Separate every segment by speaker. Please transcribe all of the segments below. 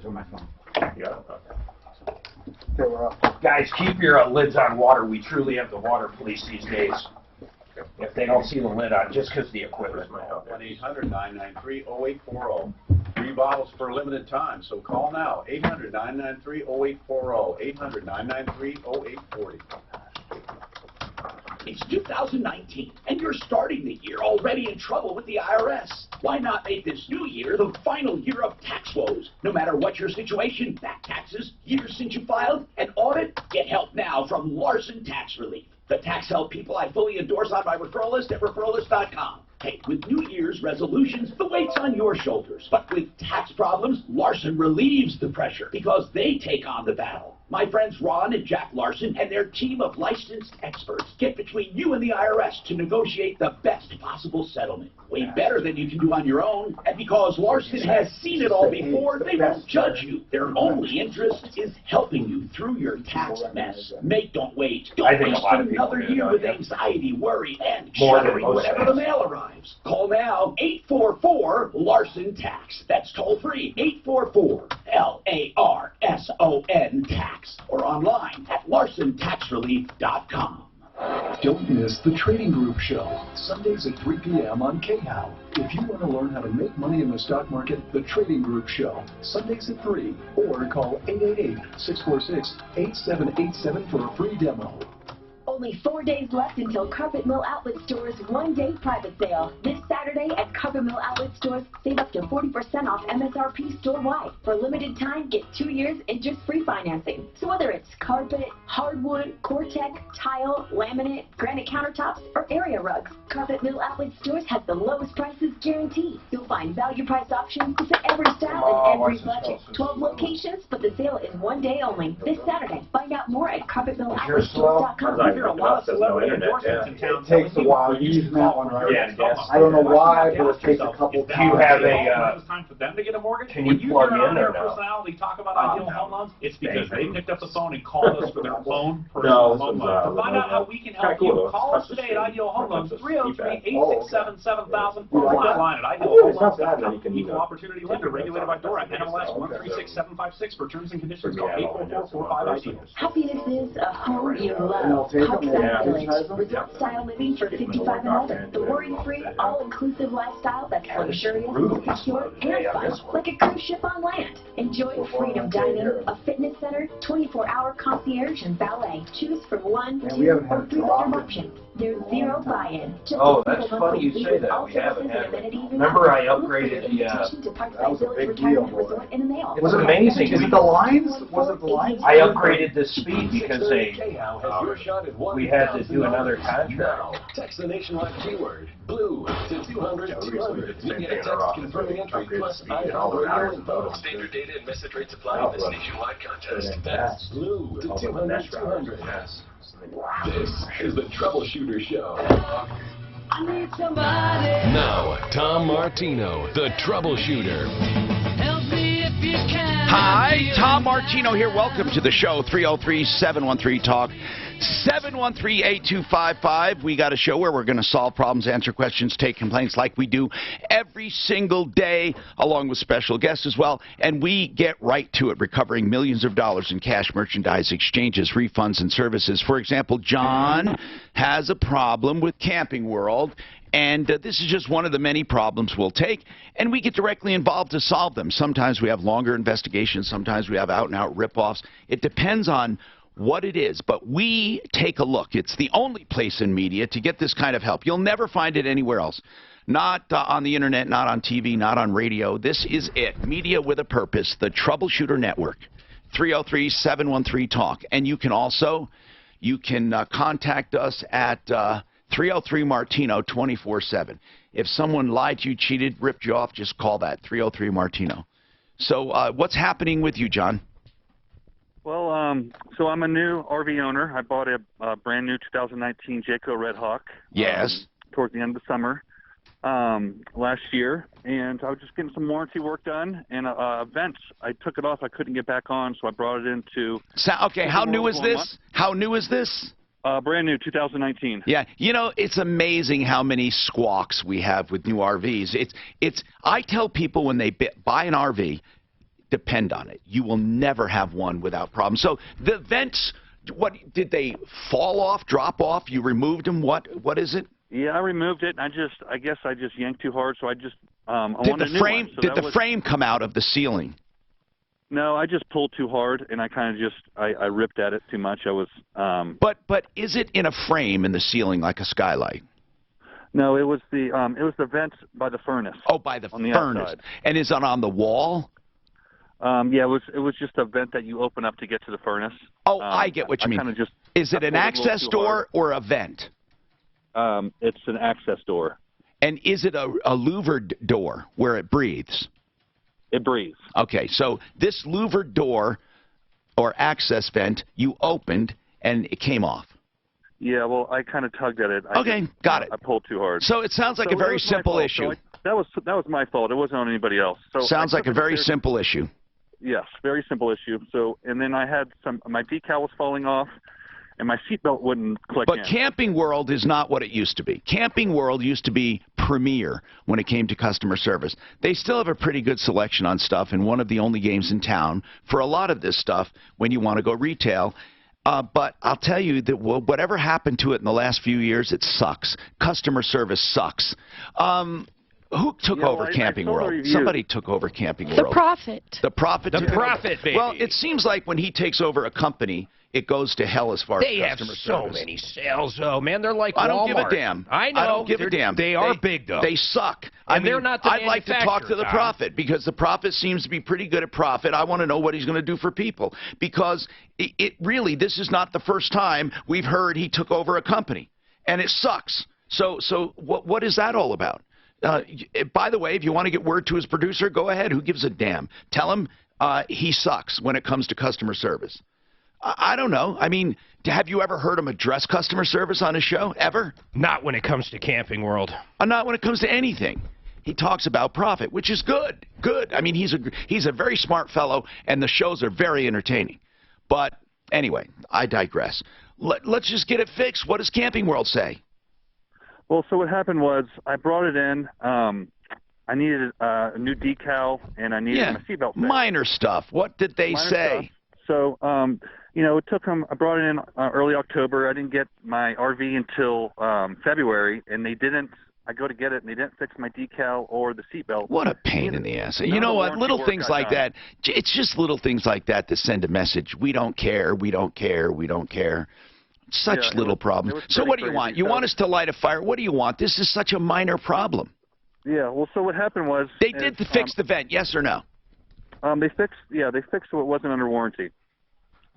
Speaker 1: on my phone.
Speaker 2: Yeah.
Speaker 1: Okay, we're up.
Speaker 3: Guys, keep your lids on water. We truly have the water police these days. If they don't see the lid on, just because the equipment.
Speaker 4: 1-800-993-0840. 3 bottles for a limited time, so call now. 800-993-0840. 800-993-0840.
Speaker 5: It's 2019, and you're starting the year already in trouble with the IRS. Why not make this new year the final year of tax woes? No matter what your situation, back taxes, years since you filed, an audit, get help now from Larson Tax Relief. The tax help people I fully endorse on my referral list at referralist.com. Hey, with New Year's resolutions, the weight's on your shoulders. But with tax problems, Larson relieves the pressure because they take on the battle. My friends Ron and Jack Larson and their team of licensed experts get between you and the IRS to negotiate the best possible settlement. Way better than you can do on your own. And because Larson has seen it all before, they won't judge you. Their only interest is helping you through your tax mess. Don't wait. Don't waste another year with anxiety, worry, and shuddering whenever the mail arrives. Call now, 844-LARSON-TAX. That's toll free, 844-LARSON tax, or online at LarsonTaxRelief.com.
Speaker 6: Don't miss the Trading Group Show, Sundays at 3 p.m. on KHOW. If you want to learn how to make money in the stock market, the Trading Group Show, Sundays at 3, or call 888-646-8787 for a free demo.
Speaker 7: Only 4 days left until Carpet Mill Outlet Store's one-day private sale. This Saturday at Carpet Mill Outlet Stores, save up to 40% off MSRP store-wide. For a limited time, get 2 years interest-free financing. So whether it's carpet, hardwood, Cortec, tile, laminate, granite countertops, or area rugs, Carpet Mill Outlet Stores has the lowest prices guaranteed. You'll find value-priced options to fit every style and every budget. 12 locations, but the sale is 1 day only. This Saturday. Find out more at carpetmilloutletstores.com.
Speaker 3: There are a lot of celebrity endorsements in town.
Speaker 1: It takes a while. You use that one, right?
Speaker 3: Yeah, yes.
Speaker 1: I don't know why, but it takes a couple
Speaker 3: Do you have a,
Speaker 8: it's time for them to get a mortgage.
Speaker 3: can you plug in or no?
Speaker 8: Personality talk about ideal home loans. It's because they picked up the phone and called us for their own personal home loan. To find out how we can help you, call us today at Ideal Home Loans, 303-867-7000, or online at idealhomeloans.com. Equal opportunity lender, regulated by DORA, NMLS 136756. For terms and conditions, call 844-45-IDEAL.
Speaker 7: Happiness is a home you love. Parkside Village, resort-style living for 55 and older. The worry-free, all-inclusive lifestyle that's luxurious, secure, and fun, like a cruise ship on land. Enjoy freedom dining, a fitness center, 24-hour concierge, and valet. Choose from 1, 2, or 3 bedroom options. There's zero buy-in.
Speaker 3: Oh, that's funny you say that. We haven't had it. Remember I upgraded the,
Speaker 1: that was a big deal.
Speaker 3: it was amazing.
Speaker 1: Is it the lines? Was it the lines?
Speaker 3: I upgraded the speed because we had to do another contract.
Speaker 6: Text the nationwide keyword BLUE to 200-200. You get a text confirming entry plus iHeart info. Standard data and message rates apply in this nationwide contest. That's BLUE to 200-200. This is the Troubleshooter Show.
Speaker 7: I need somebody.
Speaker 9: Now, Tom Martino, the Troubleshooter.
Speaker 10: Help me if you can.
Speaker 5: Hi, Tom Martino here. Welcome to the show. 303-713-TALK. 713-8255. We got a show where we're going to solve problems, answer questions, take complaints like we do every single day, along with special guests as well. And we get right to it, recovering millions of dollars in cash, merchandise, exchanges, refunds, and services. For example, John has a problem with Camping World. And this is just one of the many problems we'll take, and we get directly involved to solve them. Sometimes we have longer investigations. Sometimes we have out-and-out rip-offs. It depends on what it is, but we take a look. It's the only place in media to get this kind of help. You'll never find it anywhere else. Not on the internet, not on TV, not on radio. This is it. Media with a purpose, the Troubleshooter Network. 303-713-TALK. And you can also, contact us at 303-MARTINO 24/7. If someone lied to you, cheated, ripped you off, just call that, 303-MARTINO. So what's happening with you, John?
Speaker 11: Well, so I'm a new RV owner. I bought a brand new 2019 Jayco Red Hawk.
Speaker 5: Yes.
Speaker 11: Towards the end of the summer last year, and I was just getting some warranty work done. And vents, I took it off. I couldn't get back on, so I brought it into.
Speaker 5: So, okay, how new is this? How new is this?
Speaker 11: Brand new, 2019.
Speaker 5: Yeah, you know, it's amazing how many squawks we have with new RVs. I tell people when they buy an RV,
Speaker 2: depend on it. You will never have one without problems. So the vents, what did they fall off, drop off? You removed them? What is it?
Speaker 11: Yeah, I removed it. I guess I just yanked too hard, so I just I
Speaker 2: Did
Speaker 11: wanted
Speaker 2: the
Speaker 11: a new
Speaker 2: frame
Speaker 11: one. So
Speaker 2: did the frame come out of the ceiling?
Speaker 11: No, I just pulled too hard, and I kind of just I ripped at it too much. I was
Speaker 2: But is it in a frame in the ceiling like a skylight?
Speaker 11: No, it was the vent by the furnace.
Speaker 2: Oh, by the
Speaker 11: on the
Speaker 2: furnace.
Speaker 11: outside.
Speaker 2: And is it on the wall?
Speaker 11: Yeah, it was just a vent that you open up to get to the furnace.
Speaker 2: Oh, I get what you mean.
Speaker 11: Kinda just,
Speaker 2: is it an access door or a vent?
Speaker 11: It's an access door.
Speaker 2: And is it a louvered door where it breathes?
Speaker 11: It breathes.
Speaker 2: Okay, so this louvered door or access vent you opened and it came off.
Speaker 11: Yeah, well, I kind of tugged at it.
Speaker 2: Got it.
Speaker 11: I pulled too hard.
Speaker 2: So it sounds like a very simple issue.
Speaker 11: That was my fault. It wasn't on anybody else. So
Speaker 2: sounds like a very simple issue.
Speaker 11: Yes, very simple issue. So, and then I had my decal was falling off, and my seatbelt wouldn't click in.
Speaker 2: But Camping World is not what it used to be. Camping World used to be premier when it came to customer service. They still have a pretty good selection on stuff, and one of the only games in town for a lot of this stuff when you want to go retail. But I'll tell you that whatever happened to it in the last few years, it sucks. Customer service sucks. Who took over Camping World? Somebody took over Camping World.
Speaker 12: The Prophet.
Speaker 2: The Prophet.
Speaker 3: The Prophet, baby.
Speaker 2: Well, it seems like when he takes over a company, it goes to hell as far as customer service.
Speaker 3: They have so many sales, though, man. They're like Walmart.
Speaker 2: I don't give a damn.
Speaker 3: I know.
Speaker 2: I don't give a damn.
Speaker 3: They are big, though.
Speaker 2: They suck.
Speaker 3: And they're not the
Speaker 2: I'd like to talk to the Prophet because the Prophet seems to be pretty good at profit. I want to know what he's going to do for people because it really, this is not the first time we've heard he took over a company, and it sucks. So what is that all about? By the way, if you want to get word to his producer, go ahead. Who gives a damn? Tell him he sucks when it comes to customer service. I don't know. I mean, have you ever heard him address customer service on his show? Ever?
Speaker 3: Not when it comes to Camping World.
Speaker 2: Not when it comes to anything. He talks about profit, which is good. Good. I mean, he's a very smart fellow, and the shows are very entertaining. But anyway, I digress. Let's just get it fixed. What does Camping World say?
Speaker 11: Well, so what happened was I brought it in. I needed a new decal, and I needed my seatbelt fixed.
Speaker 2: Minor stuff. What did they say?
Speaker 11: So, it took them. I brought it in early October. I didn't get my RV until February, and they didn't. I go to get it, and they didn't fix my decal or the seatbelt.
Speaker 2: What a pain in the ass. You know what? Little things like that. It's just little things like that that send a message. We don't care. We don't care. We don't care. Such little problems. So what do you want? You want us to light a fire? What do you want? This is such a minor problem.
Speaker 11: Yeah. Well, so what happened was
Speaker 2: they did fix the vent. Yes or no?
Speaker 11: They fixed what wasn't under warranty.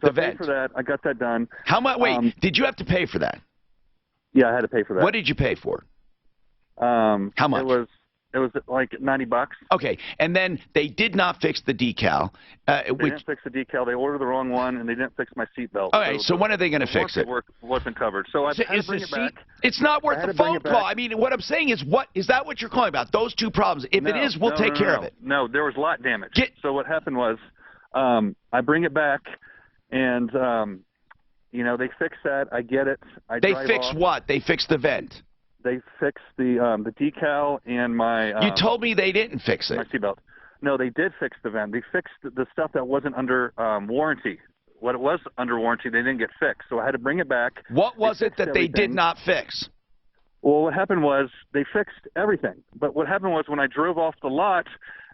Speaker 11: So I paid for that. I got that done.
Speaker 2: How much? Wait, did you have to pay for that?
Speaker 11: Yeah, I had to pay for that.
Speaker 2: What did you pay for? How much?
Speaker 11: It was like $90.
Speaker 2: Okay, and then they did not fix the decal.
Speaker 11: They didn't fix the decal. They ordered the wrong one, and they didn't fix my seatbelt.
Speaker 2: All right, so when are they going to fix it?
Speaker 11: Work wasn't covered, so I had to bring it back.
Speaker 2: It's not worth the phone call. I mean, what I'm saying is, is that what you're calling about? Those two problems. If it is, we'll take care of it.
Speaker 11: No, there was lot damage. So what happened was, I bring it back, and they fix that. I get it.
Speaker 2: They fix what? They fix the vent.
Speaker 11: They fixed the decal and my.
Speaker 2: You told me they didn't fix it.
Speaker 11: My seatbelt. No, they did fix the vent. They fixed the stuff that wasn't under warranty. What it was under warranty, they didn't get fixed. So I had to bring it back.
Speaker 2: What was it that they did not fix?
Speaker 11: Well, what happened was they fixed everything. But what happened was when I drove off the lot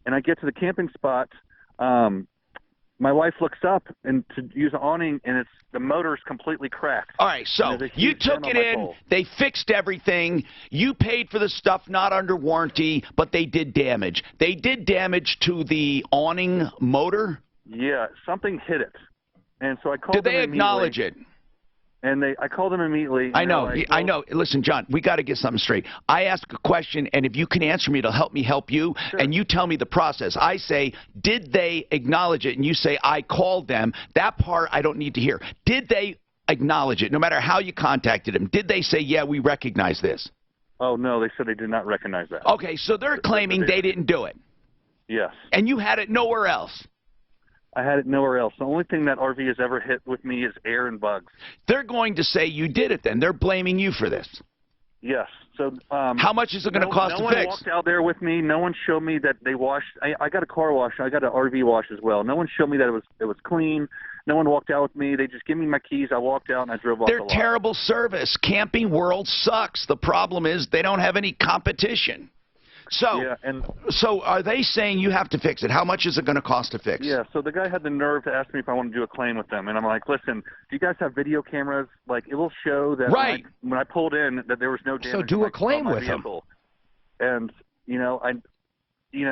Speaker 11: and I get to the camping spot, my wife looks up and to use an awning, and the motor's completely cracked.
Speaker 2: All right, so you took it in, they fixed everything, you paid for the stuff not under warranty, but they did damage. They did damage to the awning motor?
Speaker 11: Yeah, something hit it. And so I called them.
Speaker 2: Did they acknowledge it?
Speaker 11: And I called them immediately.
Speaker 2: I know. Listen, John, we got to get something straight. I ask a question, and if you can answer me, it'll help me help you, and you tell me the process. I say, did they acknowledge it? And you say, I called them. That part I don't need to hear. Did they acknowledge it, no matter how you contacted them? Did they say, yeah, we recognize this?
Speaker 11: Oh, no, they said they did not recognize that.
Speaker 2: Okay, so they're claiming they didn't do it.
Speaker 11: Yes.
Speaker 2: And you had it nowhere else.
Speaker 11: I had it nowhere else. The only thing that RV has ever hit with me is air and bugs.
Speaker 2: They're going to say you did it then. They're blaming you for this.
Speaker 11: Yes. So
Speaker 2: how much is it going to cost
Speaker 11: no
Speaker 2: to
Speaker 11: one
Speaker 2: fix?
Speaker 11: walked out there with me. No one showed me that they washed. I got a car wash. I got an RV wash as well. No one showed me that it was clean. No one walked out with me. They just gave me my keys. I walked out and I drove off the lot.
Speaker 2: They're terrible service. Camping World sucks. The problem is they don't have any competition. So,
Speaker 11: yeah,
Speaker 2: so are they saying you have to fix it? How much is it going to cost to fix?
Speaker 11: Yeah, so the guy had the nerve to ask me if I want to do a claim with them, and I'm like, listen, do you guys have video cameras? Like, it will show that
Speaker 2: right.
Speaker 11: when I pulled in that there was no damage.
Speaker 12: So do a claim with them.
Speaker 11: And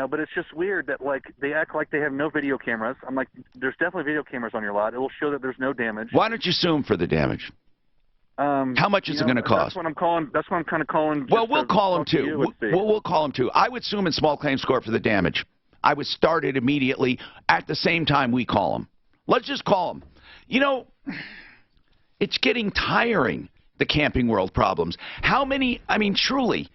Speaker 11: but it's just weird that like they act like they have no video cameras. I'm like, there's definitely video cameras on your lot. It will show that there's no damage.
Speaker 2: Why don't you sue them for the damage? How much is it going to cost?
Speaker 11: That's what I'm calling. That's what I'm kind of calling.
Speaker 2: Well, we'll call them too. We'll call them too. I would sue them in small claims court for the damage. I would start it immediately at the same time we call them. Let's just call them. You know, it's getting tiring, the Camping World problems. How many, I mean, truly,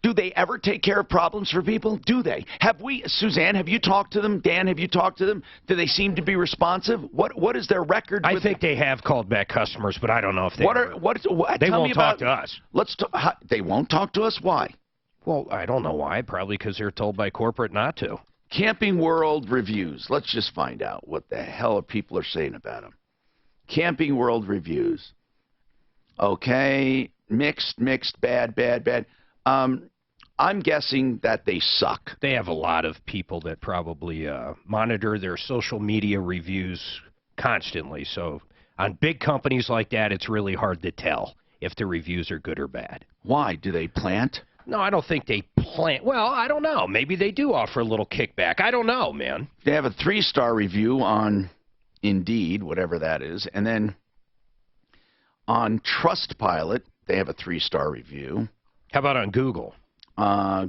Speaker 2: do they ever take care of problems for people? Do they? Have we, Suzanne, have you talked to them? Dan, have you talked to them? Do they seem to be responsive? What is their record?
Speaker 12: I think they have called back customers, but I don't know if they
Speaker 2: They
Speaker 12: won't talk to us.
Speaker 2: They won't talk to us? Why?
Speaker 12: Well, I don't know why. Probably because they're told by corporate not to.
Speaker 2: Camping World reviews. Let's just find out what the hell people are saying about them. Camping World reviews. Okay, mixed, bad. I'm guessing that they suck.
Speaker 12: They have a lot of people that probably monitor their social media reviews constantly. So on big companies like that, it's really hard to tell if the reviews are good or bad.
Speaker 2: Why? Do they plant?
Speaker 12: No, I don't think they plant. Well, I don't know. Maybe they do offer a little kickback. I don't know, man.
Speaker 2: They have a 3-star review on Indeed, whatever that is. And then on Trustpilot, they have a 3-star review.
Speaker 12: How about on Google?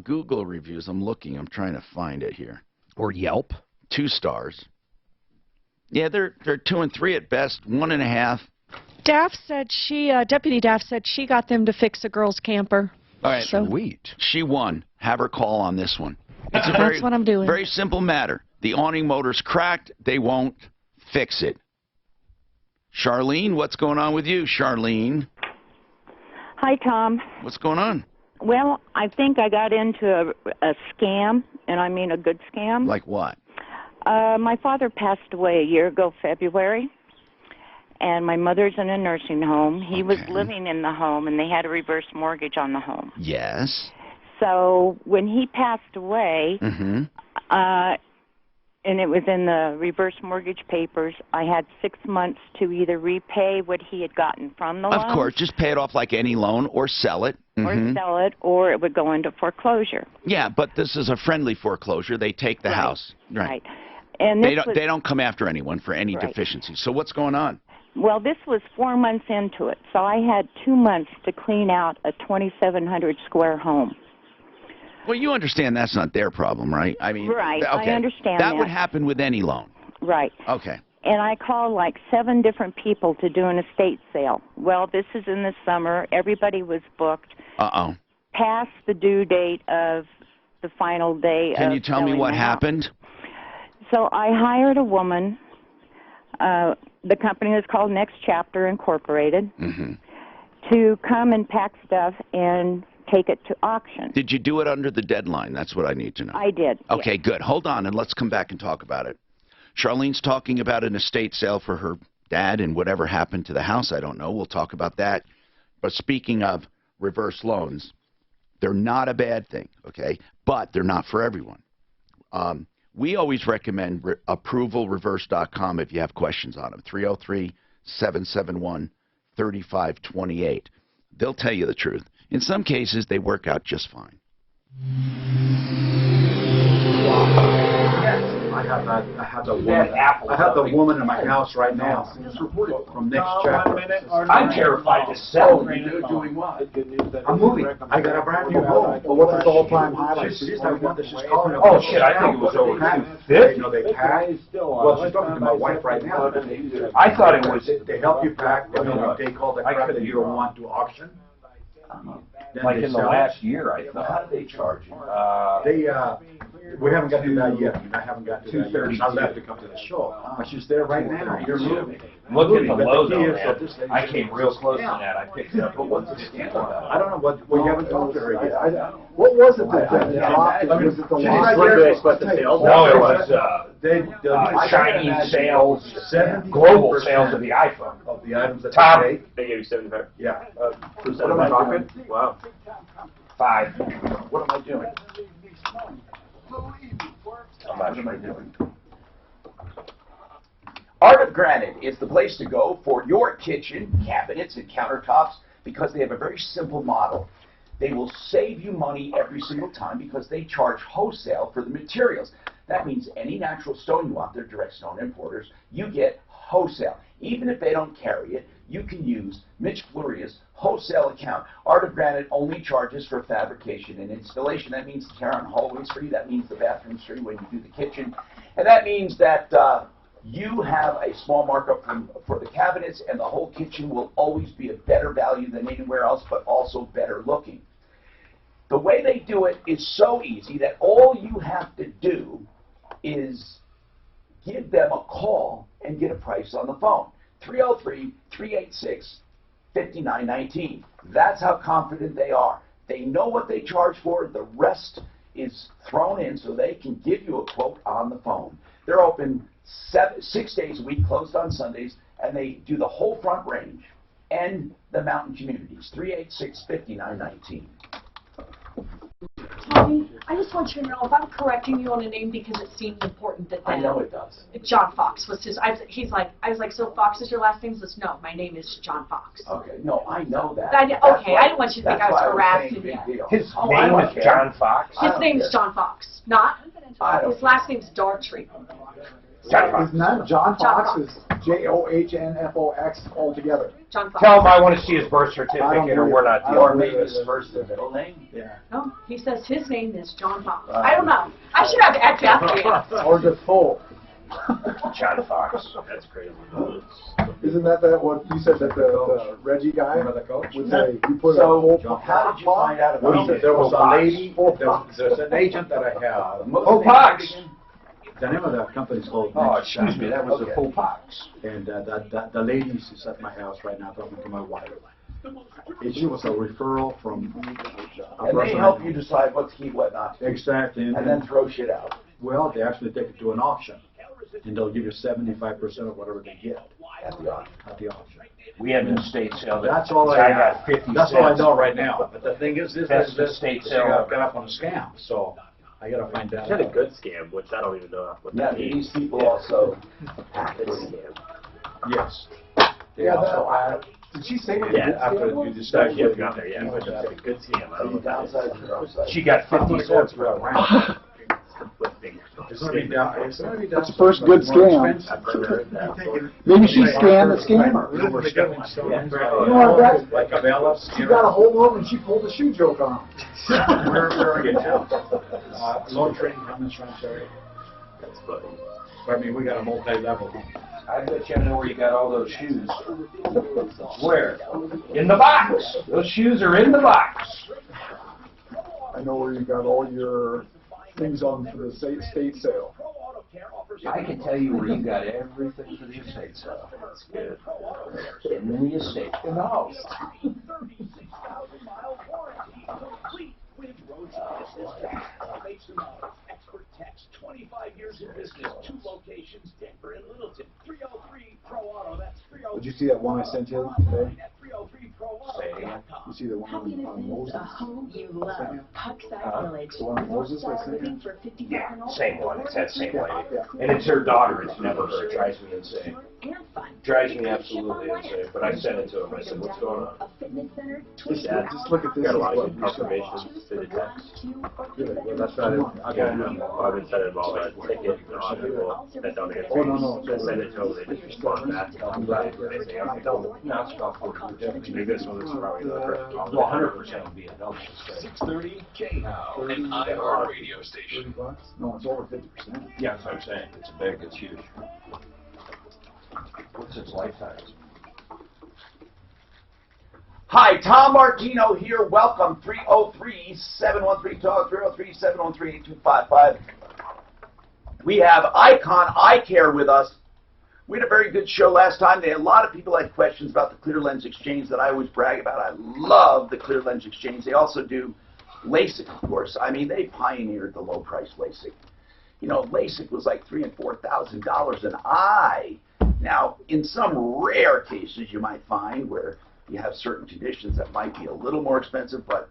Speaker 2: Google reviews. I'm looking. I'm trying to find it here.
Speaker 12: Or Yelp?
Speaker 2: 2 stars. Yeah, they're 2 and 3 at best. 1.5.
Speaker 13: Daff said Deputy Daff said she got them to fix a girl's camper.
Speaker 2: All right.
Speaker 12: Sweet.
Speaker 2: She won. Have her call on this one. It's a
Speaker 13: That's what I'm doing.
Speaker 2: Very simple matter. The awning motor's cracked. They won't fix it. Charlene, what's going on with you, Charlene?
Speaker 14: Hi, Tom.
Speaker 2: What's going on?
Speaker 14: Well, I think I got into a scam, and I mean a good scam.
Speaker 2: Like what?
Speaker 14: My father passed away a year ago, February, and my mother's in a nursing home. He was living in the home, and they had a reverse mortgage on the home.
Speaker 2: Yes.
Speaker 14: So when he passed away, and it was in the reverse mortgage papers, I had 6 months to either repay what he had gotten from the loan.
Speaker 2: Of course, just pay it off like any loan or sell it.
Speaker 14: Or sell it, or it would go into foreclosure.
Speaker 2: Yeah, but this is a friendly foreclosure. They take the house.
Speaker 14: Right. And
Speaker 2: they don't come after anyone for any deficiencies. So what's going on?
Speaker 14: Well, this was 4 months into it, so I had 2 months to clean out a 2,700 square home.
Speaker 2: Well, you understand that's not their problem, right? I mean,
Speaker 14: right.
Speaker 2: Okay.
Speaker 14: I understand that.
Speaker 2: That would happen with any loan.
Speaker 14: Right.
Speaker 2: Okay.
Speaker 14: And I called like 7 different people to do an estate sale. Well, this is in the summer. Everybody was booked.
Speaker 2: Uh-oh.
Speaker 14: Past the due date of the final day.
Speaker 2: Can you tell me what happened?
Speaker 14: So I hired a woman. The company is called Next Chapter Incorporated. To come and pack stuff and take it to auction.
Speaker 2: Did you do it under the deadline? That's what I need to know.
Speaker 14: I did.
Speaker 2: Okay, good. Hold on, and let's come back and talk about it. Charlene's talking about an estate sale for her dad and whatever happened to the house. I don't know. We'll talk about that. But speaking of reverse loans, they're not a bad thing, okay? But they're not for everyone. We always recommend approvalreverse.com if you have questions on them. 303-771-3528. They'll tell you the truth. In some cases, they work out just fine.
Speaker 1: I have the woman in my house right now from Next Chapter.
Speaker 3: I'm terrified to sell.
Speaker 1: Doing what? I'm moving. I got a brand new home. Well, what's this all-time high? She's calling.
Speaker 3: Oh shit! I think it was over 250.
Speaker 1: You know, they pack. Well, she's talking to my wife right now.
Speaker 3: I thought it was.
Speaker 1: They help you pack. They call the crap that you don't want to auction. Then
Speaker 3: Like
Speaker 1: they
Speaker 3: in the
Speaker 1: sell it.
Speaker 3: last year, I
Speaker 5: How
Speaker 3: thought.
Speaker 5: do they charge you?
Speaker 1: We haven't got to that yet. I haven't got to that yet.
Speaker 3: 232.
Speaker 1: I left to come to the show. But she's there right now. You're moving.
Speaker 3: Look at the
Speaker 1: But
Speaker 3: logo,
Speaker 1: key is
Speaker 3: man.
Speaker 1: that this lady
Speaker 3: I
Speaker 1: said
Speaker 3: came
Speaker 1: it's
Speaker 3: real
Speaker 1: a
Speaker 3: close to
Speaker 1: scam.
Speaker 3: that. I picked it up. But what's the scam about?
Speaker 1: I don't know what, we haven't talked to her yet.
Speaker 15: What was it that
Speaker 1: I-
Speaker 15: dropped?
Speaker 1: I-
Speaker 15: Was it the
Speaker 1: she's
Speaker 15: loss?
Speaker 1: not here, but the sales.
Speaker 3: No, it was Chinese sales, global sales of the iPhone.
Speaker 1: Of the items that
Speaker 3: Tom,
Speaker 1: they
Speaker 4: They gave you 75.
Speaker 1: Yeah.
Speaker 4: Percent of my profit? Wow.
Speaker 3: 5.
Speaker 5: What am I doing?
Speaker 3: How much am I doing?
Speaker 5: Art of Granite is the place to go for your kitchen, cabinets, and countertops because they have a very simple model. They will save you money every single time because they charge wholesale for the materials. That means any natural stone you want, they're direct stone importers, you get wholesale. Even if they don't carry it, you can use Mitch Fluria's wholesale account. Art of Granite only charges for fabrication and installation. That means the Karen hallway's free. That means the bathroom's free when you do the kitchen. And that means that you have a small markup for the cabinets, and the whole kitchen will always be a better value than anywhere else, but also better looking. The way they do it is so easy that all you have to do is give them a call and get a price on the phone. 303-386-5919. That's how confident they are. They know what they charge for. The rest is thrown in so they can give you a quote on the phone. They're open 6 days a week, closed on Sundays, and they do the whole Front Range and the mountain communities. 386-5919.
Speaker 13: Tommy, I just want you to know if I'm correcting you on a name because it seems important that
Speaker 5: I know it does.
Speaker 13: John Fox was his. I was like, so Fox is your last name? He says, no, my name is John Fox.
Speaker 5: Okay, no, I know that.
Speaker 13: I didn't want you to think
Speaker 5: That's
Speaker 13: I was
Speaker 5: why
Speaker 13: harassing
Speaker 5: saying
Speaker 13: you.
Speaker 5: big deal.
Speaker 3: His
Speaker 5: I
Speaker 3: name
Speaker 5: don't
Speaker 3: is
Speaker 5: care.
Speaker 3: John Fox.
Speaker 5: I
Speaker 13: His
Speaker 5: don't
Speaker 13: name's
Speaker 5: care.
Speaker 13: John Fox, not.
Speaker 5: I don't
Speaker 13: His last name's Dartry.
Speaker 3: John Fox.
Speaker 15: Isn't that John
Speaker 13: John
Speaker 15: Fox? Is JOHNFOX altogether?
Speaker 13: John Fox.
Speaker 3: Tell him I want to see his birth
Speaker 15: I don't
Speaker 3: certificate or
Speaker 15: believe
Speaker 3: we're
Speaker 15: it.
Speaker 3: not
Speaker 15: I
Speaker 5: Or
Speaker 15: don't
Speaker 3: dealing.
Speaker 5: maybe his first and middle name.
Speaker 15: Yeah.
Speaker 13: No, he says his name is John Fox. I don't know. I should have Ed Bethlehem.
Speaker 15: Or just full.
Speaker 3: John Fox.
Speaker 4: That's crazy.
Speaker 15: Isn't that what you said that the Reggie guy would say? You put a
Speaker 5: So,
Speaker 15: full
Speaker 5: how did you find out about it?
Speaker 1: There was a lady, there's an agent that I have.
Speaker 3: Full Fox.
Speaker 1: The name of that company is called
Speaker 3: Oh,
Speaker 1: Next
Speaker 3: excuse me. That was
Speaker 5: Okay.
Speaker 3: a full Fox.
Speaker 1: And the lady is at my house right now talking to my wife. And she was a referral from a
Speaker 5: And they
Speaker 1: person.
Speaker 5: help you decide what to keep, what not to.
Speaker 1: Exactly.
Speaker 5: And then throw shit out.
Speaker 1: Well, they actually take it to an auction. And they'll give you 75% of whatever they get
Speaker 5: At the auction.
Speaker 1: at the auction.
Speaker 3: We have an estate sale.
Speaker 1: That's all I
Speaker 3: got 50
Speaker 1: That's all I
Speaker 3: cents.
Speaker 1: know right now. But the thing is,
Speaker 3: That's the state sale.
Speaker 1: got up on a scam. So I got to find that
Speaker 4: It's had a
Speaker 1: out.
Speaker 4: good scam, which I don't even know what
Speaker 5: Yeah,
Speaker 4: that means.
Speaker 5: these people also
Speaker 4: Good scam.
Speaker 1: Yes. They
Speaker 15: Yeah,
Speaker 1: also
Speaker 15: did she say what
Speaker 4: Yeah,
Speaker 15: the
Speaker 1: after
Speaker 15: scam
Speaker 1: you
Speaker 15: was?
Speaker 1: decide
Speaker 4: Actually, I haven't got there yet, but it's a good scam. I don't know what that is.
Speaker 5: downside and your upside.
Speaker 3: She got 50 cents for a round.
Speaker 1: It's going to be down. It's going to be down.
Speaker 15: That's the first good scam. Maybe she scammed the scammer.
Speaker 1: You know what
Speaker 15: that-
Speaker 1: Like a Bella.
Speaker 15: She got a hold of him and she pulled a shoe joke on him.
Speaker 1: Where are you now? Low trading comments from Terry.
Speaker 4: That's funny.
Speaker 1: I mean, we got a multi-level.
Speaker 3: I bet you know where you got all those shoes. Where? In the box. Those shoes are in the box.
Speaker 15: I know where you got all your things on for the state sale.
Speaker 3: I can tell you where you got everything for the estate sale. That's good. In the estate. In the house.
Speaker 5: Expert Tech's 25 years in business, 2 locations, Denver and Littleton. 303 Pro Auto. That's 303.
Speaker 15: Did you see that one I sent you today?
Speaker 5: At 303 Pro Auto.
Speaker 15: You see the one
Speaker 7: Happiness
Speaker 15: on
Speaker 7: is
Speaker 15: Moses?
Speaker 7: a home you love. Parkside Village.
Speaker 15: The one on Moses I sent you?
Speaker 7: Living for 50
Speaker 3: Yeah,
Speaker 7: and older.
Speaker 3: same one. It's that same lady.
Speaker 15: Yeah.
Speaker 3: And it's her daughter. It's never her. It drives me insane.
Speaker 7: And fun.
Speaker 3: Drives me absolutely insane. But I sent it to him. I said, what's going on?
Speaker 7: A fitness center,
Speaker 15: Yeah, just look at this.
Speaker 4: Got a lot
Speaker 15: What
Speaker 4: of
Speaker 15: you
Speaker 4: confirmations through the text.
Speaker 15: Good. Well, that's not it. I
Speaker 4: Yeah,
Speaker 15: got it.
Speaker 4: I've been sending them all that ticket, and all people that don't answer.
Speaker 15: Oh, no.
Speaker 4: I send it to them, they just respond back.
Speaker 3: I'm glad.
Speaker 4: They say, okay,
Speaker 3: No, it's about 40.
Speaker 4: maybe this one is probably the correct.
Speaker 3: Well, 100% would be a no.
Speaker 6: 630 K-Now, an iHeartRadio station.
Speaker 15: $30? No, it's over 50%.
Speaker 3: Yeah, that's what I'm saying. It's big. It's huge. What's its lifetime?
Speaker 2: Hi, Tom Martino here. Welcome. 303-713-TALK, 303-713-8255. We have Icon Eye Care with us. We had a very good show last time. They had a lot of people had questions about the clear lens exchange that I always brag about. I love the clear lens exchange. They also do LASIK, of course. I mean, they pioneered the low price LASIK. You know, LASIK was like $3,000 and $4,000 an eye. Now, in some rare cases, you might find where you have certain conditions that might be a little more expensive, but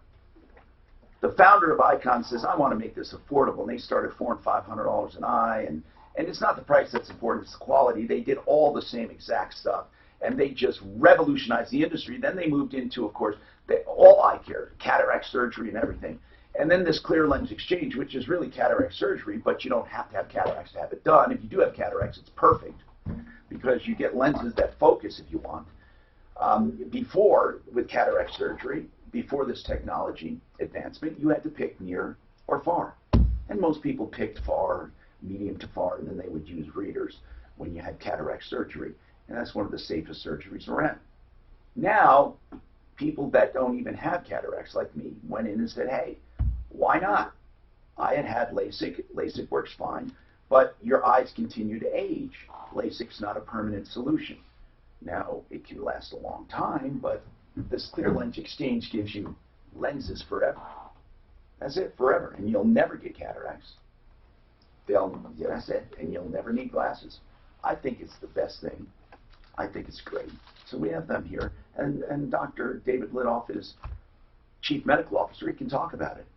Speaker 2: the founder of Icon says, I want to make this affordable, and they started $400 and $500 an eye, and it's not the price that's important, it's the quality. They did all the same exact stuff, and they just revolutionized the industry. Then they moved into, of course, all eye care, cataract surgery and everything. And then this clear lens exchange, which is really cataract surgery, but you don't have to have cataracts to have it done. If you do have cataracts, it's perfect, because you get lenses that focus if you want. Before, with cataract surgery, before this technology advancement, you had to pick near or far. And most people picked far, medium to far, and then they would use readers when you had cataract surgery. And that's one of the safest surgeries around. Now, people that don't even have cataracts like me went in and said, hey, why not? I had LASIK. LASIK works fine, but your eyes continue to age. LASIK's not a permanent solution. Now, it can last a long time, but this clear lens exchange gives you lenses forever. That's it, forever. And you'll never get cataracts. That's it. And you'll never need glasses. I think it's the best thing. I think it's great. So we have them here. And Dr. David Lidoff is Chief Medical Officer. He can talk about it.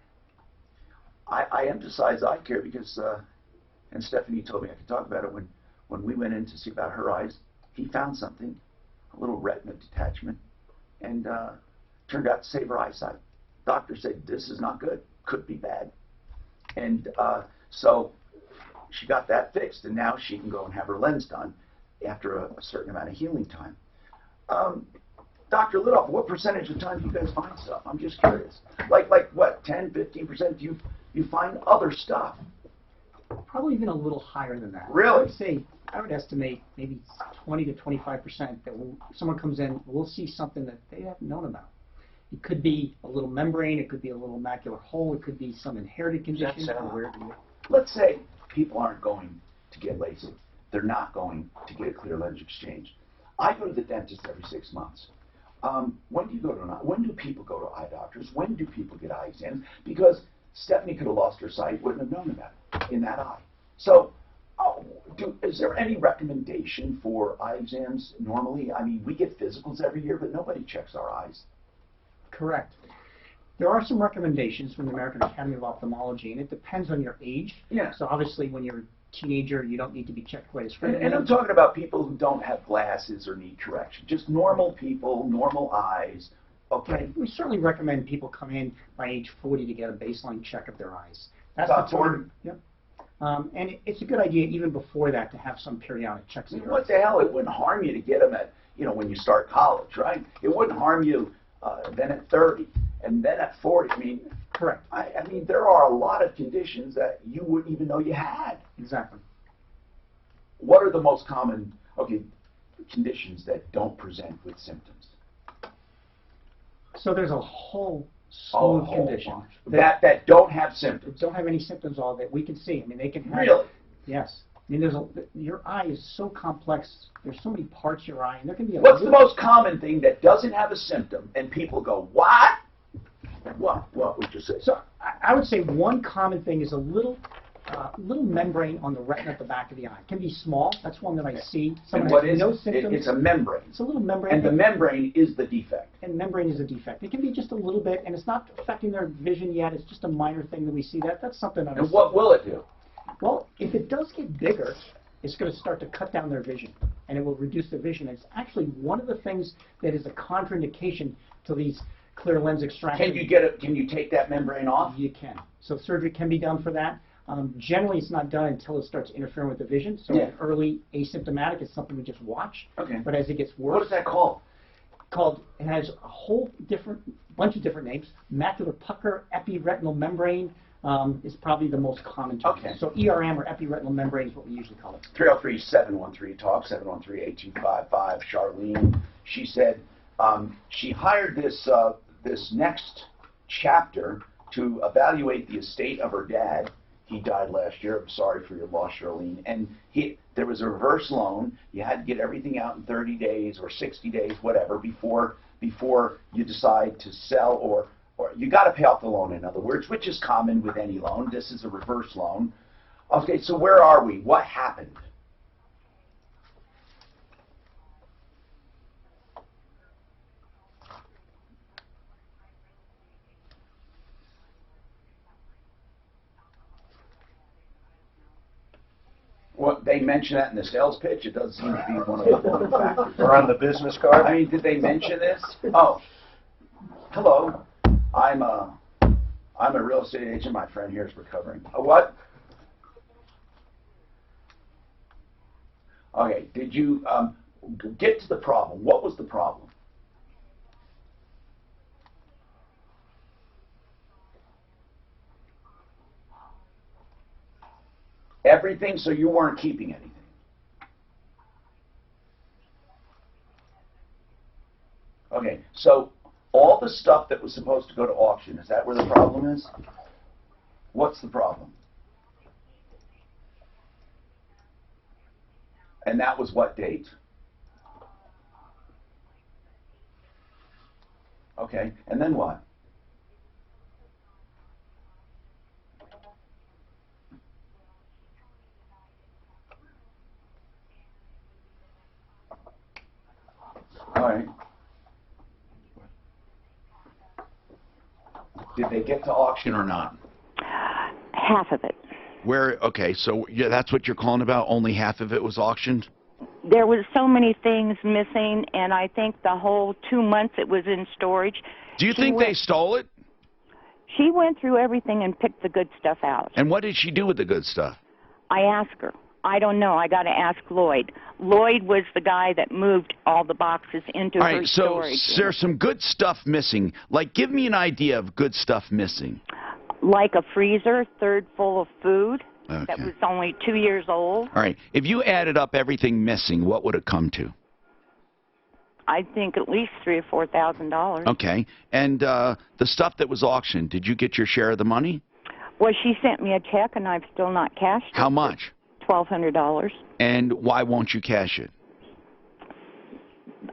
Speaker 2: I emphasize eye care because, and Stephanie told me I could talk about it when we went in to see about her eyes. He found something, a little retina detachment, and turned out to save her eyesight. Doctor said, this is not good, could be bad. And so she got that fixed, and now she can go and have her lens done after a certain amount of healing time. Dr. Lidoff, what percentage of the time do you guys find stuff? I'm just curious. Like what, 10, 15%? Do you find other stuff?
Speaker 16: Probably even a little higher than that.
Speaker 2: Really?
Speaker 16: I would estimate maybe 20 to 25% that someone comes in, we'll see something that they haven't known about. It could be a little membrane, it could be a little macular hole, it could be some inherited condition.
Speaker 2: Let's say people aren't going to get LASIK. They're not going to get a clear lens exchange. I go to the dentist every 6 months. When do people go to eye doctors? When do people get eye exams? Because Stephanie could have lost her sight, wouldn't have known about it in that eye. So, is there any recommendation for eye exams normally? I mean, we get physicals every year, but nobody checks our eyes.
Speaker 16: Correct. There are some recommendations from the American Academy of Ophthalmology, and it depends on your age.
Speaker 2: Yeah.
Speaker 16: So obviously, when you're a teenager, you don't need to be checked quite as frequently.
Speaker 2: And I'm talking about people who don't have glasses or need correction. Just normal people, normal eyes. Okay.
Speaker 16: Right. We certainly recommend people come in by age 40 to get a baseline check of their eyes. That's
Speaker 2: about
Speaker 16: the time. Yep. And it's a good idea even before that to have some periodic checks.
Speaker 2: What the hell? It wouldn't harm you to get them at, when you start college, right? It wouldn't harm you then at 30 and then at 40. I mean,
Speaker 16: correct.
Speaker 2: I mean, there are a lot of conditions that you wouldn't even know you had.
Speaker 16: Exactly.
Speaker 2: What are the most common conditions that don't present with symptoms?
Speaker 16: So there's a whole slew of conditions
Speaker 2: that don't have symptoms.
Speaker 16: Don't have any symptoms all that we can see. I mean, they can have.
Speaker 2: Really?
Speaker 16: Yes. I mean, your eye is so complex. There's so many parts of your eye, and there can be.
Speaker 2: What's the most common thing that doesn't have a symptom, and people go, "What? What would you say?"
Speaker 16: So I would say one common thing is a little membrane on the retina at the back of the eye. It can be small. That's one that I see.
Speaker 2: And what is no symptoms. It's a membrane.
Speaker 16: It's a little membrane.
Speaker 2: And the membrane is the defect.
Speaker 16: And membrane is a defect. It can be just a little bit, and it's not affecting their vision yet. It's just a minor thing that we see. That's something.
Speaker 2: And what will it do?
Speaker 16: Well, if it does get bigger, it's going to start to cut down their vision, and it will reduce their vision. It's actually one of the things that is a contraindication to these clear lens extractions.
Speaker 2: Can you take that membrane off?
Speaker 16: You can. So surgery can be done for that. Generally, it's not done until it starts interfering with the vision. So early asymptomatic is something we just watch.
Speaker 2: Okay.
Speaker 16: But as it gets worse.
Speaker 2: What is that called?
Speaker 16: It has a whole bunch of different names. Macular pucker, epiretinal membrane is probably the most common term.
Speaker 2: Okay.
Speaker 16: So ERM or epiretinal membrane is what we usually call it.
Speaker 2: 303-713-TALK, 713-8255. Charlene, she said,
Speaker 5: she hired this next chapter to evaluate the estate of her dad. He died last year. I'm sorry for your loss, Charlene. And there was a reverse loan. You had to get everything out in 30 days or 60 days, whatever, before you decide to sell, or you got to pay off the loan, in other words, which is common with any loan. This is a reverse loan. Okay, so where are we? What happened? Well, they mention that in the sales pitch. It doesn't seem to be one of the factors.
Speaker 3: Or on the business card?
Speaker 5: I mean, did they mention this? Oh, hello. I'm a real estate agent. My friend here is recovering. What? Okay. Did you get to the problem? What was the problem? Everything, so you weren't keeping anything. Okay, so all the stuff that was supposed to go to auction, is that where the problem is? What's the problem? And that was what date? Okay, and then what? All right. Did they get to auction or not?
Speaker 14: Half of it.
Speaker 2: Where? Okay, so yeah, that's what you're calling about? Only half of it was auctioned?
Speaker 14: There was so many things missing, and I think the whole 2 months it was in storage.
Speaker 2: Do you think they stole it?
Speaker 14: She went through everything and picked the good stuff out.
Speaker 2: And what did she do with the good stuff?
Speaker 14: I asked her. I don't know. I got to ask Lloyd. Lloyd was the guy that moved all the boxes into
Speaker 2: All
Speaker 14: her
Speaker 2: right, so
Speaker 14: storage.
Speaker 2: there's some good stuff missing. Like, give me an idea of good stuff missing.
Speaker 14: Like a freezer, third full of food that
Speaker 2: Okay.
Speaker 14: was only 2 years old.
Speaker 2: All right, if you added up everything missing, what would it come to?
Speaker 14: I think at least $3,000 or $4,000.
Speaker 2: Okay, and the stuff that was auctioned, did you get your share of the money?
Speaker 14: Well, she sent me a check, and I've still not cashed it.
Speaker 2: How much?
Speaker 14: $1,200.
Speaker 2: And why won't you cash it?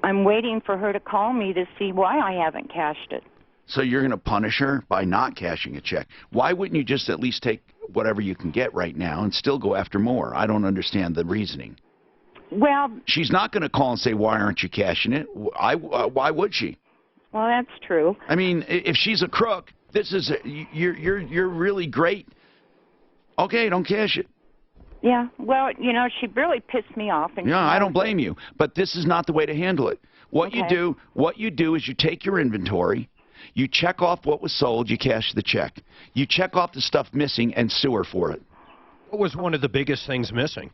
Speaker 14: I'm waiting for her to call me to see why I haven't cashed it.
Speaker 2: So you're going to punish her by not cashing a check. Why wouldn't you just at least take whatever you can get right now and still go after more? I don't understand the reasoning.
Speaker 14: Well,
Speaker 2: She's not going to call and say, why aren't you cashing it? Why would she?
Speaker 14: well, that's true.
Speaker 2: I mean, if she's a crook, this is you're really great. Okay, don't cash it.
Speaker 14: Yeah, well, you know, she really pissed me off. And
Speaker 2: Yeah, I don't blame you, but this is not the way to handle it. What you do is you take your inventory, you check off what was sold, you cash the check. You check off the stuff missing and sue her for it.
Speaker 12: What was one of the biggest things missing?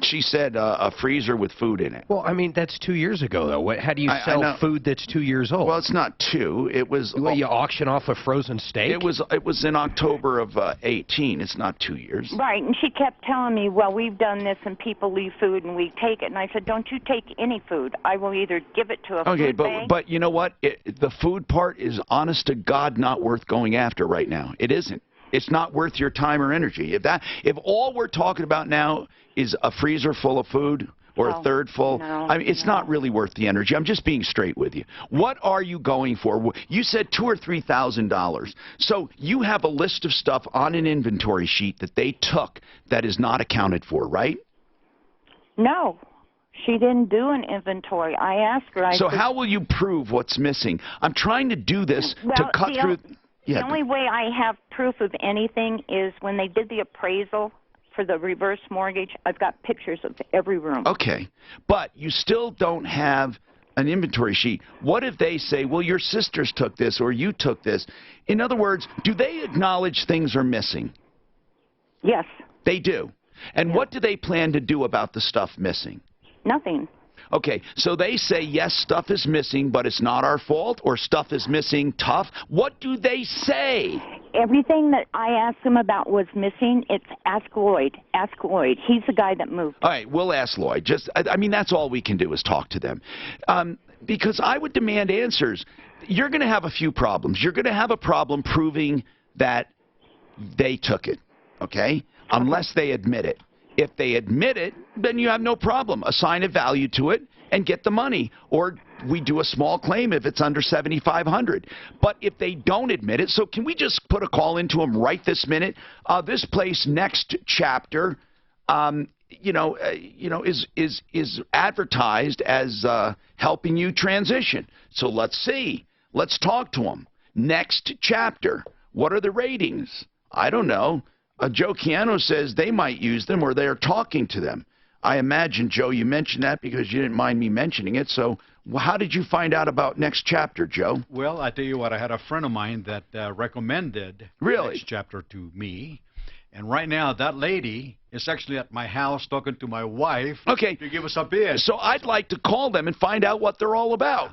Speaker 2: She said a freezer with food in it.
Speaker 12: Well, I mean, that's 2 years ago, though. How do you sell food that's 2 years old?
Speaker 2: Well, it's not 2. It was.
Speaker 12: Well, you auction off a frozen steak?
Speaker 2: It was in October of 18. It's not 2 years.
Speaker 14: Right, and she kept telling me, well, we've done this and people leave food and we take it. And I said, don't you take any food. I will either give it to a food bank.
Speaker 2: But you know what? The food part is, honest to God, not worth going after right now. It isn't. It's not worth your time or energy. If all we're talking about now is a freezer full of food or a third full, I mean, it's not really worth the energy. I'm just being straight with you. What are you going for? You said $2,000 or $3,000. So you have a list of stuff on an inventory sheet that they took that is not accounted for, right?
Speaker 14: No. She didn't do an inventory. I asked her.
Speaker 2: So how will you prove what's missing? I'm trying to do this to cut through.
Speaker 14: The only way I have proof of anything is when they did the appraisal for the reverse mortgage. I've got pictures of every room.
Speaker 2: Okay, but you still don't have an inventory sheet. What if they say, well, your sisters took this or you took this? In other words, do they acknowledge things are missing?
Speaker 14: Yes.
Speaker 2: They do. And what do they plan to do about the stuff missing?
Speaker 14: Nothing.
Speaker 2: Okay, so they say, yes, stuff is missing, but it's not our fault, or stuff is missing, tough. What do they say?
Speaker 14: Everything that I asked them about was missing. It's ask Lloyd. Ask Lloyd. He's the guy that moved.
Speaker 2: All right, we'll ask Lloyd. I mean, that's all we can do is talk to them. Because I would demand answers. You're going to have a few problems. You're going to have a problem proving that they took it, okay? Unless they admit it. If they admit it, then you have no problem. Assign a value to it and get the money. Or we do a small claim if it's under $7,500. But if they don't admit it, so can we just put a call into them right this minute? This place, Next Chapter, is advertised as helping you transition. So let's see. Let's talk to them. Next Chapter. What are the ratings? I don't know. Joe Chiano says they might use them or they're talking to them. I imagine, Joe, you mentioned that because you didn't mind me mentioning it. So how did you find out about Next Chapter, Joe?
Speaker 17: Well, I tell you what, I had a friend of mine that recommended Next Chapter to me. And right now, that lady is actually at my house talking to my wife to give us a bid.
Speaker 2: So I'd like to call them and find out what they're all about.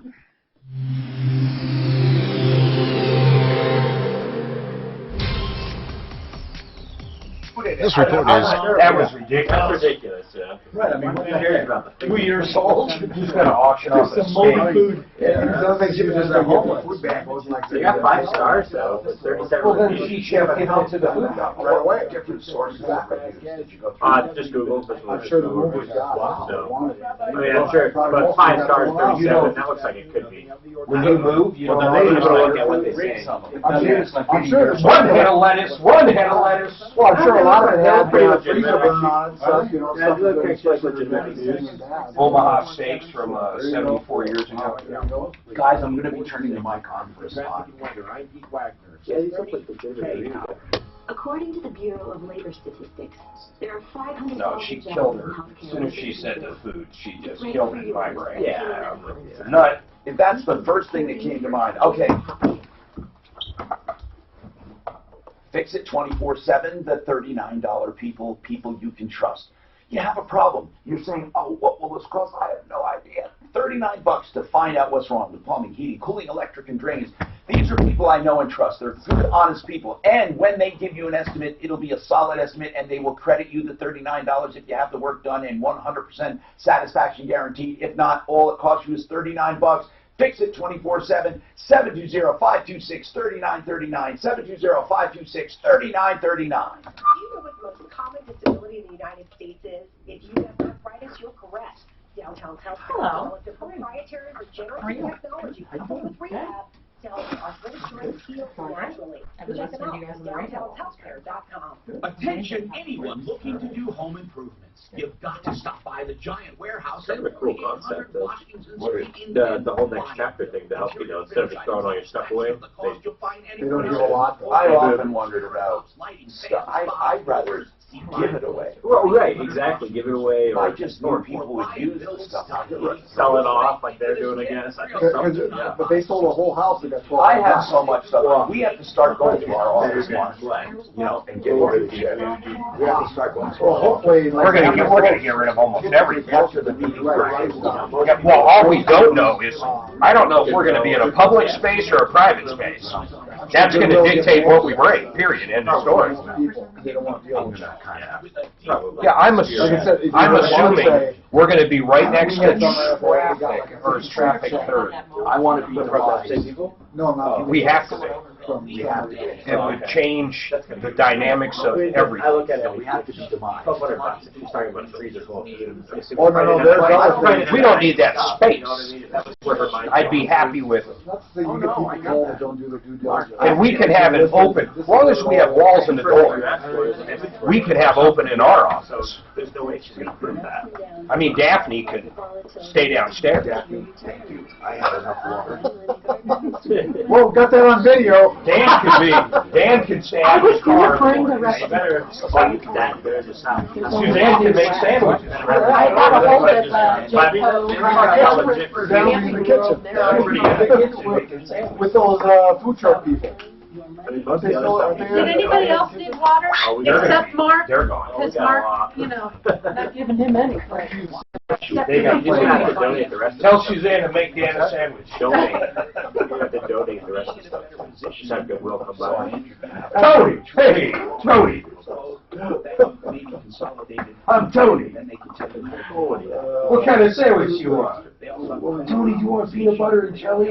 Speaker 18: This report is...
Speaker 3: That was ridiculous.
Speaker 18: That's ridiculous, yeah.
Speaker 3: Right, I mean, who cares about the 2 years old? Who's going to auction off the
Speaker 15: moldy
Speaker 3: steak?
Speaker 15: food.
Speaker 3: Yeah.
Speaker 15: Some things you just
Speaker 3: They're
Speaker 15: don't
Speaker 3: homeless.
Speaker 15: food bank wasn't like
Speaker 18: They got 5 stars, though. It's 37
Speaker 3: Well, then
Speaker 18: reviews.
Speaker 3: she should have given it to the food bank right away.
Speaker 15: Different sources. Did you go through?
Speaker 18: Just Google.
Speaker 15: I'm sure the movie got
Speaker 18: So, I mean, I'm sure, but 5 stars, 37, that looks like it could be.
Speaker 3: When you move, you don't know what they say.
Speaker 15: I'm sure there's
Speaker 3: one head of lettuce, one head of lettuce.
Speaker 15: Well, I'm sure a lot of it had
Speaker 18: Pretty
Speaker 15: freezer burn on it, stuff, you know, stuff that
Speaker 18: looks like legitimate news.
Speaker 3: Omaha steaks from 74 years ago.
Speaker 5: Guys, I'm going to be turning the mic on for a spot.
Speaker 18: Yeah, these look like legitimate.
Speaker 7: According to the Bureau of Labor Statistics, there are 500,000
Speaker 3: No, she killed her. As soon as she said the food, she just killed it in my brain.
Speaker 18: Yeah.
Speaker 5: Nut. If that's the first thing that came to mind, okay. Fix It 24/7, the $39 people you can trust. You have a problem. You're saying, oh, what will this cost? I have no idea. $39 to find out what's wrong with plumbing, heating, cooling, electric, and drainage. These are people I know and trust. They're good, honest people. And when they give you an estimate, it'll be a solid estimate, and they will credit you the $39 if you have the work done and 100% satisfaction guaranteed. If not, all it costs you is $39. Fix It 24/7, 720-526-3939, 720-526-3939.
Speaker 19: Do you know what the most common disability in the United States is? If you have arthritis, you're correct. Downtown Healthcare developed a proprietary regenerative technology coupled with rehab to help arthritis joints heal naturally. Check them out at downtownshealthcare.com.
Speaker 5: Attention anyone looking to do home improvements. You've got to stop by the giant warehouse
Speaker 18: Kind
Speaker 5: at
Speaker 18: of a cool
Speaker 5: 4800
Speaker 18: concept, though.
Speaker 5: Washington Street in
Speaker 18: The whole Next Chapter thing to help you know, instead of just throwing all your stuff away,
Speaker 15: They don't give a lot.
Speaker 5: I often wondered about stuff. I'd rather give it away.
Speaker 18: Well, right, exactly. Give it away,
Speaker 5: I
Speaker 18: or
Speaker 5: just knew people would use this stuff.
Speaker 18: sell it off like they're doing, I guess.
Speaker 15: But they sold a whole house, they got 12.
Speaker 5: I have so much stuff. We have to start going to our office once, you know, and get rid of the shit. We have to start going to
Speaker 15: Well, hopefully,
Speaker 3: We're gonna get rid of almost everything.
Speaker 5: after the meeting.
Speaker 3: Well, all we don't know is, I don't know if we're gonna be in a public space or a private space. That's gonna dictate what we bring, period, end of story. Yeah, I'm assuming we're gonna be right next to traffic, or is traffic third?
Speaker 5: I want to be the
Speaker 15: No, not.
Speaker 3: We have to be.
Speaker 5: We have to be.
Speaker 3: It would change the dynamics of
Speaker 18: I
Speaker 3: everything.
Speaker 18: look at it,
Speaker 5: We have to be demised.
Speaker 18: $1,200 if he's talking about freezer full.
Speaker 15: Oh, no, there's other things.
Speaker 3: We don't need that space. I'd be happy with,
Speaker 15: That's the thing, you get people told that don't do their due diligence.
Speaker 3: and we can have it open, as long as we have walls in the door, we could have open in our office.
Speaker 18: There's no way she's gonna prove that.
Speaker 3: I mean, Daphne could stay downstairs.
Speaker 5: I had enough water.
Speaker 15: Well, got that on video.
Speaker 3: Dan could stay out of his car.
Speaker 18: There's a sound.
Speaker 3: Suzanne can make sandwiches.
Speaker 13: I got a hold of
Speaker 15: Down in the kitchen. With those food truck people. Aren't they still, aren't they?
Speaker 13: Did anybody else need water except Mark?
Speaker 3: They're gone.
Speaker 13: Because Mark, you know, not giving him any credit.
Speaker 18: They got to donate the rest of
Speaker 3: Tell Suzanne to make Dan a sandwich.
Speaker 18: Donate. You have to donate the rest of the stuff. Just have Goodwill come by.
Speaker 3: Tony! Hey, Tony! I'm Tony. What kind of sandwich you want? Tony, do you want peanut butter and jelly?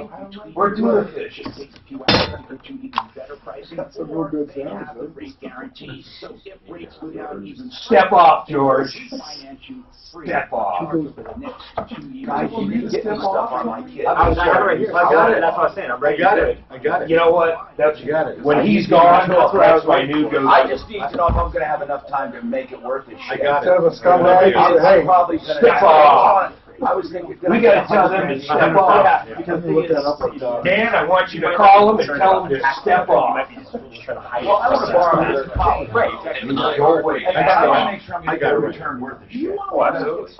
Speaker 3: Or tuna fish?
Speaker 5: It takes a few hours to get you even better pricing.
Speaker 15: That's a real good
Speaker 5: They
Speaker 15: sound.
Speaker 5: have the rate guarantee. So if rates go down even
Speaker 3: Step off, George.
Speaker 5: finance you free.
Speaker 3: Step off.
Speaker 5: For the next 2 years.
Speaker 3: Guys, you need to get me stuff on my kid.
Speaker 18: I got it. That's what I was saying. I'm ready to do it.
Speaker 4: I got it.
Speaker 3: You know what? That's,
Speaker 4: You got it.
Speaker 3: when he's gone, that's my new go-to.
Speaker 20: I just need to know if I'm gonna have enough time to make it worth it.
Speaker 4: I got it.
Speaker 15: Instead of a scumbag,
Speaker 20: I'm
Speaker 15: hey,
Speaker 20: probably gonna.
Speaker 3: Step off.
Speaker 20: I was thinking.
Speaker 3: We gotta tell them to step off.
Speaker 20: Yeah, because the thing
Speaker 15: look that
Speaker 20: is,
Speaker 15: up with,
Speaker 3: Dan, I want you to call them and tell them to step off.
Speaker 20: well, I wanna borrow their college. Right.
Speaker 3: Don't wait.
Speaker 20: And I wanna make sure I'm gonna get a
Speaker 4: it.
Speaker 20: return worth it.
Speaker 3: Oh, absolutely.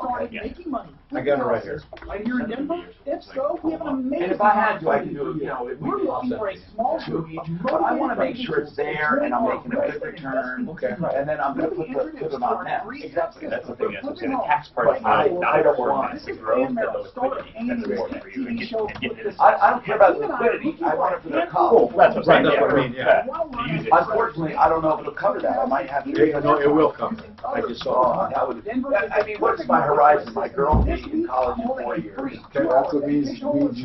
Speaker 19: Making money.
Speaker 4: I got it right here.
Speaker 19: Right here in Denver, let's go. We have an amazing.
Speaker 20: And if I had to, I could do it, you know, it
Speaker 19: We're
Speaker 20: would be
Speaker 19: looking for a small group.
Speaker 20: but I wanna make sure it's there and I'm making a good return.
Speaker 4: Okay.
Speaker 20: And then I'm gonna put them on them.
Speaker 18: Exactly. That's the thing. That's the tax part. I don't want to grow the liquidity. That's important for you to get this.
Speaker 20: I don't care about liquidity, I want it for their college.
Speaker 18: That's what I'm saying.
Speaker 4: That's what I mean, yeah.
Speaker 18: To use it.
Speaker 20: Unfortunately, I don't know if it'll cover that, I might have to.
Speaker 4: No, it will come. I just saw it.
Speaker 20: That would, I mean, what's my horizon? My girl will be in college in 4 years.
Speaker 15: that's what means you leave.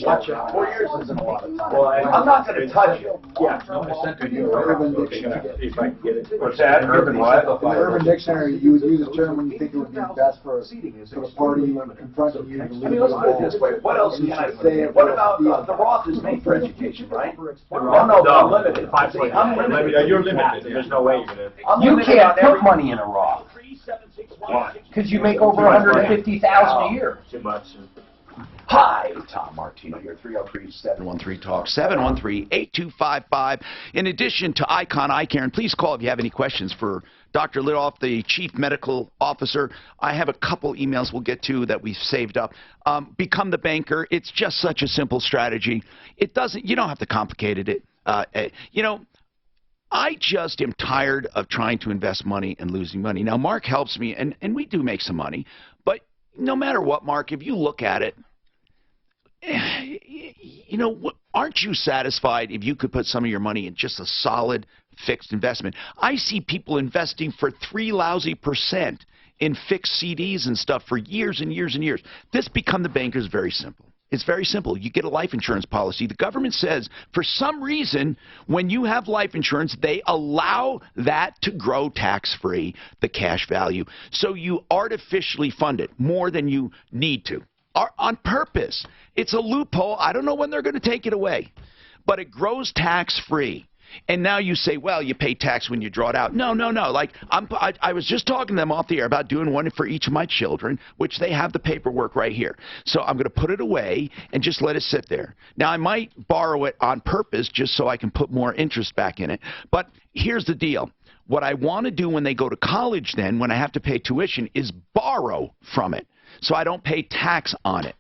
Speaker 20: Watch out, 4 years isn't a lot of time.
Speaker 18: Well,
Speaker 20: I'm not gonna touch it.
Speaker 18: Yeah.
Speaker 4: No, I sent it to you.
Speaker 15: Urban
Speaker 4: Okay,
Speaker 15: Dictionary.
Speaker 4: if I can get it.
Speaker 3: What's that? Urban what?
Speaker 15: In the Urban Dictionary, you would use a term when you think it would be best for the party confronting you to leave.
Speaker 20: I mean, let's put it this way, what else can I say? What about, the Roth is made for education, right? Oh, no, unlimited. See, I'm limited.
Speaker 4: Yeah, you're limited.
Speaker 18: There's no way you're gonna.
Speaker 20: I'm
Speaker 3: You
Speaker 20: limited
Speaker 3: can't
Speaker 20: on
Speaker 3: put
Speaker 20: every-
Speaker 3: money in a Roth.
Speaker 18: Why?
Speaker 3: Because you make over $150,000 a year.
Speaker 18: Too much.
Speaker 2: Hi, Tom Martino here, 303-713-TALK, 713-8255. In addition to Icon Eye Care, and please call if you have any questions for Dr. Lidoff, the Chief Medical Officer. I have a couple emails we'll get to that we've saved up. Become the banker. It's just such a simple strategy. You don't have to complicate it. You know, I just am tired of trying to invest money and losing money. Now, Mark helps me, and we do make some money, but no matter what, Mark, if you look at it, you know, aren't you satisfied if you could put some of your money in just a solid fixed investment? I see people investing for 3 lousy % in fixed CDs and stuff for years and years and years. This Become the Banker is very simple. It's very simple. You get a life insurance policy. The government says, for some reason, when you have life insurance, they allow that to grow tax-free, the cash value. So you artificially fund it more than you need to, on purpose. It's a loophole. I don't know when they're going to take it away, but it grows tax-free. And now you say, well, you pay tax when you draw it out. No, no, no. Like, I was just talking to them off the air about doing one for each of my children, which they have the paperwork right here. So I'm going to put it away and just let it sit there. Now, I might borrow it on purpose just so I can put more interest back in it. But here's the deal. What I want to do when they go to college then, when I have to pay tuition, is borrow from it so I don't pay tax on it.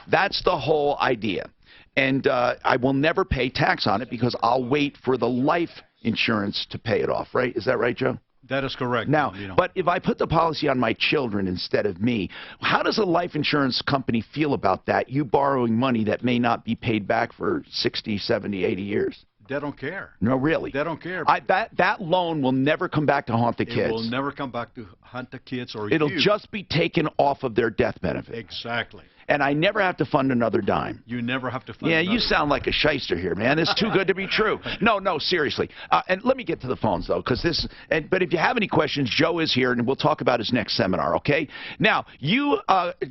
Speaker 2: That's the whole idea. And I will never pay tax on it because I'll wait for the life insurance to pay it off, right? Is that right, Joe?
Speaker 17: That is correct.
Speaker 2: Now, but if I put the policy on my children instead of me, how does a life insurance company feel about that, you borrowing money that may not be paid back for 60, 70, 80 years?
Speaker 17: They don't care.
Speaker 2: No, really.
Speaker 17: They don't care.
Speaker 2: That loan will never come back to haunt the kids.
Speaker 17: It will never come back to haunt the kids or
Speaker 2: It'll
Speaker 17: you.
Speaker 2: just be taken off of their death benefit.
Speaker 17: Exactly.
Speaker 2: And I never have to fund another dime.
Speaker 17: You never have to fund
Speaker 2: Yeah,
Speaker 17: another
Speaker 2: you sound like a shyster here, man. It's too good to be true. No, no, seriously. And let me get to the phones, though, because but if you have any questions, Joe is here, and we'll talk about his next seminar, okay? Now, you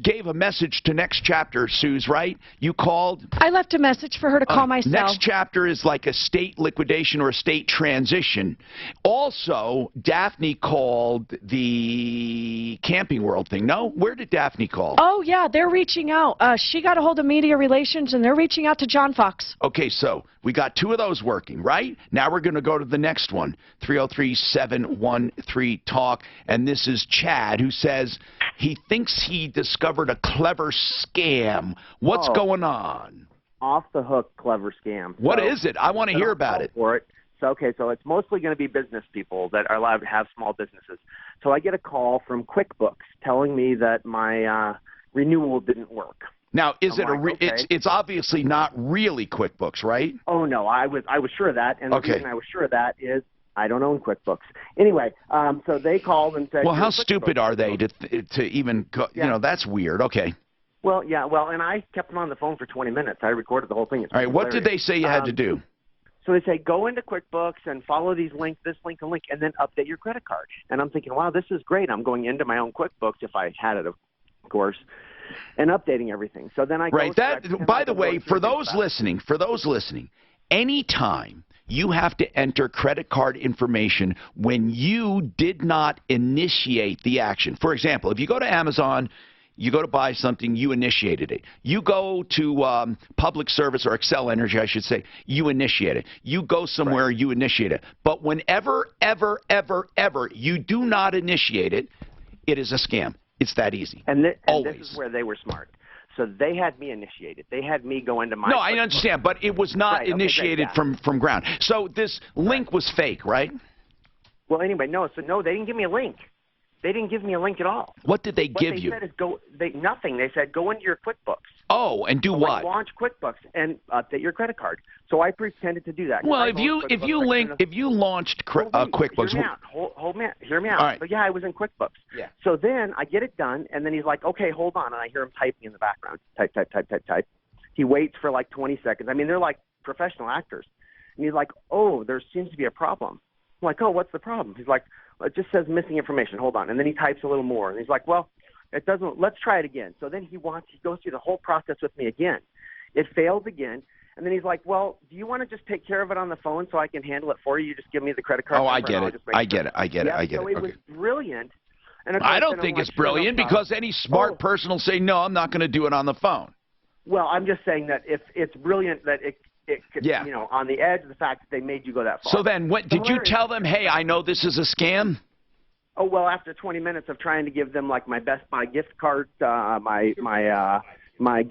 Speaker 2: gave a message to Next Chapter, Suze, right? You called?
Speaker 21: I left a message for her to call my cell.
Speaker 2: Next Chapter is like a state liquidation or a state transition. Also, Daphne called the Camping World thing. No? Where did Daphne call?
Speaker 21: Oh, yeah, they're reaching out. She got a hold of Media Relations, and they're reaching out to John Fox.
Speaker 2: Okay, so we got 2 of those working, right? Now we're going to go to the next one, 303-713-TALK. And this is Chad, who says he thinks he discovered a clever scam. What's going on?
Speaker 22: Off the hook clever scam.
Speaker 2: What is it? I want to hear about it.
Speaker 22: For it. So, okay, so it's mostly going to be business people that are allowed to have small businesses. So I get a call from QuickBooks telling me that my renewal didn't work.
Speaker 2: Now, is it's obviously not really QuickBooks, right?
Speaker 22: Oh no, I was sure of that, and the
Speaker 2: Okay.
Speaker 22: reason I was sure of that is I don't own QuickBooks. Anyway, so they called and said,
Speaker 2: Well, how
Speaker 22: "Here's
Speaker 2: stupid
Speaker 22: QuickBooks."
Speaker 2: are they to even you know, that's weird. Okay.
Speaker 22: Well, yeah, well, and I kept them on the phone for 20 minutes. I recorded the whole thing. It's
Speaker 2: All right, what
Speaker 22: hilarious.
Speaker 2: did they say you had to do?
Speaker 22: So they say, go into QuickBooks and follow these links, this link and link, and then update your credit card. And I'm thinking, wow, this is great. I'm going into my own QuickBooks, if I had it, of course, and updating everything. So then I go
Speaker 2: Right. By the way, for those listening, anytime you have to enter credit card information when you did not initiate the action. For example, if you go to Amazon, you go to buy something, you initiated it. You go to public service or Excel Energy, I should say, you initiate it. You go somewhere, you initiate it. But whenever, ever you do not initiate it, it is a scam. It's that easy.
Speaker 22: And this is where they were smart. So they had me initiate it. They had me go into my...
Speaker 2: No, I understand, but it was not initiated from ground. So this link was fake, right?
Speaker 22: Well, anyway, no, they didn't give me a link. They didn't give me a link at all.
Speaker 2: What did they give you?
Speaker 22: What they said is nothing. They said go into your QuickBooks.
Speaker 2: Oh, and do what?
Speaker 22: Launch QuickBooks and update your credit card. So I pretended to do that.
Speaker 2: Well, if you launched QuickBooks,
Speaker 22: hear me out.
Speaker 2: All right.
Speaker 22: So yeah, I was in QuickBooks.
Speaker 2: Yeah.
Speaker 22: So then I get it done, and then he's like, okay, hold on, and I hear him typing in the background, type. He waits for like 20 seconds. I mean, they're like professional actors, and he's like, oh, there seems to be a problem. I'm like, oh, what's the problem? He's like, it just says missing information. Hold on, and then he types a little more, and he's like, well, it doesn't. Let's try it again. So then he goes through the whole process with me again. It fails again. And then he's like, well, do you want to just take care of it on the phone so I can handle it for you? You just give me the credit card.
Speaker 2: Oh, I get it. I get it.
Speaker 22: So it was brilliant. And
Speaker 2: I don't think it's brilliant because any smart person will say, no, I'm not going to do it on the phone.
Speaker 22: Well, I'm just saying that if it's brilliant that it could, you know, on the edge of the fact that they made you go that far.
Speaker 2: So then did you tell them, hey, I know this is a scam?
Speaker 22: Oh, well, after 20 minutes of trying to give them, like, my Best Buy gift card, my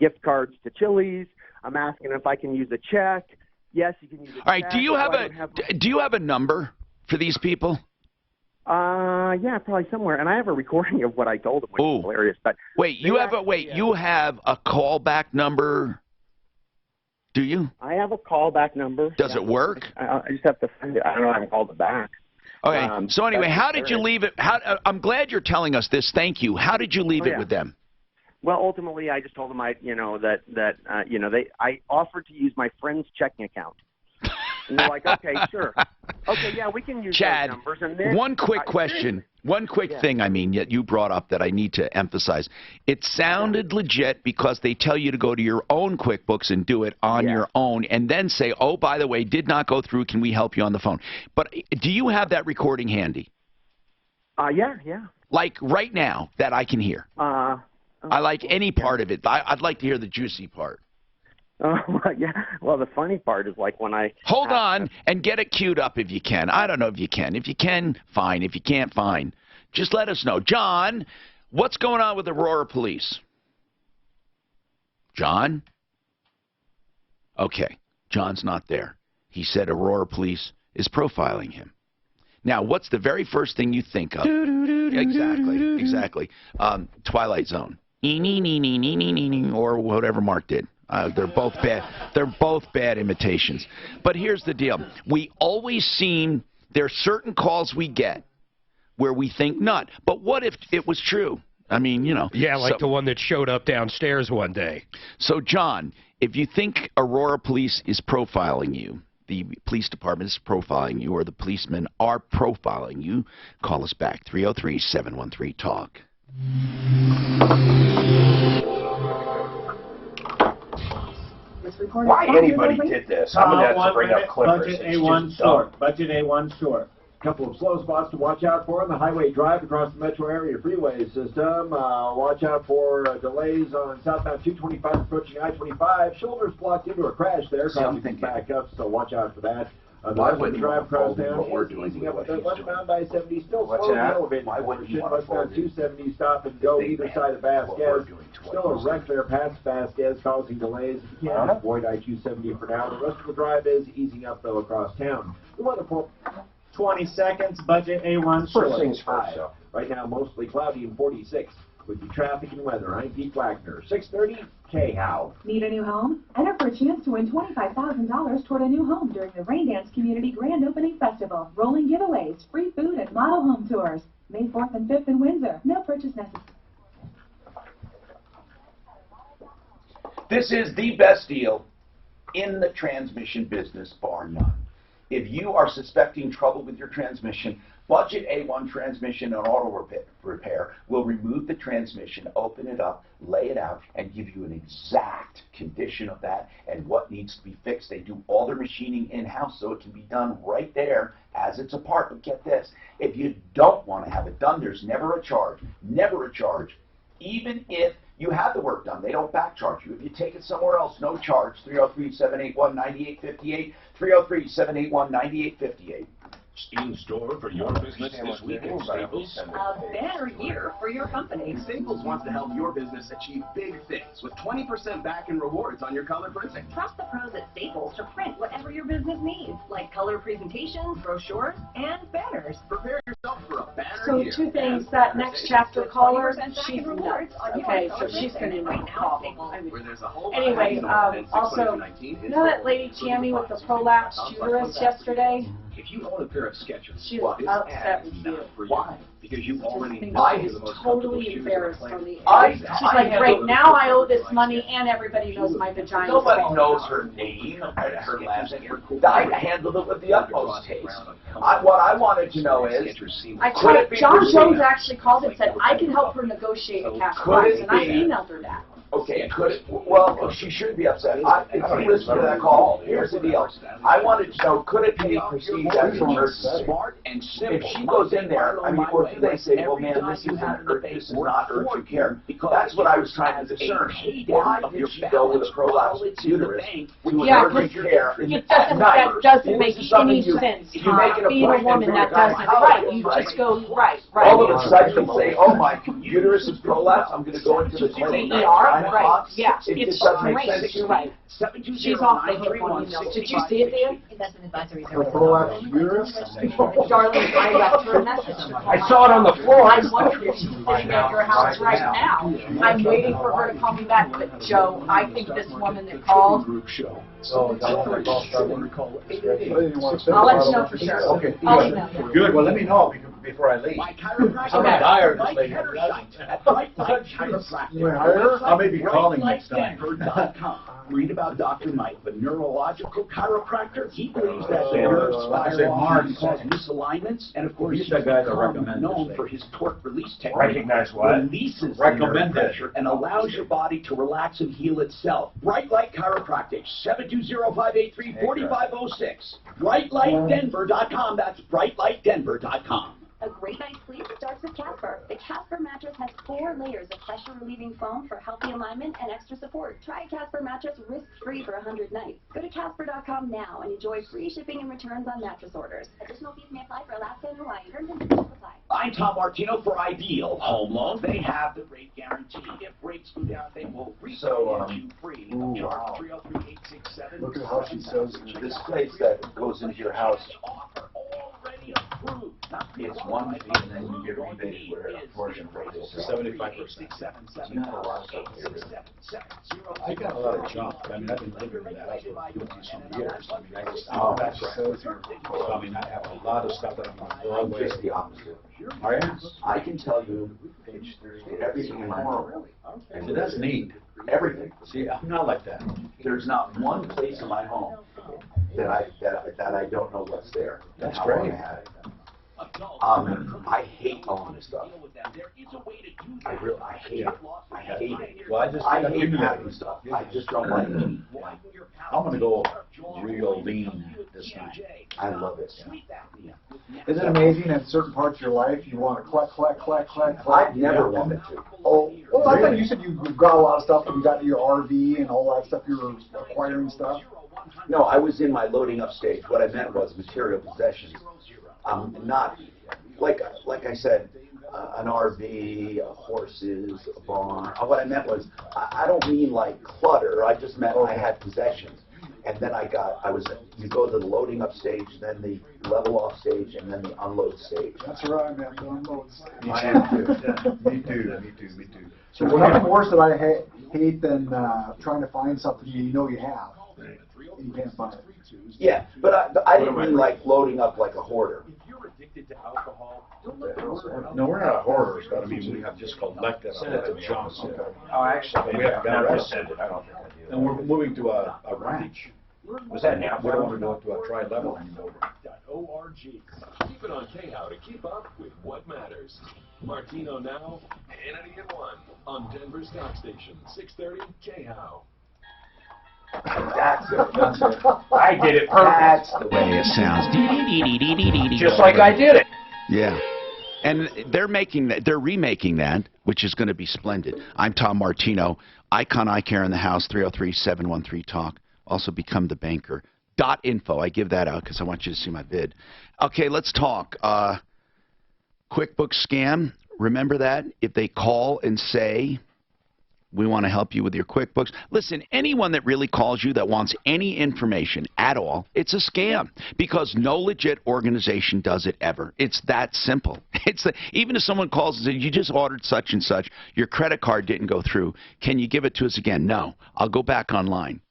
Speaker 22: gift cards to Chili's, I'm asking if I can use a check. Yes, you can use a check.
Speaker 2: All right, do you have a number for these people?
Speaker 22: Yeah, probably somewhere. And I have a recording of what I told them, which is hilarious. But
Speaker 2: wait, you have a callback number? Do you?
Speaker 22: I have a callback number.
Speaker 2: Does it work?
Speaker 22: I just have to find it. I don't know how to call it back.
Speaker 2: Okay. So anyway, how did you leave it? I'm glad you're telling us this. Thank you. How did you leave it with them?
Speaker 22: Well, ultimately, I just told them I offered to use my friend's checking account. And they're like, okay, sure. Okay, yeah, we can use
Speaker 2: Chad,
Speaker 22: those numbers. And then,
Speaker 2: one quick question. One quick thing, yet you brought up that I need to emphasize. It sounded legit because they tell you to go to your own QuickBooks and do it on your own and then say, oh, by the way, did not go through. Can we help you on the phone? But do you have that recording handy?
Speaker 22: Yeah.
Speaker 2: Like right now that I can hear. I like any part of it. I'd like to hear the juicy part.
Speaker 22: Yeah. Well, the funny part is like when I...
Speaker 2: Hold on and get it queued up if you can. I don't know if you can. If you can, fine. If you can't, fine. Just let us know. John, what's going on with Aurora Police? John? Okay. John's not there. He said Aurora Police is profiling him. Now, what's the very first thing you think of? Exactly. Twilight Zone. Or whatever Mark did. They're both bad. They're both bad imitations. But here's the deal. We always seem, there are certain calls we get where we think not. But what if it was true? I mean, you know.
Speaker 12: Yeah, like the one that showed up downstairs one day.
Speaker 2: So, John, if you think Aurora Police is profiling you, the police department is profiling you, or the policemen are profiling you, call us back, 303-713-TALK.
Speaker 3: Why anybody did this? I'm going to have to bring up Clippers.
Speaker 8: Budget A1 short. Budget A1 short. Couple of slow spots to watch out for on the highway drive across the metro area freeway system. Watch out for delays on southbound 225 approaching I-25. Shoulders blocked into a crash there, causing some backups, so watch out for that. The drive across town is easing up. Westbound I-70 still slowly elevated. Westbound 270 stop and go either side of Vasquez. Still a wreck there past Vasquez, causing delays. You can't avoid I-270 for now. The rest of the drive is easing up, though, across town. The weather for 20 seconds, budget A1 short.
Speaker 3: First things first.
Speaker 8: Right now, mostly cloudy and 46. With the traffic and weather, I'm Pete Wagner. 6:30, K-How.
Speaker 7: Need a new home? Enter for a chance to win $25,000 toward a new home during the Raindance Community Grand Opening Festival. Rolling giveaways, free food, and model home tours. May 4th and 5th in Windsor. No purchase necessary.
Speaker 8: Why anybody did this? I'm going to have to bring up Clippers.
Speaker 7: 6:30,
Speaker 9: This is the best deal in the transmission business, bar none. If you are suspecting trouble with your transmission, Budget A1 Transmission and Auto Repair will remove the transmission, open it up, lay it out, and give you an exact condition of that and what needs to be fixed. They do all their machining in-house, so it can be done right there as it's apart. But get this, if you don't want to have it done, there's never a charge. Never a charge. Even if you have the work done, they don't back charge you. If you take it somewhere else, no charge. 303-781-9858, 303-781-9858.
Speaker 6: In store for your business this week at Staples.
Speaker 10: A banner year for your company. Staples wants to help your business achieve big things with 20% back in rewards on your color printing.
Speaker 19: Trust the pros at Staples to print whatever your business needs, like color presentations, brochures, and banners.
Speaker 10: Prepare yourself for a banner
Speaker 21: So
Speaker 10: year.
Speaker 21: 2 things, that next chapter caller,
Speaker 19: 20% back
Speaker 21: she's
Speaker 19: in rewards
Speaker 21: nuts.
Speaker 19: on your
Speaker 21: Okay, so
Speaker 19: color
Speaker 21: she's going to
Speaker 19: printing.
Speaker 21: know the problem.
Speaker 10: Where there's a whole
Speaker 21: Anyway, also, you know that lady Tammy with the prolapsed uterus yesterday?
Speaker 5: If you own a pair of Skechers,
Speaker 21: She was
Speaker 5: this
Speaker 21: upset
Speaker 5: ad
Speaker 21: with
Speaker 5: is
Speaker 21: you.
Speaker 5: not for you.
Speaker 9: Why?
Speaker 5: Because you already
Speaker 21: She
Speaker 5: know
Speaker 21: was
Speaker 5: the most
Speaker 21: totally
Speaker 5: comfortable shoes
Speaker 21: embarrassed
Speaker 5: on
Speaker 21: from
Speaker 5: the
Speaker 21: the
Speaker 5: planet.
Speaker 21: She's like, great, now I owe this money and everybody knows my vagina.
Speaker 9: Nobody knows her name and her last name. I handled it with the utmost taste. What I wanted to know is,
Speaker 21: I
Speaker 9: could
Speaker 21: tried,
Speaker 9: it be
Speaker 21: John
Speaker 9: perceived-
Speaker 21: Jones actually called and said, I can help her negotiate a cash
Speaker 9: Could
Speaker 21: price,
Speaker 9: it
Speaker 21: and I
Speaker 9: be-
Speaker 21: emailed her that.
Speaker 9: Okay, could it, well, she shouldn't be upset. If you listen to that call, here's the deal. I wanted to know, could it be perceived as an emergency?
Speaker 5: Smart and simple.
Speaker 9: If she goes in there, I mean, or do they say, well, man, this is not urgent care? That's what I was trying to discern. Why did she go with a prolapsed uterus to
Speaker 21: Yeah,
Speaker 9: urgent care
Speaker 21: It
Speaker 9: at
Speaker 21: doesn't,
Speaker 9: night?
Speaker 21: that doesn't
Speaker 9: This
Speaker 21: make
Speaker 9: is something
Speaker 21: any
Speaker 9: you-
Speaker 21: sense,
Speaker 9: you make an
Speaker 21: Tom. Being a
Speaker 9: appointment
Speaker 21: woman,
Speaker 9: for
Speaker 21: that
Speaker 9: your
Speaker 21: doesn't,
Speaker 9: gynecologist,
Speaker 21: right, you
Speaker 9: right?
Speaker 21: just go, right.
Speaker 9: All of a sudden you say, oh, my uterus is prolapsed, I'm going to go into the clinic.
Speaker 21: ER, right, yeah,
Speaker 9: It
Speaker 21: it's
Speaker 9: just doesn't make
Speaker 21: strange,
Speaker 9: sense to me.
Speaker 21: right. She's off the hook on emails. Did you see it, Dan?
Speaker 19: Investment advisory
Speaker 15: The prolapsed uterus?
Speaker 21: Darling, I left her a message.
Speaker 9: I saw it on the floor.
Speaker 21: I'm wondering if she's sitting at your house right now. I'm waiting for her to call me back, but Joe, I think this woman that called,
Speaker 15: Oh, I'll let
Speaker 21: I'll let you know for sure.
Speaker 15: Okay.
Speaker 21: I'll email you.
Speaker 15: Good, well, let me know before I leave.
Speaker 21: Okay.
Speaker 15: I'm tired this lady. You may hire her? I may be calling next time.
Speaker 5: Read about Dr. Mike, the neurological chiropractor. He believes that
Speaker 15: Say
Speaker 5: nerves
Speaker 15: Mark.
Speaker 5: fire off and cause misalignments. And of course,
Speaker 15: He's the guy that
Speaker 5: become
Speaker 15: recommended
Speaker 5: known
Speaker 15: this
Speaker 5: for his torque release technique.
Speaker 15: Recognize what?
Speaker 5: Releases the
Speaker 15: Recommended.
Speaker 5: nerve pressure and allows your body to relax and heal itself. Bright Light Chiropractic, 720-583-4506. BrightLightDenver.com. That's BrightLightDenver.com.
Speaker 7: A great night's sleep starts with Casper. The Casper mattress has 4 layers of pressure-relieving foam for healthy alignment and extra support. Try a Casper mattress risk-free for 100 nights. Go to Casper.com now and enjoy free shipping and returns on mattress orders. Additional fees may apply for Alaska and Hawaii. Terms and conditions apply.
Speaker 5: I'm Tom Martino for Ideal Home Loan. They have the rate guarantee. If rates go down, they will refinance you free. Charge 303-867.
Speaker 15: Look at how she says
Speaker 9: This place that goes into your house,
Speaker 5: Already approved.
Speaker 9: it's one fee and then you get rebated where a portion rate is
Speaker 15: 75%.
Speaker 9: You have a lot of stuff here.
Speaker 15: I got a lot of junk. I mean, I've been living in that house for 50-some years. I mean, I just,
Speaker 9: Oh,
Speaker 15: that's
Speaker 9: that's
Speaker 15: right. So, I mean, I have a lot of stuff that I'm going to throw
Speaker 9: I'm
Speaker 15: away.
Speaker 9: just the opposite.
Speaker 15: Are you?
Speaker 9: I can tell you everything in my home.
Speaker 15: See, that's neat.
Speaker 9: Everything.
Speaker 15: See, I'm not like that.
Speaker 9: There's not one place in my home that I don't know what's there. and
Speaker 15: That's
Speaker 9: how long
Speaker 15: great.
Speaker 9: I had it. I hate owning stuff. I hate it. I hate it.
Speaker 15: Well, I just
Speaker 9: I hate
Speaker 15: accumulate.
Speaker 9: having stuff. I just don't like it.
Speaker 15: I'm going to go real lean this night.
Speaker 9: I love it.
Speaker 15: Isn't it amazing in certain parts of your life you want to collect?
Speaker 9: I've never wanted to.
Speaker 15: Oh, well, I thought you said you got a lot of stuff and you got your RV and all that stuff. You were acquiring stuff.
Speaker 9: No, I was in my loading up stage. What I meant was material possessions. Not, like I said, an RV, horses, a barn. What I meant was, I don't mean like clutter. I just meant I had possessions. And then you go to the loading up stage, then the level off stage, and then the unload stage.
Speaker 15: That's right, man. The unload stage.
Speaker 9: Me too.
Speaker 15: So there's nothing worse that I hate than trying to find something you know you have. You can't find it.
Speaker 9: Yeah, but I didn't mean like loading up like a hoarder.
Speaker 6: addicted to alcohol, don't let the word out.
Speaker 4: No, we're not hoarders, but I mean, we have just collected a John.
Speaker 3: Oh, actually,
Speaker 4: We haven't got
Speaker 3: not
Speaker 4: arrested.
Speaker 3: rescinded. I don't think I do.
Speaker 4: And we're moving to a ranch.
Speaker 3: Was that now?
Speaker 4: We don't want to go to a tri-level anymore.
Speaker 6: .org. Keep it on KHOW to keep up with what matters. Martino now, Hannity at 1 on Denver Stock Station, 630 KHOW.
Speaker 3: That's it. That's it. I did it perfect.
Speaker 2: That's the way it sounds.
Speaker 3: Just like I did it.
Speaker 2: Yeah. And they're remaking that, which is going to be splendid. I'm Tom Martino. Icon Eye Care in the house, 303-713-TALK. Also become the banker. .info. I give that out because I want you to see my bid. Okay, let's talk. QuickBooks scam. Remember that? If they call and say, we want to help you with your QuickBooks. Listen, anyone that really calls you that wants any information at all, it's a scam because no legit organization does it ever. It's that simple. Even if someone calls and says, you just ordered such and such, your credit card didn't go through, can you give it to us again? No. I'll go back online.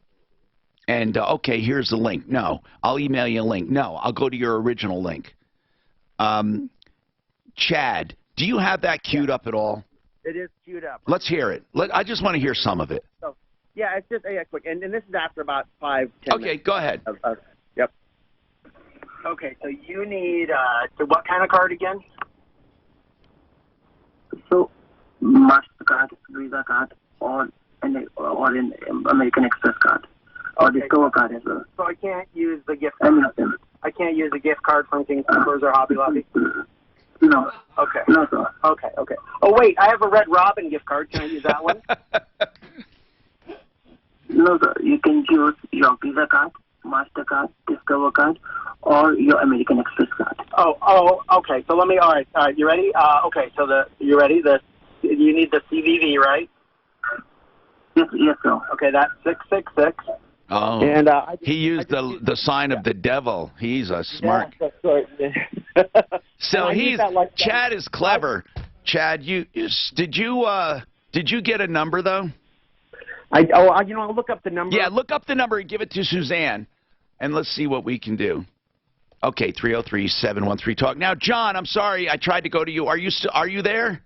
Speaker 2: And, okay, here's the link. No. I'll email you a link. No. I'll go to your original link. Chad, do you have that queued up at all?
Speaker 22: It is queued up.
Speaker 2: Let's hear it. I just want to hear some of it.
Speaker 22: So, yeah, it's just quick. And this is after about 5-10 minutes.
Speaker 2: Okay, go ahead.
Speaker 22: Yep. Okay, so you need what kind of card again?
Speaker 1: So, MasterCard, Visa card, or in American Express card. Or Discover card as well.
Speaker 22: So I can't use the gift card. I can't use a gift card from King Soopers or Hobby Lobby.
Speaker 1: No.
Speaker 22: Okay.
Speaker 1: No, sir.
Speaker 22: Okay. Oh wait, I have a Red Robin gift card. Can I use that one?
Speaker 1: No, sir. You can choose your Visa card, MasterCard, Discover card, or your American Express card.
Speaker 22: Oh. Okay. So let me. All right. You ready? Okay. So you ready? You need the CVV, right?
Speaker 1: Yes, sir.
Speaker 22: Okay, that's 666.
Speaker 2: Oh,
Speaker 22: and
Speaker 2: he used the sign of the devil. He's a smart.
Speaker 22: Yeah, that's right.
Speaker 2: So Chad is clever. Chad, did you get a number though?
Speaker 22: I'll look up the number.
Speaker 2: Yeah, look up the number and give it to Suzanne, and let's see what we can do. Okay, 303-713-TALK. Now, John, I'm sorry, I tried to go to you. Are you there?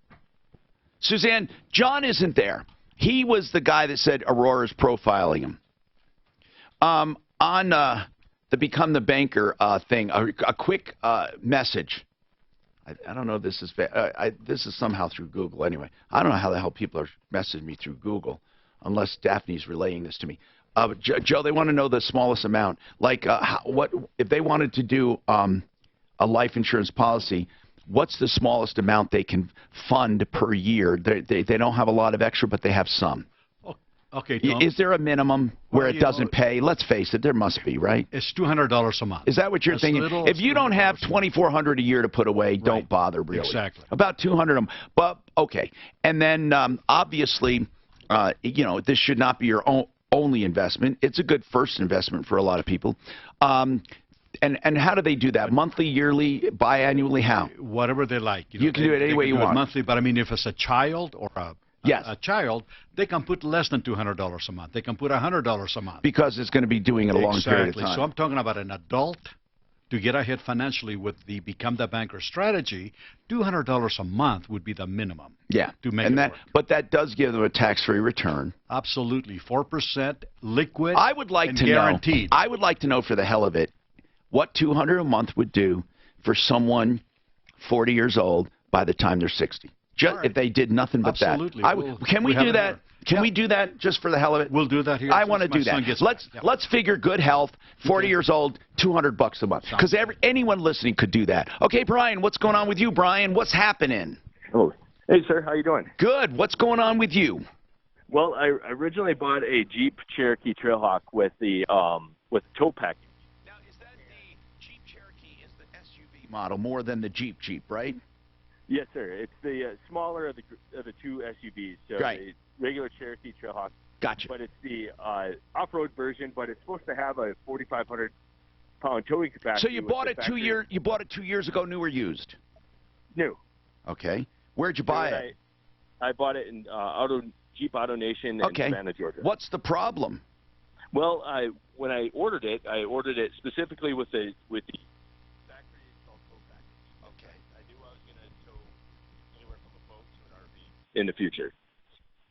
Speaker 2: Suzanne, John isn't there. He was the guy that said Aurora's profiling him. On the Become the Banker thing, a quick message. I don't know if this is this is somehow through Google. Anyway, I don't know how the hell people are messaging me through Google, unless Daphne's relaying this to me. Joe, they want to know the smallest amount. Like, what if they wanted to do a life insurance policy? What's the smallest amount they can fund per year? They don't have a lot of extra, but they have some.
Speaker 17: Okay, Tom.
Speaker 2: Is there a minimum where it doesn't pay? Let's face it, there must be, right?
Speaker 17: It's $200 a month.
Speaker 2: Is that what you're thinking? If you don't have $2,400 a year to put away, don't bother, really.
Speaker 17: Exactly.
Speaker 2: About $200 a month. But, okay. And then, obviously, this should not be your only investment. It's a good first investment for a lot of people. And how do they do that? Monthly, yearly, biannually? How?
Speaker 17: Whatever they like.
Speaker 2: You can do it any way you want.
Speaker 17: Monthly, but I mean, if it's a child or a child, they can put less than $200 a month. They can put $100 a month.
Speaker 2: Because it's going to be doing it a long period of time.
Speaker 17: So I'm talking about an adult to get ahead financially with the Become the Banker strategy. $200 a month would be the minimum.
Speaker 2: Yeah.
Speaker 17: To make it work.
Speaker 2: But that does give them a tax-free return.
Speaker 17: Absolutely. 4% liquid.
Speaker 2: I would like to
Speaker 17: guaranteed.
Speaker 2: know. I would like to know, for the hell of it, what $200 a month would do for someone 40 years old by the time they're 60. If they did nothing but
Speaker 17: Absolutely.
Speaker 2: that. Can we do that? Can we do that just for the hell of it?
Speaker 17: We'll do that here.
Speaker 2: I want to do that. Let's figure good health, 40 years old, $200 a month. Because anyone listening could do that. Okay, Brian, what's going on with you, Brian? What's happening?
Speaker 11: Oh, hey, sir. How you doing?
Speaker 2: Good. What's going on with you?
Speaker 11: Well, I originally bought a Jeep Cherokee Trailhawk with the tow package.
Speaker 2: Now, is that the Jeep Cherokee is the SUV model more than the Jeep, right?
Speaker 11: Yes, sir. It's the smaller of the two SUVs. So the regular Cherokee Trailhawk.
Speaker 2: Gotcha.
Speaker 11: But it's the off-road version, but it's supposed to have a 4,500-pound towing capacity.
Speaker 2: So you bought it 2 years. You bought it 2 years ago, new or used?
Speaker 11: New.
Speaker 2: Okay. Where'd you buy it?
Speaker 11: I bought it in Jeep Auto Nation in Savannah, Georgia.
Speaker 2: What's the problem?
Speaker 11: Well, when I ordered it specifically with the factory installed tow package. in the future.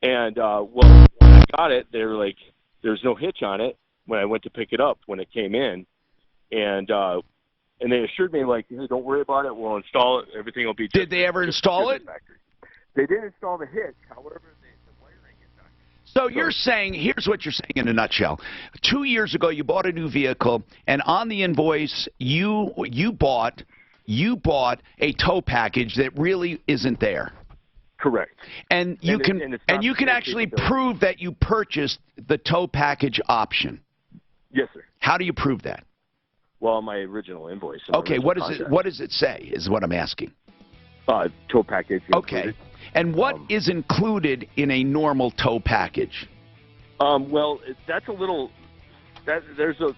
Speaker 11: And well, when I got it, they were like, there's no hitch on it when I went to pick it up when it came in, and they assured me like, hey, don't worry about it, we'll install it, everything will be.
Speaker 2: Did they ever install it?
Speaker 11: They did install the hitch, however, the wiring is not.
Speaker 2: So you're saying, here's what you're saying in a nutshell. 2 years ago, you bought a new vehicle, and on the invoice, you bought a tow package that really isn't there.
Speaker 11: Correct.
Speaker 2: And you can actually prove that you purchased the tow package option.
Speaker 11: Yes, sir.
Speaker 2: How do you prove that?
Speaker 11: Well, my original invoice.
Speaker 2: Okay, what does it say? Is what I'm asking.
Speaker 11: Tow package included.
Speaker 2: Okay. And what is included in a normal tow package?
Speaker 11: Well, that's a little. There's a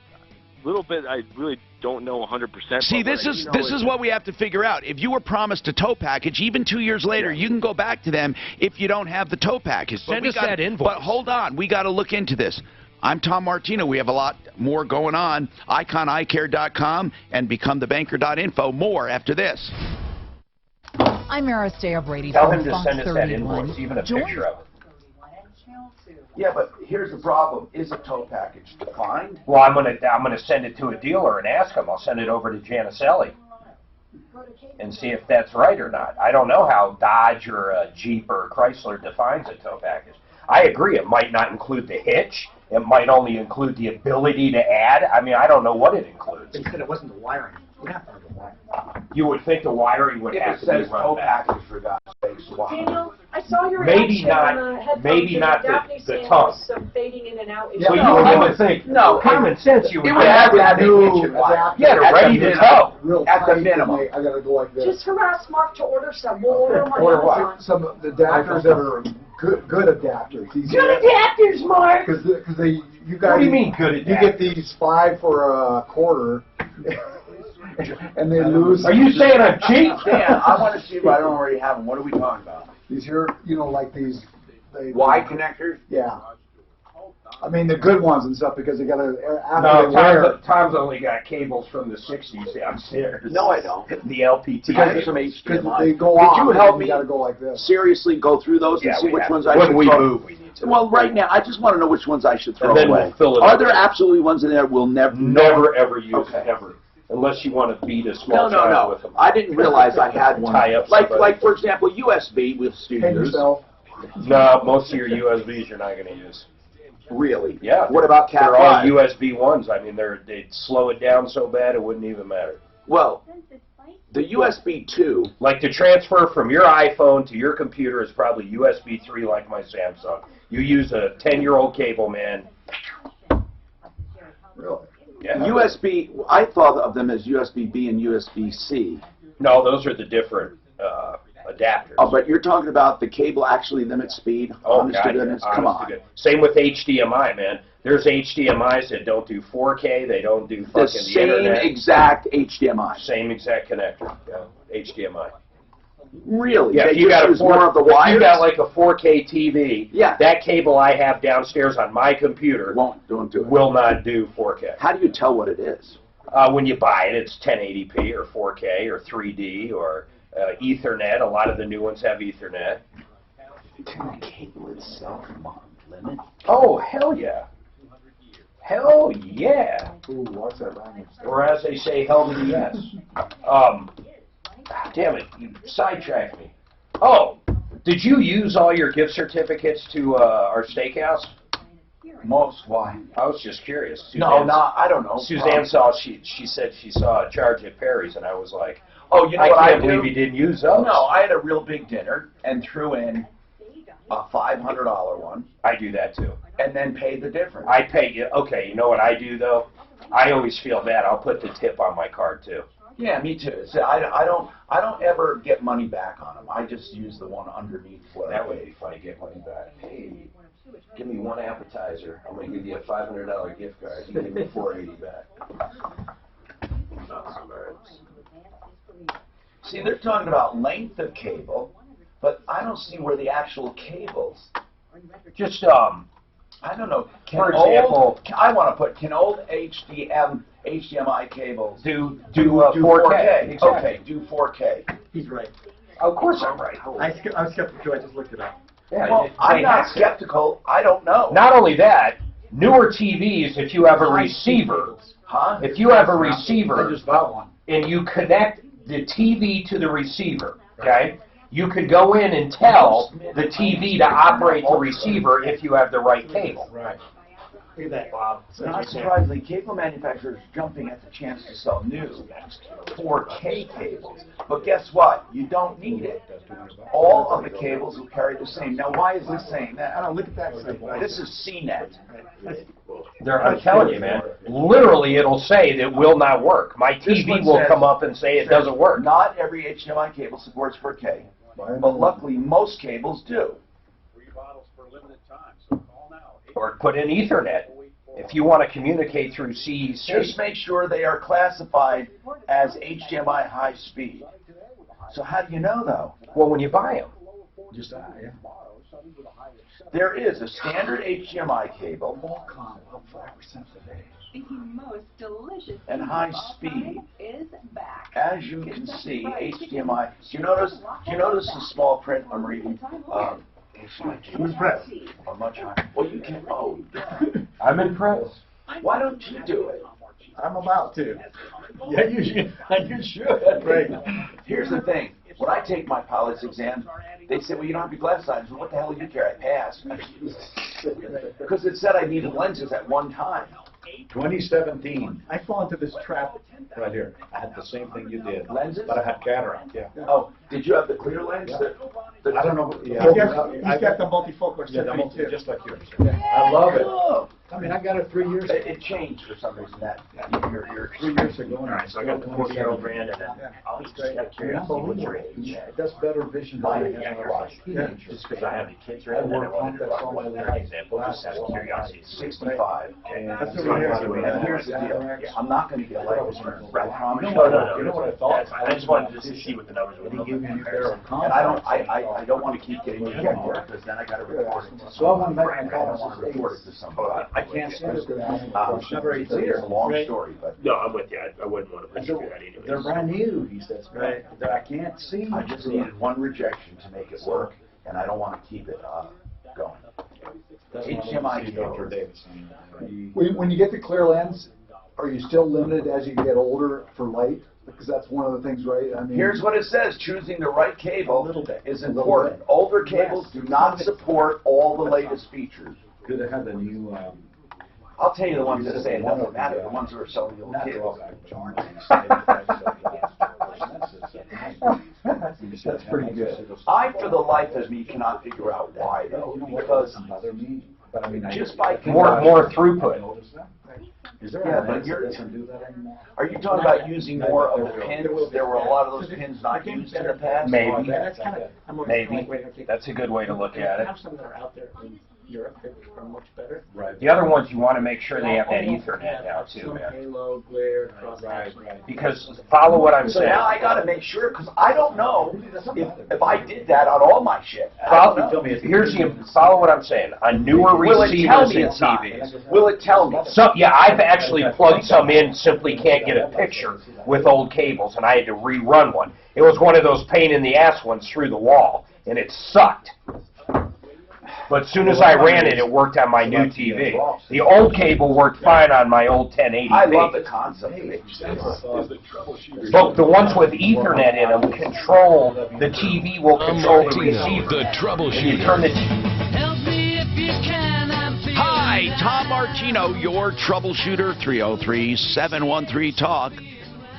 Speaker 11: little bit I really don't know 100%.
Speaker 2: See, this is what we have to figure out. If you were promised a tow package, even 2 years later, you can go back to them if you don't have the tow package.
Speaker 12: Send us that invoice.
Speaker 2: But hold on, we got to look into this. I'm Tom Martino. We have a lot more going on. IconICare.com and BecomeTheBanker.info. More after this.
Speaker 14: I'm Aristea Brady.
Speaker 9: Tell
Speaker 14: from
Speaker 9: him to
Speaker 14: Fox
Speaker 9: send us that
Speaker 14: 31.
Speaker 9: invoice, even a picture of it. Yeah, but here's the problem. Is a tow package defined?
Speaker 3: Well, I'm gonna send it to a dealer and ask him. I'll send it over to Janicelli and see if that's right or not. I don't know how Dodge or Jeep or Chrysler defines a tow package. I agree. It might not include the hitch. It might only include the ability to add. I mean, I don't know what it includes.
Speaker 18: They said it wasn't the wiring. We have to have the wiring.
Speaker 3: You would think the wiring would have to be run back.
Speaker 9: Package for God's sakes.
Speaker 16: Daniel, I saw your
Speaker 3: Maybe
Speaker 16: reaction
Speaker 3: not-
Speaker 16: on the headphones.
Speaker 3: maybe not
Speaker 16: Daphne
Speaker 3: the
Speaker 16: saying
Speaker 3: tongue.
Speaker 16: there's some fading in and out.
Speaker 3: So you would think, common sense, you would
Speaker 9: have
Speaker 3: have
Speaker 9: to new wire.
Speaker 3: Yeah, they're ready to tow.
Speaker 9: At the minimum.
Speaker 15: I gotta go like this.
Speaker 16: Just harass Mark to order some. We'll order them on
Speaker 9: Order what?
Speaker 16: Amazon.
Speaker 15: Some of the adapters that are good adapters. These
Speaker 16: Good adapters, Mark!
Speaker 15: Because you guys.
Speaker 3: What do you mean good adapters?
Speaker 15: You get these 5 for a quarter, and they lose.
Speaker 3: Are you saying I'm cheap?
Speaker 9: Dan, I want to see if I don't already have them. What are we talking about?
Speaker 15: These here, like these.
Speaker 9: Y connectors?
Speaker 15: Yeah. I mean the good ones and stuff because they got to.
Speaker 3: No, Tom's only got cables from the 60s downstairs.
Speaker 9: No, I don't.
Speaker 3: The LPT.
Speaker 9: Because there's some HDMI.
Speaker 15: They go
Speaker 9: Could
Speaker 15: off.
Speaker 9: you help me
Speaker 15: You got to go like this.
Speaker 9: seriously go through those and see which ones I should
Speaker 3: When we
Speaker 9: throw?
Speaker 3: move, we need to.
Speaker 9: Well, right now, I just want to know which ones I should throw
Speaker 3: And then
Speaker 9: away.
Speaker 3: we'll fill it
Speaker 9: Are
Speaker 3: up.
Speaker 9: there absolutely ones in there we'll
Speaker 3: Never ever use
Speaker 9: Okay.
Speaker 3: ever. Unless you want to beat a small
Speaker 9: No.
Speaker 3: child with them.
Speaker 9: I didn't realize I had one.
Speaker 3: Tie up
Speaker 9: Like,
Speaker 3: somebody.
Speaker 9: for example, USB with
Speaker 15: Hang
Speaker 9: studios.
Speaker 15: yourself.
Speaker 3: No, most of your USBs you're not going to use.
Speaker 9: Really?
Speaker 3: Yeah.
Speaker 9: What about Cat
Speaker 3: They're all
Speaker 9: 5?
Speaker 3: USB ones. I mean, they'd slow it down so bad it wouldn't even matter.
Speaker 9: Well, the USB 2.
Speaker 3: Like to transfer from your iPhone to your computer is probably USB 3 like my Samsung. You use a 10-year-old cable, man.
Speaker 9: Really?
Speaker 3: Yeah.
Speaker 9: USB, I thought of them as USB-B and USB-C.
Speaker 3: No, those are the different adapters.
Speaker 9: Oh, but you're talking about the cable actually limits speed? Honest to goodness? Come on.
Speaker 3: Same with HDMI, man. There's HDMIs that don't do 4K. They don't do fucking the internet.
Speaker 9: Same exact HDMI.
Speaker 3: Same exact connector. Yeah, HDMI.
Speaker 9: Really?
Speaker 3: Yeah,
Speaker 9: They
Speaker 3: if you
Speaker 9: just
Speaker 3: got
Speaker 9: use more of the
Speaker 3: if you
Speaker 9: wires?
Speaker 3: got like a 4K TV,
Speaker 9: Yeah.
Speaker 3: that cable I have downstairs on my computer
Speaker 9: don't do it.
Speaker 3: will not do 4K.
Speaker 9: How do you tell what it is?
Speaker 3: When you buy it, it's 1080p or 4K or 3D or Ethernet. A lot of the new ones have Ethernet.
Speaker 9: Can the cable itself limit?
Speaker 3: Oh, hell yeah. Hell yeah.
Speaker 15: Ooh, what's that language?
Speaker 3: Or as they say, hell to the yes. Damn it, you sidetracked me. Oh, did you use all your gift certificates to our steakhouse?
Speaker 9: Most. Why?
Speaker 3: I was just curious.
Speaker 9: I don't know.
Speaker 3: Suzanne saw, she said she saw a charge at Perry's, and I was like,
Speaker 9: oh, you know
Speaker 3: I
Speaker 9: what I
Speaker 3: can't
Speaker 9: do?
Speaker 3: believe you didn't use those.
Speaker 9: No, I had a real big dinner and threw in a $500 one.
Speaker 3: I do that too.
Speaker 9: And then paid the difference.
Speaker 3: I pay you. Okay, you know what I do though? I always feel bad. I'll put the tip on my card too.
Speaker 9: Yeah, me too. So I don't ever get money back on them. I just use the one underneath.
Speaker 3: That would be funny. Get money back. Hey, give me one appetizer. I'm going to give you a $500 gift card. You give me $480 back.
Speaker 9: See, they're talking about length of cable, but I don't see where the actual cables.
Speaker 3: Just
Speaker 9: I don't know.
Speaker 3: For example,
Speaker 9: I want to put can old HDMI cables
Speaker 3: do 4K?
Speaker 9: Exactly. Okay, do 4K.
Speaker 18: He's right.
Speaker 3: Of course I'm right.
Speaker 8: I'm skeptical too. I just looked it up.
Speaker 3: Yeah,
Speaker 9: Well, I'm not skeptical. I don't know.
Speaker 3: Not only that, newer TVs, if you have a receiver, if you have a receiver,
Speaker 15: I just bought one.
Speaker 3: and you connect the TV to the receiver, okay, you can go in and tell the TV to operate the receiver if you have the right cable.
Speaker 15: Right. Look at that, Bob.
Speaker 9: Not surprisingly, cable manufacturers are jumping at the chance to sell new 4K cables. But guess what? You don't need it. All of the cables will carry the same. Now, why is this saying that? I don't look at that. This is CNET.
Speaker 3: I'm telling you, man, literally it'll say that it will not work. My TV will come up and say it doesn't work.
Speaker 9: Not every HDMI cable supports 4K, but luckily most cables do.
Speaker 3: Or put in Ethernet if you want to communicate through CEC.
Speaker 9: Just make sure they are classified as HDMI high speed. So how do you know, though?
Speaker 3: Well, when you buy them.
Speaker 15: Just yeah.
Speaker 9: There is a standard HDMI cable and high speed. As you can see, HDMI. Do you notice the small print I'm reading?
Speaker 15: Who's press?
Speaker 9: Much higher. Well, you can. Oh,
Speaker 3: I'm impressed.
Speaker 9: Why don't you do it?
Speaker 15: I'm about to. Yeah, you should. You should. Right.
Speaker 9: Here's the thing. When I take my pilot's exam, they say, well, you don't have your glass signs. Well, what the hell do you care? I passed. Because it said I needed lenses at one time.
Speaker 4: 2017. I fall into this trap right here. I had the same thing you did.
Speaker 9: Lenses?
Speaker 4: But I had cataract, yeah.
Speaker 9: Oh, did you have the clear lens?
Speaker 4: Yeah. I don't know. Yeah.
Speaker 15: He's got the multifocal.
Speaker 4: Yeah, the multi, just like yours.
Speaker 15: Yeah. I love it.
Speaker 9: Oh.
Speaker 4: I mean, I got it 3 years ago.
Speaker 9: It changed for some reason. That you're
Speaker 15: 3 years ago.
Speaker 18: All right, so I got the 40-year-old brand, and then I'll just out of curiosity, what's your age?
Speaker 15: That's better vision than I have
Speaker 18: Yeah,
Speaker 15: in my
Speaker 18: you're
Speaker 15: life.
Speaker 18: right. Just because I have the kids right now, and I wanted to run one for an example, just out of curiosity.
Speaker 9: 65.
Speaker 15: That's
Speaker 9: And
Speaker 15: what
Speaker 9: here's the deal. I'm not going to get life insurance. I promise you.
Speaker 18: No.
Speaker 15: You know what I thought?
Speaker 18: I just wanted to see what the numbers were.
Speaker 9: And I don't want to keep getting you more because then I got to report it to
Speaker 15: So I
Speaker 9: someone.
Speaker 15: went back and
Speaker 9: I don't want to report it to somebody.
Speaker 18: I can't stand it.
Speaker 9: It's a long story, but
Speaker 18: No, I'm with you. I wouldn't want to pursue that anyways.
Speaker 15: They're brand new, he says. Right. That I can't see.
Speaker 9: I just needed one rejection to make it work, and I don't want to keep it going. HDMI cable.
Speaker 15: When you get the clear lens, are you still limited as you get older for light? Because that's one of the things, right? I mean,
Speaker 9: Here's what it says. Choosing the right cable is important. Older cables do not support all the latest features.
Speaker 4: Could have had the new.
Speaker 9: I'll tell you the ones that say it doesn't matter, the ones that are selling the old cables.
Speaker 15: That's pretty good.
Speaker 9: I, for the life of me, cannot figure out why, though, because
Speaker 15: But I mean,
Speaker 9: just by
Speaker 3: More throughput.
Speaker 15: Is there
Speaker 9: Yeah,
Speaker 15: a
Speaker 9: but
Speaker 15: lens
Speaker 9: you're-
Speaker 15: that doesn't do that anymore?
Speaker 9: Are you talking about using more of the pins? There were a lot of those pins not used in the past?
Speaker 3: Maybe.
Speaker 8: That's kind of,
Speaker 3: Maybe. That's a good way to look at
Speaker 8: I
Speaker 3: it.
Speaker 8: have some that are out there in Europe that are much better.
Speaker 15: Right.
Speaker 3: The other ones, you want to make sure they have that Ethernet now too,
Speaker 8: Some
Speaker 3: man.
Speaker 8: halo, glare, cross.
Speaker 15: Right.
Speaker 3: Because follow what I'm
Speaker 9: So
Speaker 3: saying.
Speaker 9: now I gotta make sure, because I don't know if I did that on all my shit. I don't know.
Speaker 3: Follow what I'm saying. On newer
Speaker 9: Will it tell
Speaker 3: receivers
Speaker 9: me
Speaker 3: and
Speaker 9: it's not?
Speaker 3: TVs.
Speaker 9: Will it tell me?
Speaker 3: So, yeah, I've actually plugged some in, simply can't get a picture with old cables, and I had to rerun one. It was one of those pain in the ass ones through the wall, and it sucked. But as soon as I ran it, it worked on my new TV. The old cable worked fine on my old 1080p.
Speaker 9: I love the concept of HDMI.
Speaker 3: But the ones with Ethernet in them control, the TV will control the receiver.
Speaker 6: The Troubleshooter.
Speaker 3: You turn the
Speaker 2: Hi, Tom Martino, your troubleshooter, 303-713-TALK,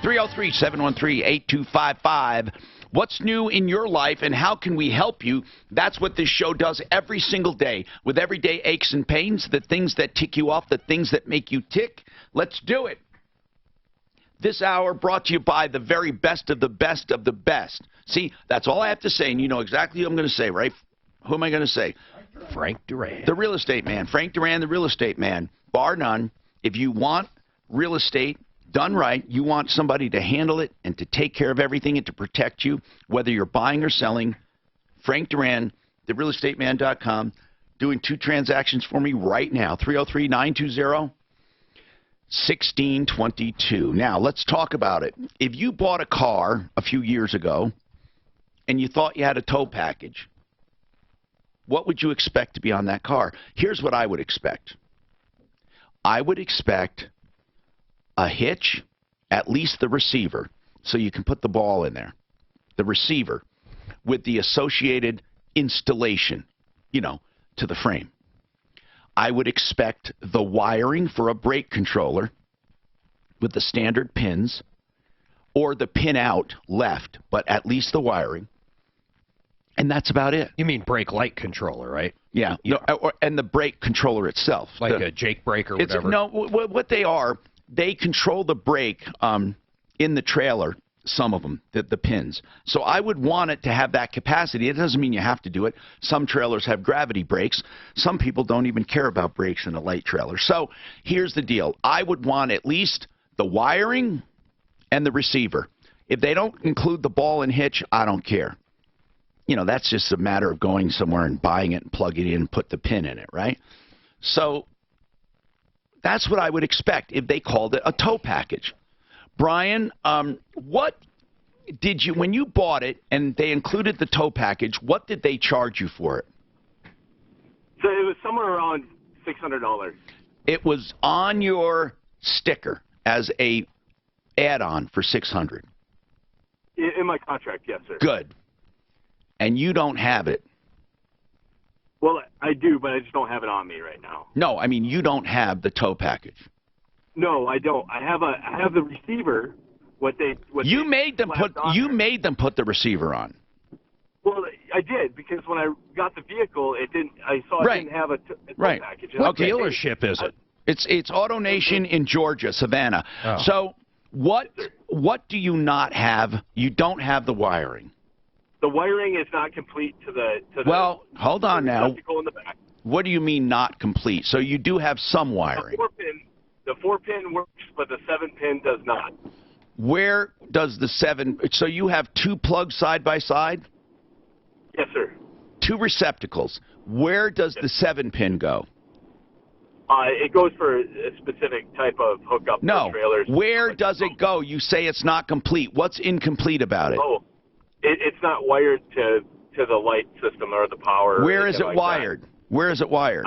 Speaker 2: 303-713-8255. What's new in your life and how can we help you? That's what this show does every single day. With everyday aches and pains, the things that tick you off, the things that make you tick. Let's do it. This hour brought to you by the very best of the best of the best. See, that's all I have to say, and you know exactly who I'm going to say, right? Who am I going to say?
Speaker 12: Frank Duran.
Speaker 2: The real estate man. Frank Duran, the real estate man. Bar none. If you want real estate done right, you want somebody to handle it and to take care of everything and to protect you, whether you're buying or selling. Frank Duran, therealestateman.com, doing 2 transactions for me right now, 303-920-1622. Now, let's talk about it. If you bought a car a few years ago and you thought you had a tow package, what would you expect to be on that car? Here's what I would expect. I would expect a hitch, at least the receiver, so you can put the ball in there. The receiver with the associated installation, to the frame. I would expect the wiring for a brake controller with the standard pins, or the pin out left, but at least the wiring. And that's about it.
Speaker 12: You mean brake light controller, right?
Speaker 2: Yeah. No, and the brake controller itself.
Speaker 12: Like a Jake brake or whatever?
Speaker 2: No, what they are, they control the brake in the trailer, some of them, the pins. So I would want it to have that capacity. It doesn't mean you have to do it. Some trailers have gravity brakes. Some people don't even care about brakes in a light trailer. So here's the deal. I would want at least the wiring and the receiver. If they don't include the ball and hitch, I don't care. That's just a matter of going somewhere and buying it and plugging it in and put the pin in it, right? So that's what I would expect if they called it a tow package. Brian, what did you, when you bought it and they included the tow package, what did they charge you for it?
Speaker 11: So it was somewhere around $600.
Speaker 2: It was on your sticker as a add-on for $600.
Speaker 11: In my contract, yes, sir.
Speaker 2: Good. And you don't have it.
Speaker 11: Well, I do, but I just don't have it on me right now.
Speaker 2: No, I mean you don't have the tow package.
Speaker 11: No, I don't. I have the receiver. You
Speaker 2: made them put the receiver on.
Speaker 11: Well, I did, because when I got the vehicle, it didn't have a tow package.
Speaker 12: What dealership is it?
Speaker 2: It's AutoNation in Georgia, Savannah.
Speaker 12: Oh.
Speaker 2: So what do you not have? You don't have the wiring.
Speaker 11: The wiring is not complete to the
Speaker 2: well, hold on now.
Speaker 11: In the back.
Speaker 2: What do you mean not complete? So you do have some wiring.
Speaker 11: The 4-pin works, but the 7-pin does not.
Speaker 2: Where does the 7? So you have two plugs side by side?
Speaker 11: Yes, sir.
Speaker 2: Two receptacles. Where does the 7-pin go?
Speaker 11: It goes for a specific type of hookup for trailers.
Speaker 2: Where does it go? You say it's not complete. What's incomplete about it?
Speaker 11: Oh, it's not wired to the light system or the power.
Speaker 2: Where is it wired? Where is it wired?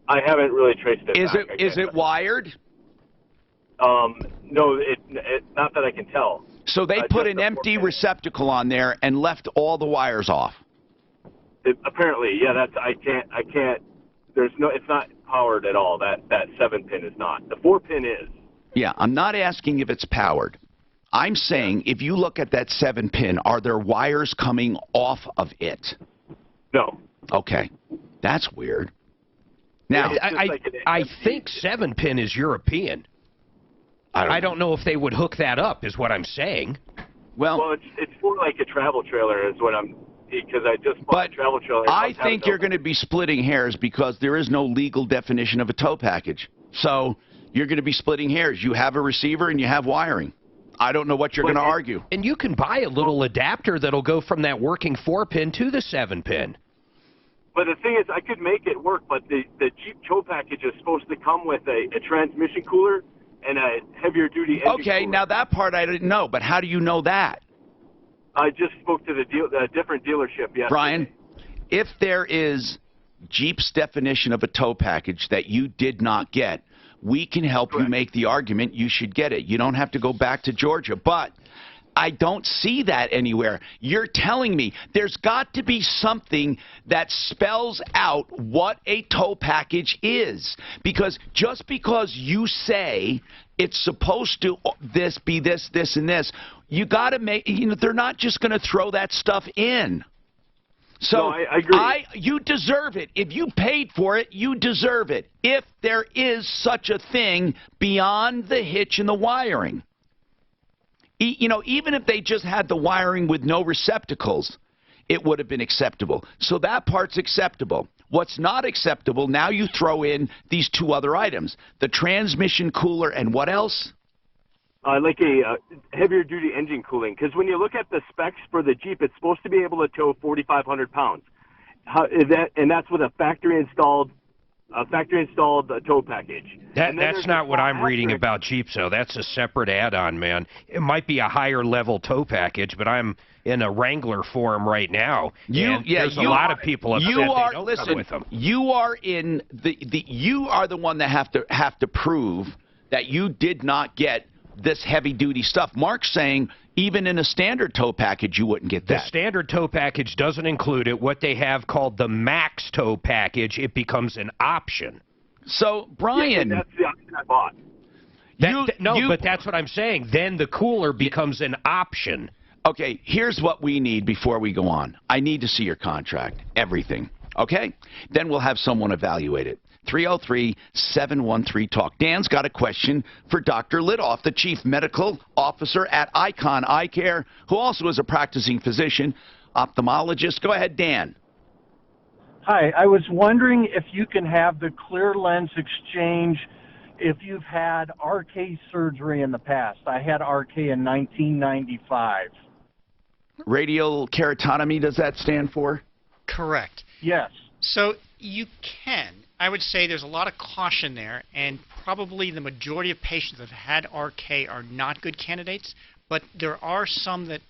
Speaker 11: I haven't really traced it.
Speaker 2: Is it wired?
Speaker 11: No, not that I can tell.
Speaker 2: So they put an empty receptacle on there and left all the wires off.
Speaker 11: Apparently, yeah. I can't. It's not powered at all. That 7-pin is not. The 4-pin is.
Speaker 2: Yeah, I'm not asking if it's powered. I'm saying if you look at that 7-pin, are there wires coming off of it?
Speaker 11: No.
Speaker 2: Okay, that's weird. Now,
Speaker 12: I think 7-pin is European. I don't know if they would hook that up, is what I'm saying.
Speaker 2: Well,
Speaker 11: it's more like a travel trailer is what I'm, because I just bought a travel trailer.
Speaker 2: I think you're going to be splitting hairs because there is no legal definition of a tow package. So you're going to be splitting hairs. You have a receiver and you have wiring. I don't know what you're going to argue.
Speaker 12: And you can buy a little adapter that'll go from that working 4-pin to the 7-pin.
Speaker 11: But the thing is, I could make it work, but the Jeep tow package is supposed to come with a transmission cooler and a heavier duty engine cooler.
Speaker 2: Now that part I didn't know, but how do you know that?
Speaker 11: I just spoke to the different dealership yesterday.
Speaker 2: Brian, if there is Jeep's definition of a tow package that you did not get, we can help you make the argument you should get it. You don't have to go back to Georgia. But I don't see that anywhere. You're telling me there's got to be something that spells out what a tow package is. Because just because you say it's supposed to be this, and this, you got to make, they're not just going to throw that stuff in. So
Speaker 11: no, I agree.
Speaker 2: You deserve it. If you paid for it, you deserve it. If there is such a thing beyond the hitch and the wiring. Even if they just had the wiring with no receptacles, it would have been acceptable. So that part's acceptable. What's not acceptable, now you throw in these two other items. The transmission cooler and what else?
Speaker 11: Like a heavier duty engine cooling, because when you look at the specs for the Jeep, it's supposed to be able to tow 4,500 pounds. And that's with a factory installed tow package.
Speaker 12: That's not what I'm reading about Jeeps, though. That's a separate add-on, man. It might be a higher level tow package, but I'm in a Wrangler forum right now. There's a
Speaker 2: you
Speaker 12: lot of people upset they don't
Speaker 2: listen,
Speaker 12: come with them.
Speaker 2: you are the one that have to prove that you did not get this heavy-duty stuff. Mark's saying even in a standard tow package, you wouldn't get that.
Speaker 12: The standard tow package doesn't include it. What they have called the max tow package, it becomes an option.
Speaker 2: So, Brian...
Speaker 18: Yeah, that's the option I bought.
Speaker 12: But that's what I'm saying. Then the cooler becomes an option.
Speaker 2: Okay, here's what we need before we go on. I need to see your contract, everything. Okay? Then we'll have someone evaluate it. 303-713-TALK. Dan's got a question for Dr. Lidoff, the Chief Medical Officer at Icon Eye Care, who also is a practicing physician, ophthalmologist. Go ahead, Dan.
Speaker 13: Hi, I was wondering if you can have the clear lens exchange if you've had RK surgery in the past. I had RK in 1995.
Speaker 2: Radial keratotomy, does that stand for?
Speaker 20: Correct.
Speaker 13: Yes.
Speaker 20: So you can. I would say there's a lot of caution there, and probably the majority of patients that have had RK are not good candidates, but there are some that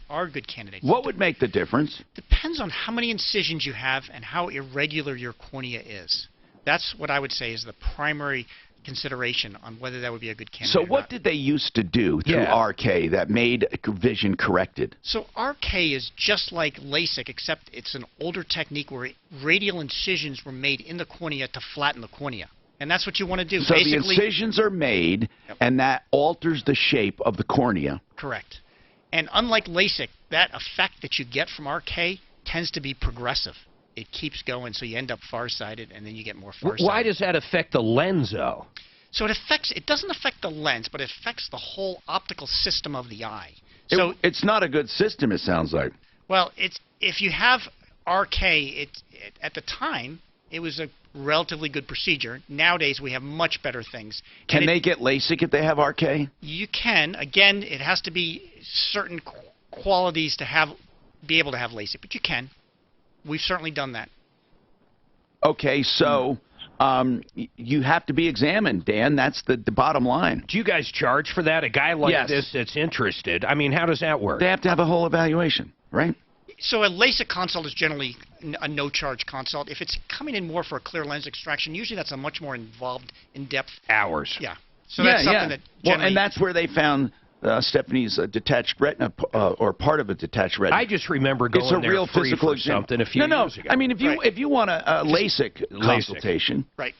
Speaker 20: are good candidates.
Speaker 2: What would make the difference?
Speaker 20: Depends on how many incisions you have and how irregular your cornea is. That's what I would say is the primary consideration on whether that would be a good candidate.
Speaker 2: So what did they used to do through RK that made vision corrected?
Speaker 20: So RK is just like LASIK, except it's an older technique where radial incisions were made in the cornea to flatten the cornea. And that's what you want to do.
Speaker 2: So the incisions are made, and that alters the shape of the cornea.
Speaker 20: Correct. And unlike LASIK, that effect that you get from RK tends to be progressive. It keeps going, so you end up farsighted, and then you get more farsighted.
Speaker 12: Why does that affect the lens, though?
Speaker 20: So it doesn't affect the lens, but it affects the whole optical system of the eye. So
Speaker 2: it's not a good system, it sounds like.
Speaker 20: Well, if you have RK, at the time, it was a relatively good procedure. Nowadays, we have much better things.
Speaker 2: Can they get LASIK if they have RK?
Speaker 20: You can. Again, it has to be certain qualities to be able to have LASIK, but you can. We've certainly done that.
Speaker 2: Okay, so you have to be examined, Dan. That's the bottom line.
Speaker 12: Do you guys charge for that? A guy like this that's interested, I mean, how does that work?
Speaker 2: They have to have a whole evaluation, right?
Speaker 20: So a LASIK consult is generally a no-charge consult. If it's coming in more for a clear lens extraction, usually that's a much more involved, in-depth...
Speaker 12: Hours.
Speaker 20: Yeah. So that's something that generally...
Speaker 2: Well, and that's where they found... Stephanie's detached retina, or part of a detached retina.
Speaker 12: I just remember going
Speaker 2: it's a
Speaker 12: there
Speaker 2: real
Speaker 12: free
Speaker 2: physical
Speaker 12: for something a few years ago.
Speaker 2: I mean, if you want a LASIK consultation,
Speaker 20: right?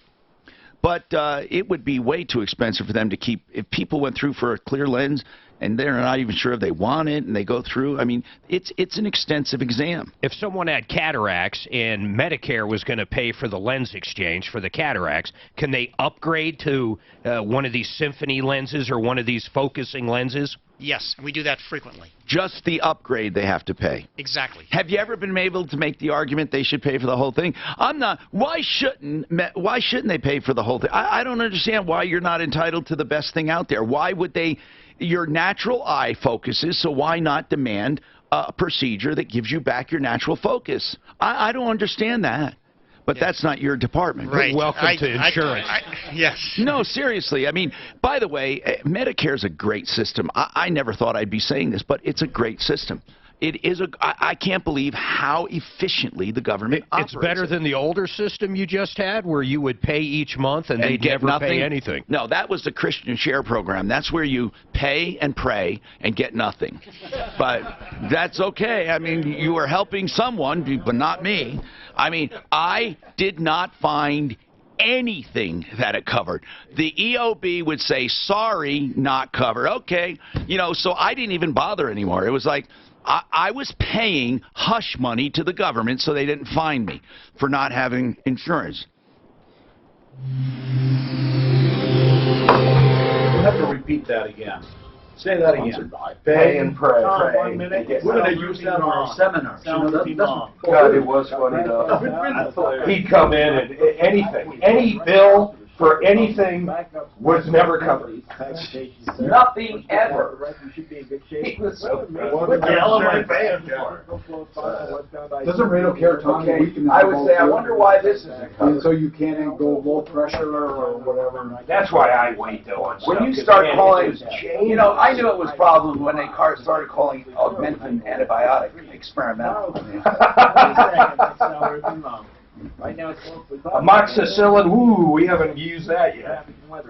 Speaker 2: But it would be way too expensive for them to keep. If people went through for a clear lens and they're not even sure if they want it, and they go through, I mean, it's an extensive exam.
Speaker 12: If someone had cataracts and Medicare was going to pay for the lens exchange for the cataracts, can they upgrade to one of these Symphony lenses or one of these focusing lenses?
Speaker 20: Yes, and we do that frequently.
Speaker 2: Just the upgrade they have to pay.
Speaker 20: Exactly.
Speaker 2: Have you ever been able to make the argument they should pay for the whole thing? I'm not. Why shouldn't they pay for the whole thing? I don't understand why you're not entitled to the best thing out there. Why would they? Your natural eye focuses, so why not demand a procedure that gives you back your natural focus? I don't understand that. But that's not your department.
Speaker 20: Right.
Speaker 12: Welcome to insurance.
Speaker 20: Yes.
Speaker 2: No, seriously. I mean, by the way, Medicare is a great system. I never thought I'd be saying this, but it's a great system. It is I can't believe how efficiently the government operates.
Speaker 12: It's better than the older system you just had, where you would pay each month and they'd never pay anything.
Speaker 2: No, that was the Christian Share program. That's where you pay and pray and get nothing. But that's okay. I mean, you are helping someone, but not me. I mean, I did not find anything that it covered. The EOB would say, sorry, not covered. Okay. You know, so I didn't even bother anymore. It was like, I was paying hush money to the government so they didn't fine me for not having insurance.
Speaker 4: We'll have to repeat that again. Say that again.
Speaker 9: Pay and pray.
Speaker 4: We're going to use that on our seminars.
Speaker 3: God, it was funny though. He'd come in and anything, any bill
Speaker 10: for anything was never covered.
Speaker 9: Nothing ever.
Speaker 10: He was so
Speaker 9: What the hell am I paying for?
Speaker 15: Doesn't Rado care, Tom?
Speaker 9: Okay, I would say, I wonder why this isn't covered.
Speaker 15: So you can't go low pressure or whatever.
Speaker 10: That's why I wait though on stuff.
Speaker 9: When you
Speaker 10: 'cause,
Speaker 9: start
Speaker 10: man,
Speaker 9: calling,
Speaker 10: it was
Speaker 9: you know, I knew it was problem when they started calling augmentin antibiotic experimental.
Speaker 8: Right now it's
Speaker 10: amoxicillin, ooh, we haven't used that yet.
Speaker 15: I had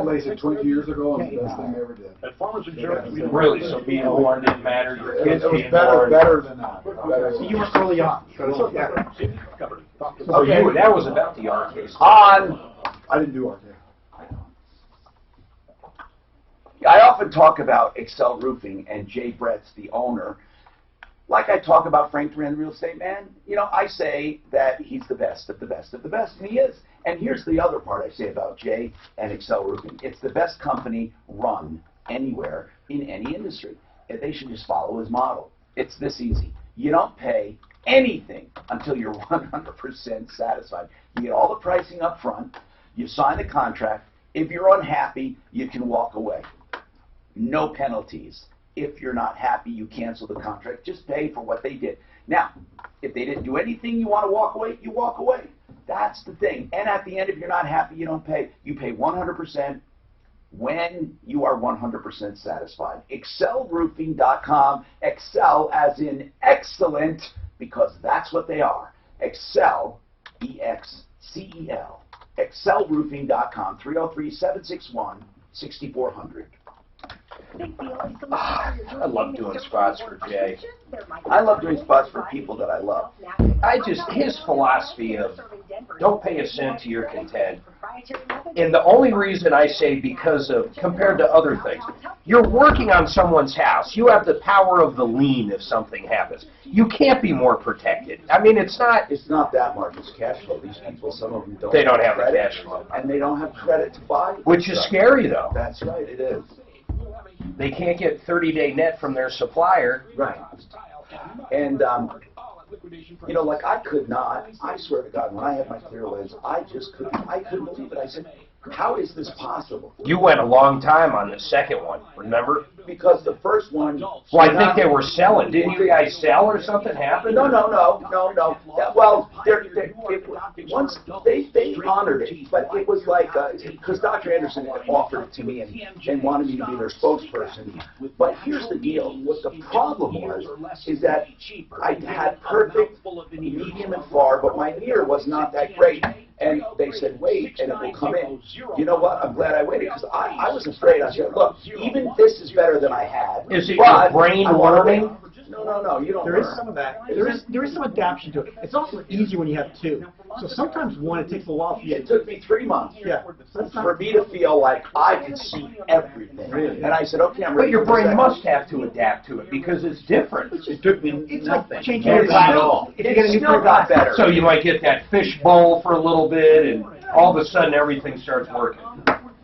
Speaker 15: LASIK 20 years ago, and the best thing I ever did.
Speaker 8: At Farmers Insurance,
Speaker 10: Really, so being born didn't matter, your
Speaker 15: It
Speaker 10: kids
Speaker 15: was
Speaker 10: being
Speaker 15: better
Speaker 10: born.
Speaker 15: than that. Better.
Speaker 8: So you were early on. So yeah.
Speaker 10: So that was about the R case.
Speaker 9: On.
Speaker 15: I didn't do RK.
Speaker 9: I often talk about Excel Roofing and Jay Brett's the owner. Like I talk about Frank Duran, Real Estate Man, you know, I say that he's the best of the best of the best, and he is. And here's the other part I say about Jay and Excel Roofing. It's the best company run anywhere in any industry. And they should just follow his model. It's this easy. You don't pay anything until you're 100% satisfied. You get all the pricing up front. You sign the contract. If you're unhappy, you can walk away. No penalties. If you're not happy, you cancel the contract. Just pay for what they did. Now, if they didn't do anything you want to walk away, you walk away. That's the thing. And at the end, if you're not happy, you don't pay. You pay 100% when you are 100% satisfied. ExcelRoofing.com. Excel as in excellent, because that's what they are. Excel, E-X-C-E-L. ExcelRoofing.com. 303-761-6400.
Speaker 10: I love doing spots for Jay.
Speaker 9: I love doing spots for people that I love.
Speaker 10: His philosophy of don't pay a cent to your content. And the only reason I say because of, compared to other things, you're working on someone's house. You have the power of the lien if something happens. You can't be more protected. I mean, it's not
Speaker 9: that, Marcus. Cash flow. These people, some of them don't.
Speaker 10: They don't have the
Speaker 9: credit,
Speaker 10: cash flow.
Speaker 9: and they don't have credit to buy.
Speaker 10: Which is scary, though.
Speaker 9: That's right. It is.
Speaker 10: They can't get 30-day net from their supplier.
Speaker 9: Right. And, you know, like I could not, I swear to God, when I had my clear lens, I couldn't believe it. I said, how is this possible?
Speaker 10: You went a long time on the second one, remember?
Speaker 9: Because the first one...
Speaker 10: Well, I think they were selling. Didn't you guys sell or something happened?
Speaker 9: No. Well, once they honored it, but it was like, because Dr. Anderson offered it to me and wanted me to be their spokesperson. But here's the deal. What the problem was is that I had perfect medium and far, but my near was not that great. And they said, wait, and it will come in. You know what? I'm glad I waited, because I was afraid. I said, look, even this is better than I had.
Speaker 10: Is it your brain learning?
Speaker 9: No, you don't
Speaker 8: There is
Speaker 9: learn.
Speaker 8: some of that. There is some adaptation to it. It's also easier when you have two. So sometimes one, it takes a while for you.
Speaker 9: It took me 3 months.
Speaker 8: Yeah.
Speaker 9: For me to feel like I could see everything. Really? And I said, okay, I'm ready.
Speaker 10: But your
Speaker 9: for the
Speaker 10: brain
Speaker 9: second.
Speaker 10: must have to adapt to it because it's different.
Speaker 8: It took me nothing. Like changing
Speaker 9: It's
Speaker 8: your
Speaker 9: still,
Speaker 8: If you get a new
Speaker 9: still got better.
Speaker 10: So you might get that fish bowl for a little bit, and all of a sudden everything starts working.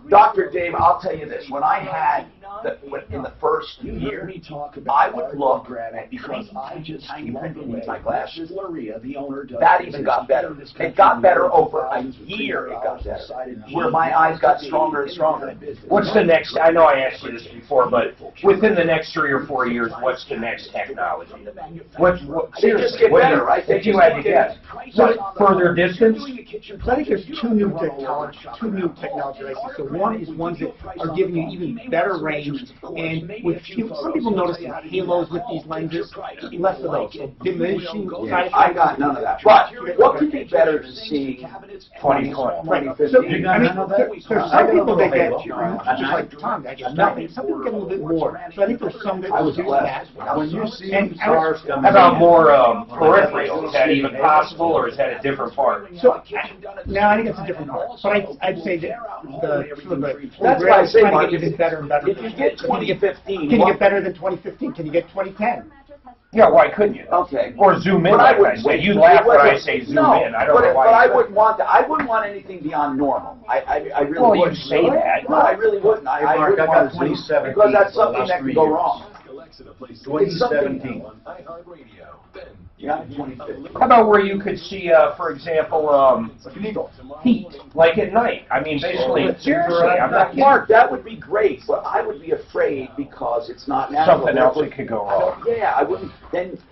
Speaker 9: Dr. Dave, I'll tell you this. When I had, in the first year, I would look at it because I just need my glasses. That even got better. It got better over a year. It got better. Where my eyes got stronger and stronger.
Speaker 10: What's the next, I know I asked you this before, but within the next 3 or 4 years, what's the next technology?
Speaker 9: They just get better, right?
Speaker 10: If you had to guess. What, further distance?
Speaker 8: So I think there's two new technologies I see. So one is ones that are giving you even better range, and with some people notice the halos with these lenses, less of those. So diminishing side effects.
Speaker 9: I got none of that. But what could be better than seeing 2020, 2015?
Speaker 8: So, I mean, there's some people that get, just like Tom, that get nothing. Some people get a little bit more. So I think there's some that do that.
Speaker 15: When you see
Speaker 10: How about more peripheral? Is that even possible, or is that a different part?
Speaker 8: So, no, I think it's a different part. But I'd say that
Speaker 9: That's why I say,
Speaker 8: trying
Speaker 9: Mark,
Speaker 8: to get better and better.
Speaker 9: if you get 2015,
Speaker 8: Can you get better than 2015? Can you get 2010?
Speaker 10: Yeah, why couldn't you?
Speaker 9: Okay.
Speaker 10: Or zoom in,
Speaker 9: But
Speaker 10: like I
Speaker 9: wouldn't
Speaker 10: say.
Speaker 9: wait.
Speaker 10: You laugh when I
Speaker 9: Wait.
Speaker 10: say zoom
Speaker 9: No,
Speaker 10: in. I don't know why.
Speaker 9: But I
Speaker 10: you
Speaker 9: wouldn't want that. I wouldn't want anything beyond normal. I really
Speaker 10: Well, you
Speaker 9: wouldn't.
Speaker 10: say that.
Speaker 9: No, I really wouldn't. I
Speaker 15: Mark,
Speaker 9: wouldn't
Speaker 15: I got
Speaker 9: want to,
Speaker 15: 2017
Speaker 9: because that's
Speaker 15: for the
Speaker 9: something
Speaker 15: last
Speaker 9: that
Speaker 15: 3
Speaker 9: could go
Speaker 15: years.
Speaker 9: wrong.
Speaker 15: 2017.
Speaker 6: iHeartRadio, then
Speaker 9: Yeah, 20/50.
Speaker 10: How about where you could see, for example, heat, like at night? I mean, basically, seriously, I'm not kidding.
Speaker 9: Mark, that would be great, but I would be afraid because it's not natural.
Speaker 10: Something else that could go wrong.
Speaker 9: Yeah, I wouldn't.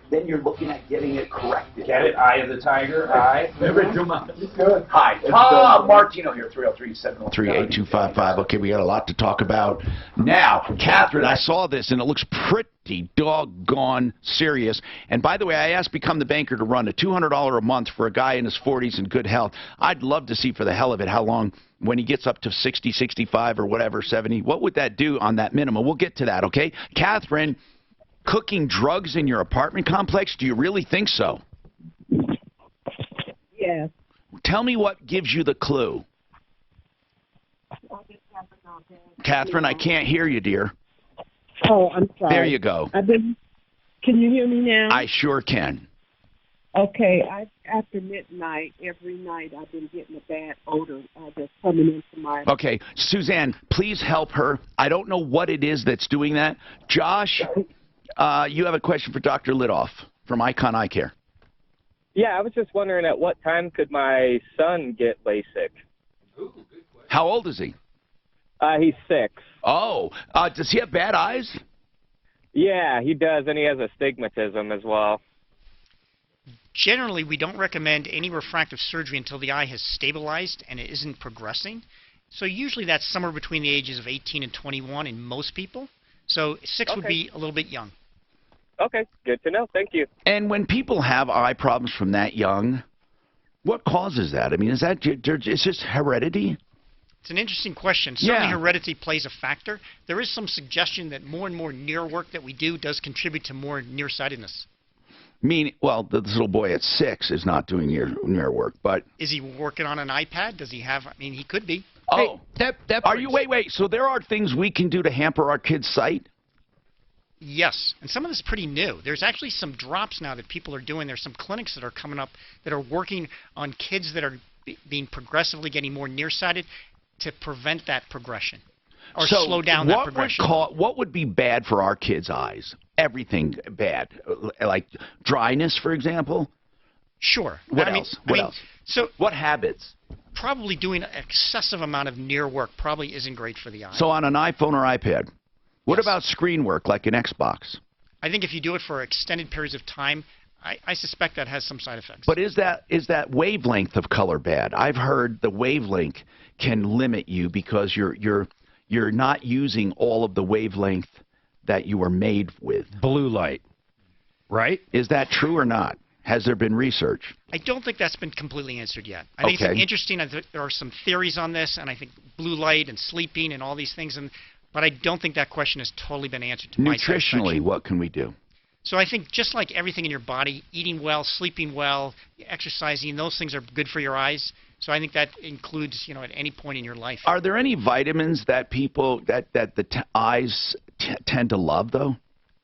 Speaker 9: Then you're looking at getting it corrected.
Speaker 10: Get it? Eye of the tiger. Eye.
Speaker 9: Good. Hi, Tom Martino here, 303-703.
Speaker 2: 38255. Okay, we got a lot to talk about. Now, Catherine, I saw this, and it looks pretty doggone serious. And by the way, I asked Become the Banker to run a $200 a month for a guy in his 40s in good health. I'd love to see, for the hell of it, how long, when he gets up to 60, 65, or whatever, 70, what would that do on that minimum? We'll get to that, okay? Catherine, cooking drugs in your apartment complex, do you really think so?
Speaker 19: Yes.
Speaker 2: Tell me what gives you the clue. Catherine, I can't hear you, dear.
Speaker 19: Oh, I'm sorry.
Speaker 2: There you go.
Speaker 19: Can you hear me now?
Speaker 2: I sure can.
Speaker 19: Okay, after midnight, every night I've been getting a bad odor that's coming into my...
Speaker 2: Okay, Suzanne, please help her. I don't know what it is that's doing that. Josh, you have a question for Dr. Lidoff from Icon Eye Care.
Speaker 21: Yeah, I was just wondering at what time could my son get LASIK?
Speaker 2: How old is he?
Speaker 21: He's 6.
Speaker 2: Oh, does he have bad eyes?
Speaker 21: Yeah, he does, and he has astigmatism as well.
Speaker 20: Generally, we don't recommend any refractive surgery until the eye has stabilized and it isn't progressing. So usually that's somewhere between the ages of 18 and 21 in most people. So 6 would be a little bit young.
Speaker 21: Okay, good to know. Thank you.
Speaker 2: And when people have eye problems from that young, what causes that? I mean, is just heredity?
Speaker 20: It's an interesting question. Certainly heredity plays a factor. There is some suggestion that more and more near work that we do does contribute to more nearsightedness.
Speaker 2: Well, this little boy at 6 is not doing near work, but...
Speaker 20: Is he working on an iPad? Does he have... I mean, he could be.
Speaker 2: Oh, wait. So there are things we can do to hamper our kids' sight?
Speaker 20: Yes, and some of this is pretty new. There's actually some drops now that people are doing. There's some clinics that are coming up that are working on kids that are being progressively getting more nearsighted to prevent that progression or slow down that progression.
Speaker 2: What would be bad for our kids' eyes? Everything bad, like dryness, for example?
Speaker 20: Sure.
Speaker 2: What else?
Speaker 20: So
Speaker 2: what habits?
Speaker 20: Probably doing an excessive amount of near work probably isn't great for the eye.
Speaker 2: So on an iPhone or iPad? What about screen work, like an Xbox?
Speaker 20: I think if you do it for extended periods of time, I suspect that has some side effects.
Speaker 2: But is that wavelength of color bad? I've heard the wavelength can limit you because you're not using all of the wavelength that you were made with.
Speaker 12: Blue light, right?
Speaker 2: Is that true or not? Has there been research?
Speaker 20: I don't think that's been completely answered yet. I think it's interesting. There are some theories on this, and I think blue light and sleeping and all these things, but I don't think that question has totally been answered to my satisfaction.
Speaker 2: Nutritionally, what can we do?
Speaker 20: So I think just like everything in your body, eating well, sleeping well, exercising, those things are good for your eyes. So I think that includes, at any point in your life.
Speaker 2: Are there any vitamins that people the eyes tend to love, though?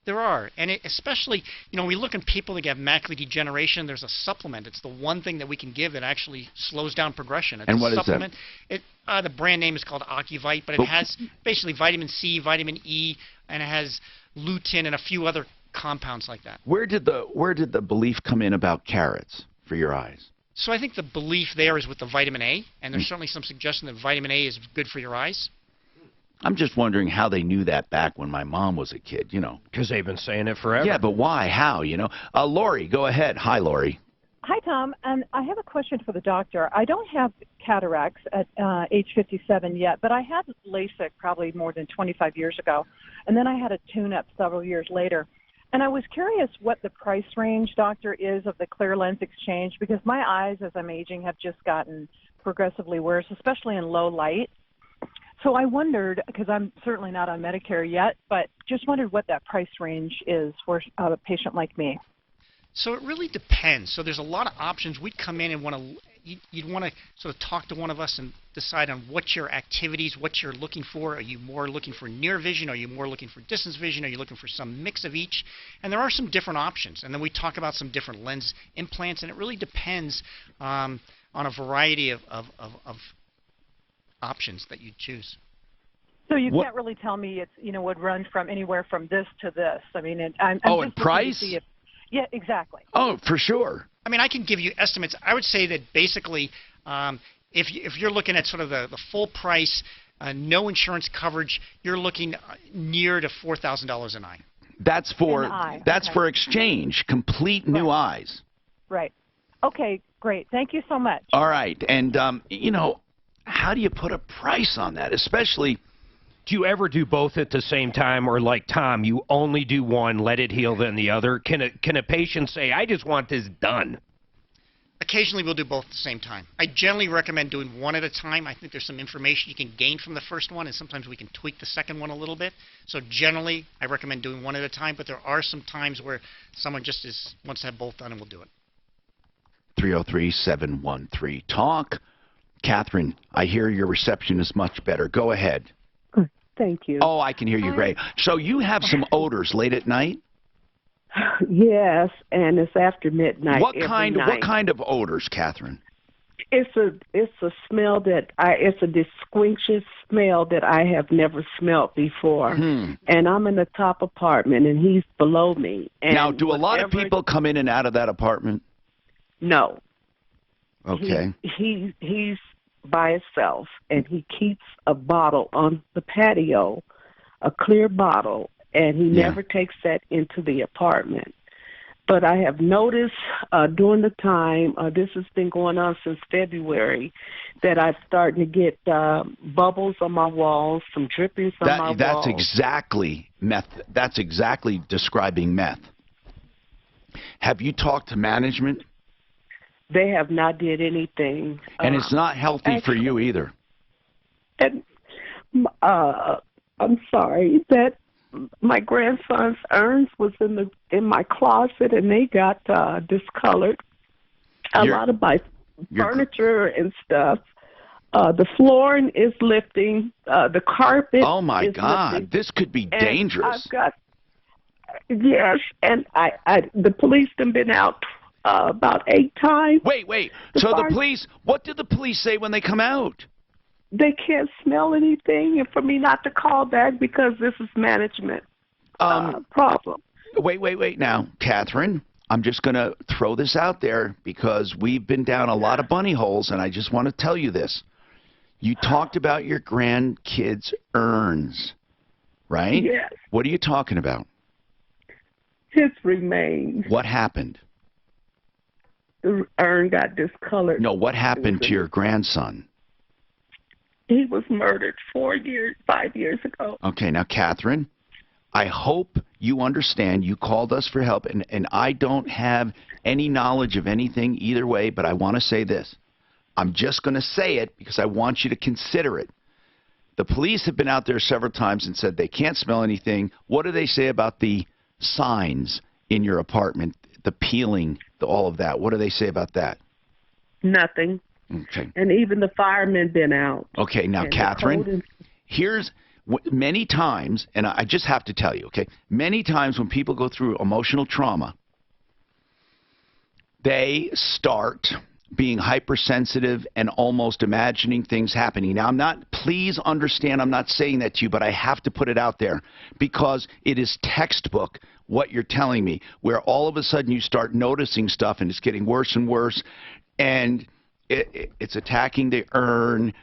Speaker 20: There are, and especially, we look at people that have macular degeneration. There's a supplement. It's the one thing that we can give that actually slows down progression. It's
Speaker 2: and what
Speaker 20: a supplement.
Speaker 2: Is
Speaker 20: that? The brand name is called Ocuvite, but it has basically vitamin C, vitamin E, and it has lutein and a few other compounds like that.
Speaker 2: Where did the belief come in about carrots for your eyes?
Speaker 20: So I think the belief there is with the vitamin A, and there's certainly some suggestion that vitamin A is good for your eyes.
Speaker 2: I'm just wondering how they knew that back when my mom was a kid,
Speaker 12: Because they've been saying it forever.
Speaker 2: Yeah, but why? How, Lori, go ahead. Hi, Lori.
Speaker 23: Hi, Tom. I have a question for the doctor. I don't have cataracts at age 57 yet, but I had LASIK probably more than 25 years ago, and then I had a tune-up several years later. And I was curious what the price range, doctor, is of the clear lens exchange, because my eyes, as I'm aging, have just gotten progressively worse, especially in low light. So I wondered, because I'm certainly not on Medicare yet, but just wondered what that price range is for a patient like me.
Speaker 20: So it really depends. So there's a lot of options. We'd come in and you'd want to sort of talk to one of us and decide on what your activities, what you're looking for. Are you more looking for near vision? Are you more looking for distance vision? Are you looking for some mix of each? And there are some different options. And then we talk about some different lens implants, and it really depends on a variety of options that you choose.
Speaker 23: So you can't really tell me it's would run from anywhere from this to this. I mean, I'm just
Speaker 2: price?
Speaker 23: looking to see Yeah, exactly.
Speaker 2: Oh, for sure.
Speaker 20: I mean, I can give you estimates. I would say that basically, if you're looking at sort of the full price, no insurance coverage, you're looking near to $4,000 an eye.
Speaker 2: That's for exchange, complete new eyes.
Speaker 23: Right. Okay, great. Thank you so much.
Speaker 2: All right. And, you know, how do you put a price on that? Especially,
Speaker 12: do you ever do both at the same time, or like Tom, you only do one, let it heal, then the other? Can a patient say, I just want this done?
Speaker 20: Occasionally we'll do both at the same time. I generally recommend doing one at a time. I think there's some information you can gain from the first one, and sometimes we can tweak the second one a little bit. So generally, I recommend doing one at a time, but there are some times where someone just wants to have both done, and we'll do it.
Speaker 2: 303-713-TALK. Catherine, I hear your reception is much better. Go ahead.
Speaker 19: Thank you.
Speaker 2: Oh, I can hear you great. So you have some odors late at night?
Speaker 19: Yes, and it's after midnight.
Speaker 2: What kind of odors, Catherine?
Speaker 19: It's a smell that it's a distinct smell that I have never smelled before. And I'm in the top apartment, and he's below me. And
Speaker 2: now, do a lot of people come in and out of that apartment?
Speaker 19: No.
Speaker 2: Okay.
Speaker 19: He's by himself, and he keeps a bottle on the patio, a clear bottle, and he never takes that into the apartment. But I have noticed during the time, this has been going on since February, that I'm starting to get bubbles on my walls, some drippings on my walls.
Speaker 2: That's exactly meth. That's exactly describing meth. Have you talked to management?
Speaker 19: They have not did anything.
Speaker 2: And it's not healthy for you either.
Speaker 19: And I'm sorry that my grandson's urns was in my closet, and they got discolored. A lot of my furniture and stuff. The flooring is lifting. The carpet.
Speaker 2: Oh my God!
Speaker 19: Lifting.
Speaker 2: This could be dangerous.
Speaker 19: I've got and the police have been out about 8 times.
Speaker 2: Wait. So the police? What did the police say when they come out?
Speaker 19: They can't smell anything, and for me not to call back because this is management problem.
Speaker 2: Wait now, Catherine. I'm just going to throw this out there because we've been down a lot of bunny holes, and I just want to tell you this. You talked about your grandkids' urns, right?
Speaker 19: Yes.
Speaker 2: What are you talking about?
Speaker 19: His remains.
Speaker 2: What happened?
Speaker 19: The urn got discolored.
Speaker 2: No, what happened to your grandson?
Speaker 19: He was murdered 5 years ago.
Speaker 2: Okay, now, Catherine, I hope you understand you called us for help, and I don't have any knowledge of anything either way, but I want to say this. I'm just going to say it because I want you to consider it. The police have been out there several times and said they can't smell anything. What do they say about the signs in your apartment, the peeling, all of that? What do they say about that?
Speaker 19: Nothing.
Speaker 2: Okay.
Speaker 19: And even the firemen been out.
Speaker 2: Okay, now, Catherine, here's many times, and I just have to tell you, okay, many times when people go through emotional trauma, they start being hypersensitive and almost imagining things happening. Now, please understand, I'm not saying that to you, but I have to put it out there because it is textbook what you're telling me, where all of a sudden you start noticing stuff and it's getting worse and worse, and it's attacking the urn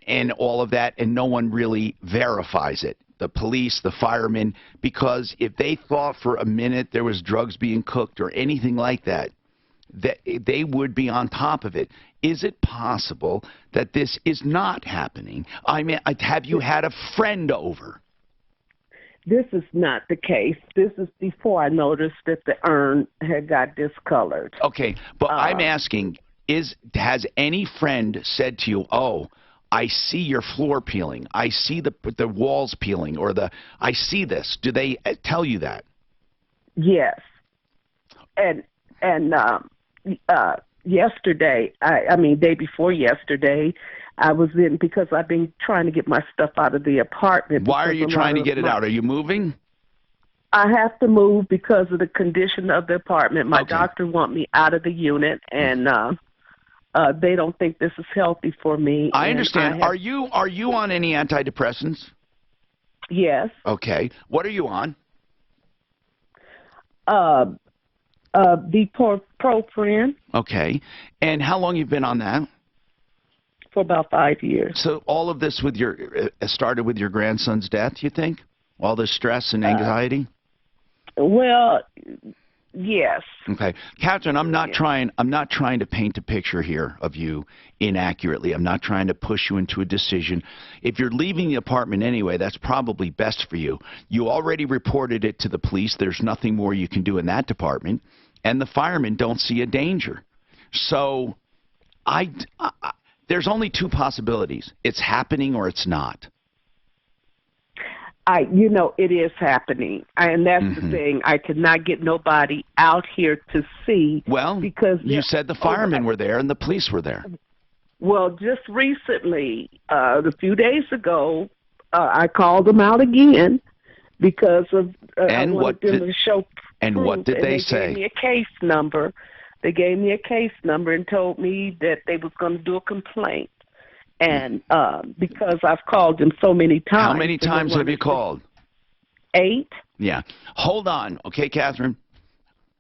Speaker 2: and all of that, and no one really verifies it. The police, the firemen, because if they thought for a minute there was drugs being cooked or anything like that, they would be on top of it. Is it possible that this is not happening? I mean, have you had a friend over?
Speaker 19: This is not the case. This is before I noticed that the urn had got discolored.
Speaker 2: Okay, but I'm asking, has any friend said to you, oh, I see your floor peeling, I see the walls peeling, or I see this? Do they tell you that?
Speaker 19: Yes. And yesterday, day before yesterday, I was in because I've been trying to get my stuff out of the apartment.
Speaker 2: Why are you trying to get it out? Are you moving?
Speaker 19: I have to move because of the condition of the apartment. My doctor want me out of the unit, and they don't think this is healthy for me.
Speaker 2: I understand. Are you on any antidepressants?
Speaker 19: Yes.
Speaker 2: Okay. What are you on?
Speaker 19: Bupropion.
Speaker 2: Okay. And how long you've been on that?
Speaker 19: For about 5 years.
Speaker 2: So all of this with started with your grandson's death, you think? All this stress and anxiety?
Speaker 19: Well, yes.
Speaker 2: Okay. Catherine, I'm not trying to paint a picture here of you inaccurately. I'm not trying to push you into a decision. If you're leaving the apartment anyway, that's probably best for you. You already reported it to the police. There's nothing more you can do in that department, and the firemen don't see a danger. So there's only two possibilities. It's happening or it's not.
Speaker 19: It is happening, and that's the thing. I could not get nobody out here to see.
Speaker 2: Well, because you said the firemen were there and the police were there.
Speaker 19: Well, just recently, a few days ago, I called them out again because of I wanted them to show proof.
Speaker 2: And what did they say?
Speaker 19: They gave me a case number. They gave me a case number and told me that they was going to do a complaint. And because I've called them so many times.
Speaker 2: How many times have you called?
Speaker 19: 8.
Speaker 2: Yeah. Hold on, okay, Catherine?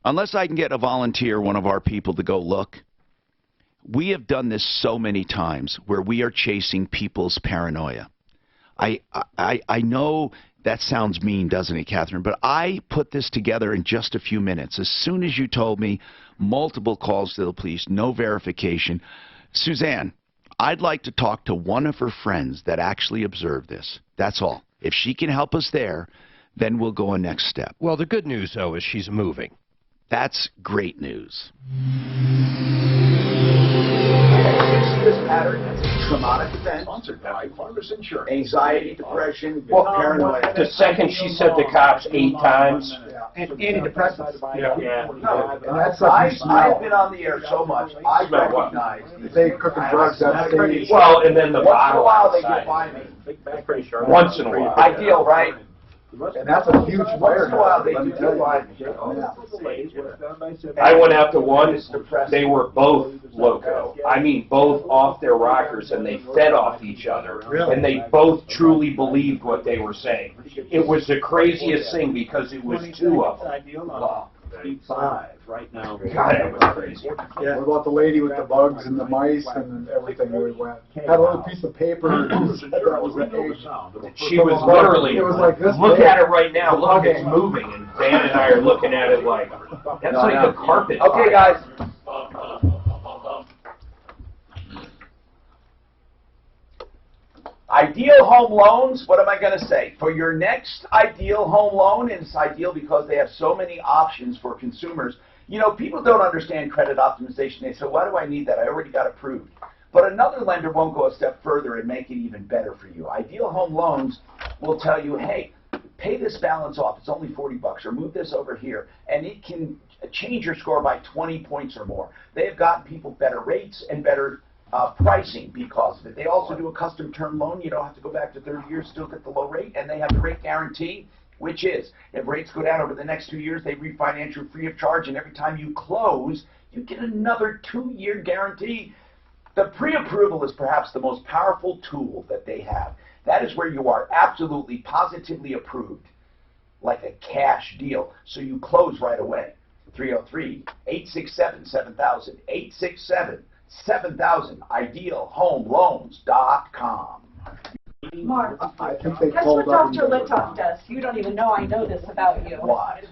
Speaker 2: Unless I can get a volunteer, one of our people, to go look. We have done this so many times where we are chasing people's paranoia. I know that sounds mean, doesn't it, Catherine? But I put this together in just a few minutes. As soon as you told me, multiple calls to the police, no verification. Suzanne, I'd like to talk to one of her friends that actually observed this. That's all. If she can help us there, then we'll go a next step.
Speaker 12: Well, the good news, though, is she's moving.
Speaker 2: That's great news.
Speaker 9: This pattern, traumatic event,
Speaker 18: Sponsored by Farmers Insurance.
Speaker 9: anxiety, depression,
Speaker 10: Well,
Speaker 9: paranoia.
Speaker 10: the second she said the cops 8 times.
Speaker 15: Antidepressants.
Speaker 8: And that's
Speaker 9: I've been on the air so much, I
Speaker 10: Smell what?
Speaker 9: recognize these
Speaker 15: They
Speaker 9: things.
Speaker 15: cooking drugs that stage.
Speaker 10: Well, and then the
Speaker 9: Once in a
Speaker 10: bottle
Speaker 9: while, they
Speaker 10: outside.
Speaker 9: get by me.
Speaker 10: Once in a while.
Speaker 9: Ideal, right?
Speaker 15: And that's a huge
Speaker 9: Once
Speaker 15: fire.
Speaker 9: in a while, they
Speaker 15: let me
Speaker 9: do
Speaker 15: tell
Speaker 9: get
Speaker 15: you.
Speaker 9: by me.
Speaker 10: I went out to one, they were both loco. I mean, both off their rockers, and they fed off each other. And they both truly believed what they were saying. It was the craziest thing because it was 2 of them.
Speaker 9: Wow.
Speaker 8: 5 right now.
Speaker 10: God, it was crazy.
Speaker 15: What about the lady with the bugs and the mice and everything that we went? Had a little piece of paper and said that was the age.
Speaker 10: She was literally,
Speaker 15: It was like this
Speaker 10: look
Speaker 15: big.
Speaker 10: at it right now, look, it's moving, and Dan and I are looking at it like, that's like a carpet.
Speaker 9: Okay, guys. Ideal home loans, what am I going to say? For your next ideal home loan, and it's ideal because they have so many options for consumers. You know, people don't understand credit optimization. They say, why do I need that? I already got approved. But another lender won't go a step further and make it even better for you. Ideal home loans will tell you, hey, pay this balance off. It's only $40, or move this over here. And it can change your score by 20 points or more. They have gotten people better rates and better pricing because of it. They also do a custom term loan. You don't have to go back to 30 years, still get the low rate, and they have the rate guarantee, which is if rates go down over the next 2 years, they refinance you free of charge, and every time you close, you get another 2-year guarantee. The pre-approval is perhaps the most powerful tool that they have. That is where you are absolutely, positively approved, like a cash deal, so you close right away. 303-867-7000, 867-7000, idealhomeloans.com.
Speaker 16: Mark,
Speaker 15: I think they
Speaker 16: guess
Speaker 15: pulled
Speaker 16: what
Speaker 15: up.
Speaker 16: Dr. Litoff does? You don't even know I know this about you.
Speaker 9: What?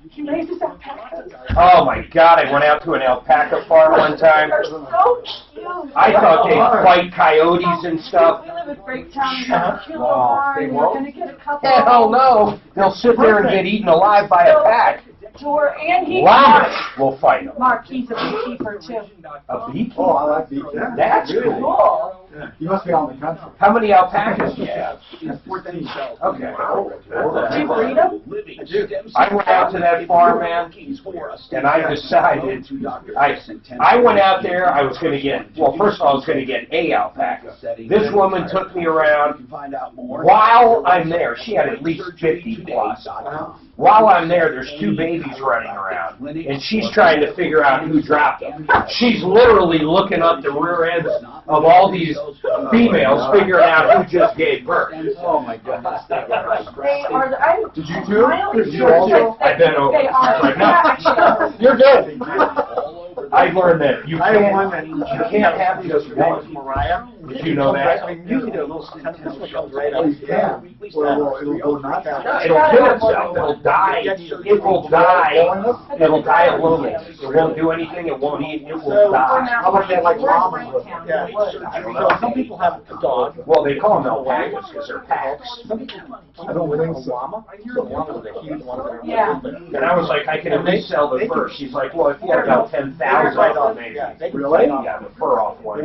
Speaker 16: He raises alpacas.
Speaker 10: Oh my God, I went out to an alpaca farm one time.
Speaker 16: They're so cute.
Speaker 10: I thought they'd fight coyotes and stuff.
Speaker 16: We live at Breaktown, and have a cute little barn. We're going to get a couple.
Speaker 10: Hell no, they'll sit there and get eaten alive by a pack.
Speaker 16: Tour, and he
Speaker 10: Wow, we'll fight them.
Speaker 16: Mark, he's a beekeeper too.
Speaker 10: A beekeeper?
Speaker 15: Oh, I like beekeeping.
Speaker 10: That's cool.
Speaker 15: Yeah. You must be out in the country.
Speaker 10: How many alpacas do you have?
Speaker 15: 14.
Speaker 10: Okay.
Speaker 16: Do you breed them?
Speaker 10: I went out to that farm, man, and I decided, I went out there, I was going to get, well, first of all, I was going to get a alpaca. This woman took me around. While I'm there, she had at least 50 plus. While I'm there, there's two babies running around, and she's trying to figure out who dropped them. She's literally looking up the rear ends of all these females, figuring out who just gave birth.
Speaker 4: Oh my goodness.
Speaker 16: They are,
Speaker 4: Did you too?
Speaker 16: Did
Speaker 4: you also?
Speaker 10: I've been over.
Speaker 16: They are.
Speaker 10: Like, no. You're good. I learned that you can't have just one.
Speaker 15: Mariah.
Speaker 10: Did you know that?
Speaker 15: Usually they're a little sensitive. It comes right up. Yeah. Well, it'll go nuts.
Speaker 10: It'll kill itself. It'll die. It will die. It'll die alone. It won't do anything. It won't eat. It will die.
Speaker 15: How about that, like llamas? Yeah.
Speaker 10: I don't know. Some people have a dog. Well, they call them alpacas because they're packs.
Speaker 15: I don't think so. The llama is a huge one.
Speaker 16: Yeah.
Speaker 10: And I was like, I can at least sell the fur. She's like, well, if you have about 10,000 of them, maybe.
Speaker 15: Really?
Speaker 10: Yeah, the fur off one.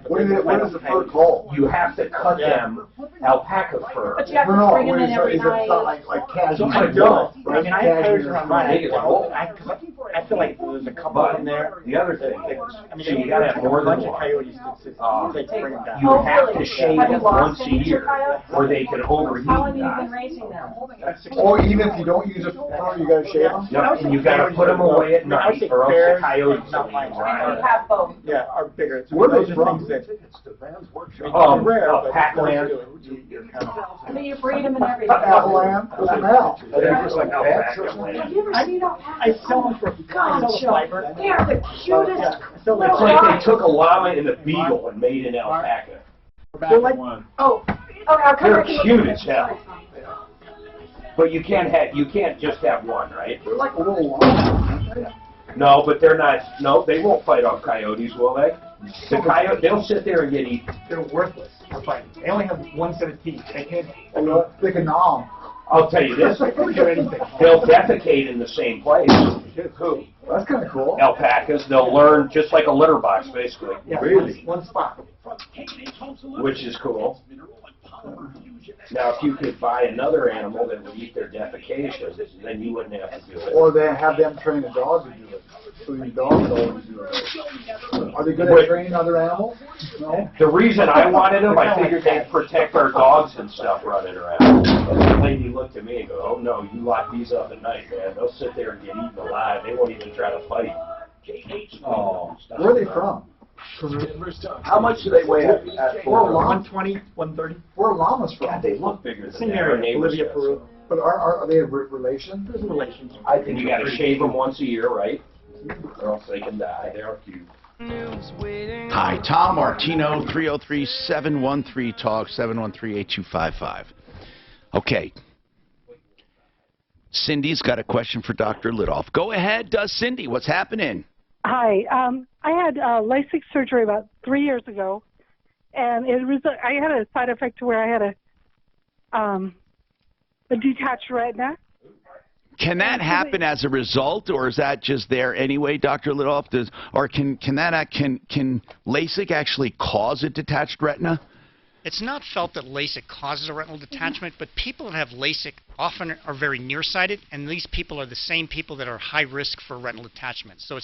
Speaker 15: What is the fur called?
Speaker 10: You have to cut them alpaca fur.
Speaker 16: But you have to bring them in every
Speaker 15: Is it
Speaker 16: night.
Speaker 15: not like cashmere?
Speaker 8: I don't. I mean, I have
Speaker 15: Cashmere
Speaker 8: coyotes around
Speaker 15: is
Speaker 8: mine.
Speaker 10: Big as a hole.
Speaker 8: I feel like there's a couple in there.
Speaker 10: The other thing is,
Speaker 8: I mean,
Speaker 10: so you gotta have more than
Speaker 8: a bunch of
Speaker 10: one.
Speaker 8: coyotes to bring them down.
Speaker 10: You have to shave
Speaker 16: Have you
Speaker 10: them
Speaker 16: lost
Speaker 10: once a
Speaker 16: any of your
Speaker 10: year,
Speaker 16: coyotes?
Speaker 10: or they can overheat
Speaker 16: How long
Speaker 10: and
Speaker 16: have you been
Speaker 10: die.
Speaker 16: raising them?
Speaker 15: Or even if you don't use a fur, you gotta shave them?
Speaker 10: Yep, and you gotta put them away at night, or else the coyotes will eat
Speaker 16: And
Speaker 10: them.
Speaker 16: you have both.
Speaker 8: Yeah, are bigger.
Speaker 15: Where are
Speaker 8: Those
Speaker 15: they
Speaker 8: are
Speaker 15: from?
Speaker 8: things that
Speaker 10: Packland.
Speaker 16: I mean, you breed them and everything.
Speaker 15: Avalanche, what's an owl?
Speaker 10: It's like alpaca.
Speaker 16: Have you ever seen alpaca?
Speaker 8: I sell them for
Speaker 16: God, Joe,
Speaker 8: fiber.
Speaker 16: they are the cutest
Speaker 10: It's
Speaker 16: little
Speaker 10: like
Speaker 16: guys.
Speaker 10: they took a llama and a beagle and made an alpaca.
Speaker 8: They're like,
Speaker 16: Oh, I'll come
Speaker 10: They're
Speaker 16: back and
Speaker 10: cute as hell. But you can't just have one, right?
Speaker 15: They're like a little llama.
Speaker 10: No, but they're not. No, they won't fight off coyotes, will they? The coyote, they'll sit there and get eaten.
Speaker 8: they're worthless. They're fighting. They only have one set of teeth. They can't.
Speaker 15: They can gnaw 'em.
Speaker 10: I'll tell you this:
Speaker 8: They can't do anything.
Speaker 10: they'll defecate in the same place.
Speaker 15: Who? That's kind of cool.
Speaker 10: Alpacas, they'll learn just like a litter box, basically.
Speaker 8: Yeah,
Speaker 15: Really?
Speaker 8: one spot.
Speaker 10: Which is cool. Now, if you could buy another animal that would eat their defecation, then you wouldn't have to do it.
Speaker 15: Or they have them train a dog to do it. So your dog would always do it. Are they good
Speaker 10: Wait.
Speaker 15: at training other animals? No?
Speaker 10: The reason I wanted them, I figured they'd protect our dogs and stuff running around. And the lady looked at me and go, "Oh no, you lock these up at night, man. They'll sit there and get eaten alive. They won't even try to fight."
Speaker 15: Oh. Where are they from?
Speaker 9: How much do they weigh at
Speaker 15: Where are
Speaker 8: 120, 130.
Speaker 15: Where are llamas from?
Speaker 10: God, they look bigger than
Speaker 8: Same
Speaker 10: that.
Speaker 8: area,
Speaker 10: Our neighbors
Speaker 8: Bolivia,
Speaker 10: does.
Speaker 8: Peru.
Speaker 15: But are they a relation?
Speaker 8: There's relations.
Speaker 10: I think you gotta shave them once a year, right? Or else they can die. They are cute.
Speaker 2: Hi, Tom Martino, 303-713-TALK, 713-8255. Okay. Cindy's got a question for Dr. Lidoff. Go ahead, Cindy. What's happening?
Speaker 1: Hi. I had LASIK surgery about 3 years ago, and I had a side effect to where I had a detached retina.
Speaker 2: Can that happen as a result, or is that just there anyway, Dr. Lidoff? Can LASIK actually cause a detached retina?
Speaker 20: It's not felt that LASIK causes a retinal detachment, but people that have LASIK often are very nearsighted, and these people are the same people that are high risk for retinal detachment. So